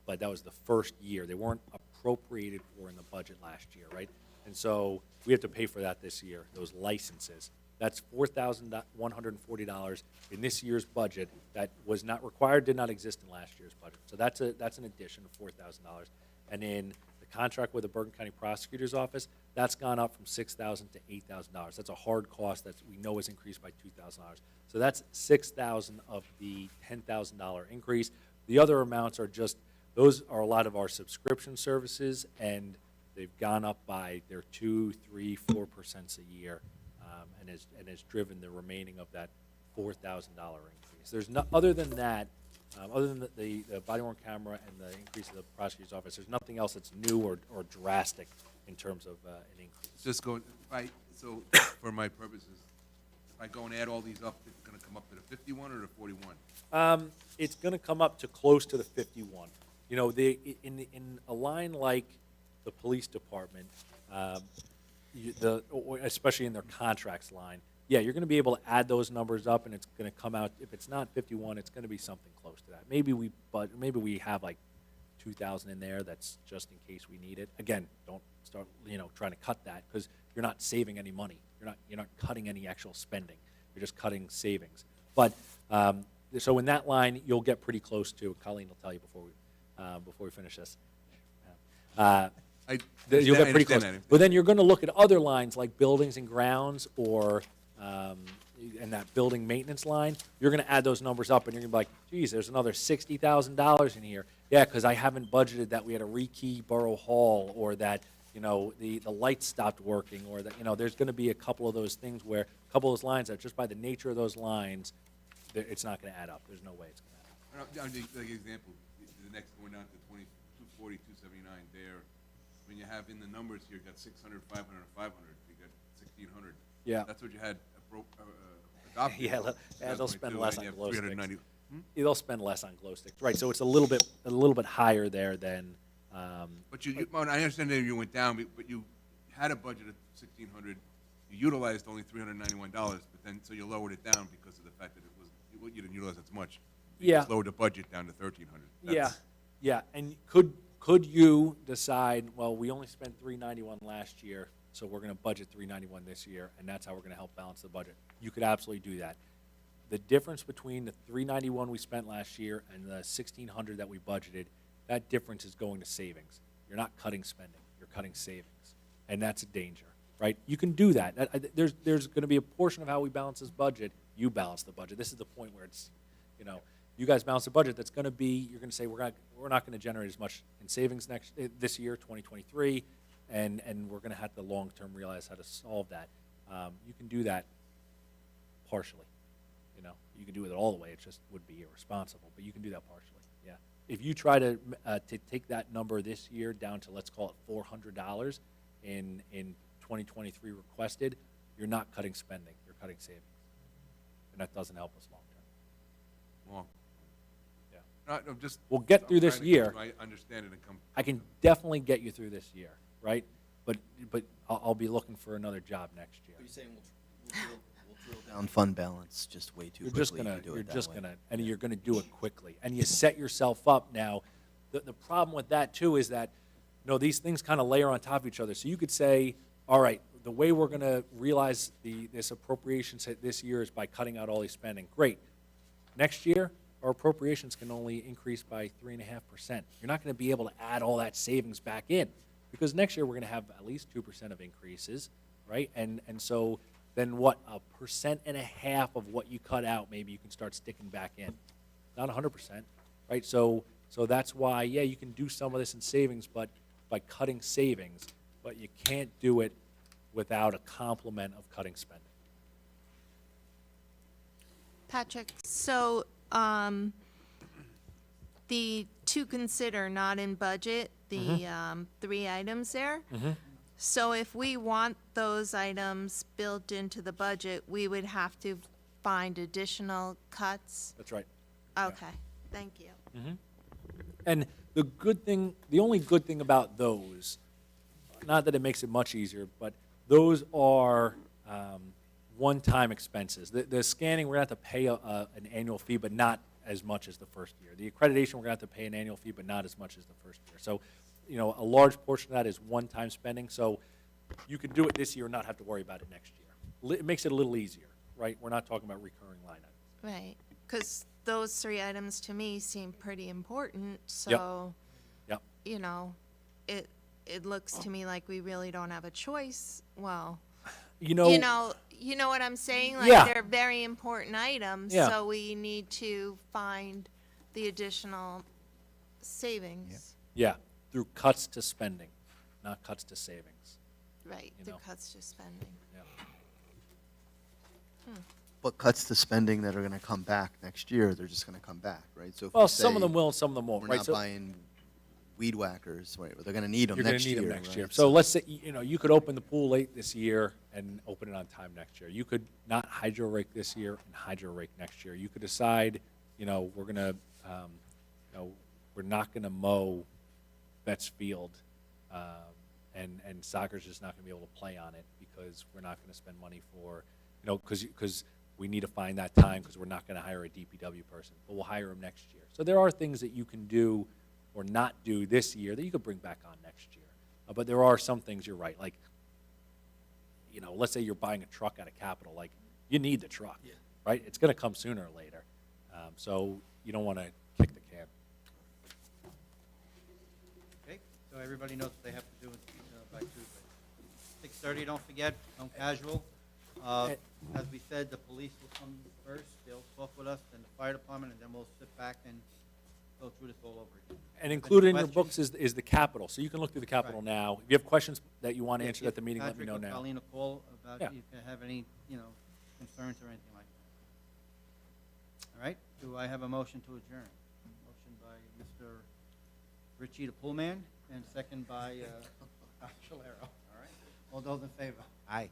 but that was the first year. They weren't appropriated for in the budget last year, right? And so we have to pay for that this year, those licenses. That's $4,140 in this year's budget that was not required, did not exist in last year's budget. So that's an addition of $4,000. And then the contract with the Bergen County Prosecutor's Office, that's gone up from $6,000 to $8,000. That's a hard cost that we know has increased by $2,000. So that's $6,000 of the $10,000 increase. The other amounts are just, those are a lot of our subscription services, and they've gone up by their 2, 3, 4% a year, and has driven the remaining of that $4,000 increase. There's no, other than that, other than the body-worn camera and the increase of the prosecutor's office, there's nothing else that's new or drastic in terms of an increase. Just going, so for my purposes, if I go and add all these up, it's gonna come up to the 51 or the 41? It's going to come up to close to the 51. You know, in a line like the police department, especially in their contracts line, yeah, you're going to be able to add those numbers up, and it's going to come out. If it's not 51, it's going to be something close to that. Maybe we have like 2,000 in there. That's just in case we need it. Again, don't start trying to cut that, because you're not saving any money. You're not cutting any actual spending. You're just cutting savings. But so in that line, you'll get pretty close to. Colleen will tell you before we finish this. You'll get pretty close. But then you're going to look at other lines like buildings and grounds, or and that building maintenance line. You're going to add those numbers up, and you're going to be like, geez, there's another $60,000 in here. Yeah, because I haven't budgeted that we had a rekey Borough Hall, or that the lights stopped working, or that there's going to be a couple of those things where a couple of those lines that just by the nature of those lines, it's not going to add up. There's no way it's going to add up. I'll give you an example. The next going down to 240, 279 there. When you have in the numbers here, you got 600, 500, 500. You got 1,600. Yeah. That's what you had adopted. Yeah, they'll spend less on glow sticks. 390. They'll spend less on glow sticks, right? So it's a little bit higher there than. But well, I understand that you went down, but you had a budget of 1,600. You utilized only $391, but then so you lowered it down because of the fact that you didn't utilize as much. You Yeah. just lowered the budget down to 1,300. Yeah. And could you decide, well, we only spent $391 last year, so we're going to budget $391 this year, and that's how we're going to help balance the budget? You could absolutely do that. The difference between the $391 we spent last year and the $1,600 that we budgeted, that difference is going to savings. You're not cutting spending, you're cutting savings, and that's a danger, right? You can do that. There's going to be a portion of how we balance this budget. You balance the budget. This is the point where it's, you guys balance the budget. That's going to be, you're going to say we're not going to generate as much in savings this year, 2023, and we're going to have to long-term realize how to solve that. You can do that partially. You can do it all the way. It just would be irresponsible, but you can do that partially. Yeah. If you try to take that number this year down to, let's call it $400 in 2023 requested, you're not cutting spending. You're cutting savings, and that doesn't help us long-term. Well, Yeah. Just We'll get through I'm this trying to year. I understand it and come. I can definitely get you through this year, right? But I'll be looking for another job next year. Are you saying we'll drill down fund balance just way too quickly if you do it that way? And you're gonna do it quickly, and you set yourself up now. The problem with that too is that, these things kind of layer on top of each other. So you could say, all right, the way we're gonna realize this appropriation this year is by cutting out all these spending. Great. Next year, our appropriations can only increase by 3.5%. You're not gonna be able to add all that savings back in, because next year we're gonna have at least 2% of increases, right? And so then what, 1.5% of what you cut out, maybe you can start sticking back in. Not 100%, right? So that's why, yeah, you can do some of this in savings, but by cutting savings, but you can't do it without a complement of cutting spending. Patrick, so the to consider not in budget, the 3 items there. So if we want those items built into the budget, we would have to find additional cuts? That's right. Okay, thank you. And the only good thing about those, not that it makes it much easier, but those are one-time expenses. The scanning, we're going to have to pay an annual fee, but not as much as the first year. The accreditation, we're going to have to pay an annual fee, but not as much as the first year. So, a large portion of that is one-time spending. So you can do it this year and not have to worry about it next year. It makes it a little easier, right? We're not talking about recurring line items. Right, because those 3 items to me seem pretty important, so, Yep. it looks to me like we really don't have a choice. Well, You know, you know what I'm saying? Like, Yeah. they're very important items, Yeah. so we need to find the additional savings. yeah, through cuts to spending, not cuts to savings. Right, You the know. cuts to spending. Yeah. But cuts to spending that are gonna come back next year, they're just gonna come back, right? So if we Well, some of say them will, and some of them won't, We're right? not So buying weed whackers, right? They're gonna need them you're gonna next need year. them next right? year. So let's say, you could open the pool late this year and open it on time next year. You could not hydro rake this year and hydro rake next year. You could decide, we're gonna, we're not gonna mow Betts Field, and soccer's just not gonna be able to play on it because we're not gonna spend money for, because we need to find that time because we're not gonna hire a DPW person, but we'll hire him next year. So there are things that you can do or not do this year that you could bring back on next year. But there are some things, you're right, like, let's say you're buying a truck out of Capital, like, you need the truck, right? It's gonna come sooner or later. So you don't wanna kick the can. Okay, so everybody knows what they have to do by Tuesday. 6:30, don't forget, no casual. As we said, the police will come first, they'll talk with us, then the fire department, and then we'll sit back and go through this all over again. And Any included in your questions? books is the capital, so you can look through the capital Right. now. If you have questions that you want Yeah, answered at the meeting, let me Patrick know or now. Colleen a call about Yeah. if you have any, concerns or anything like that. All right, do I have a motion to adjourn? Motion by Mr. Ritchie, the pool man, and second by Calero. All right, all those in favor? Aye.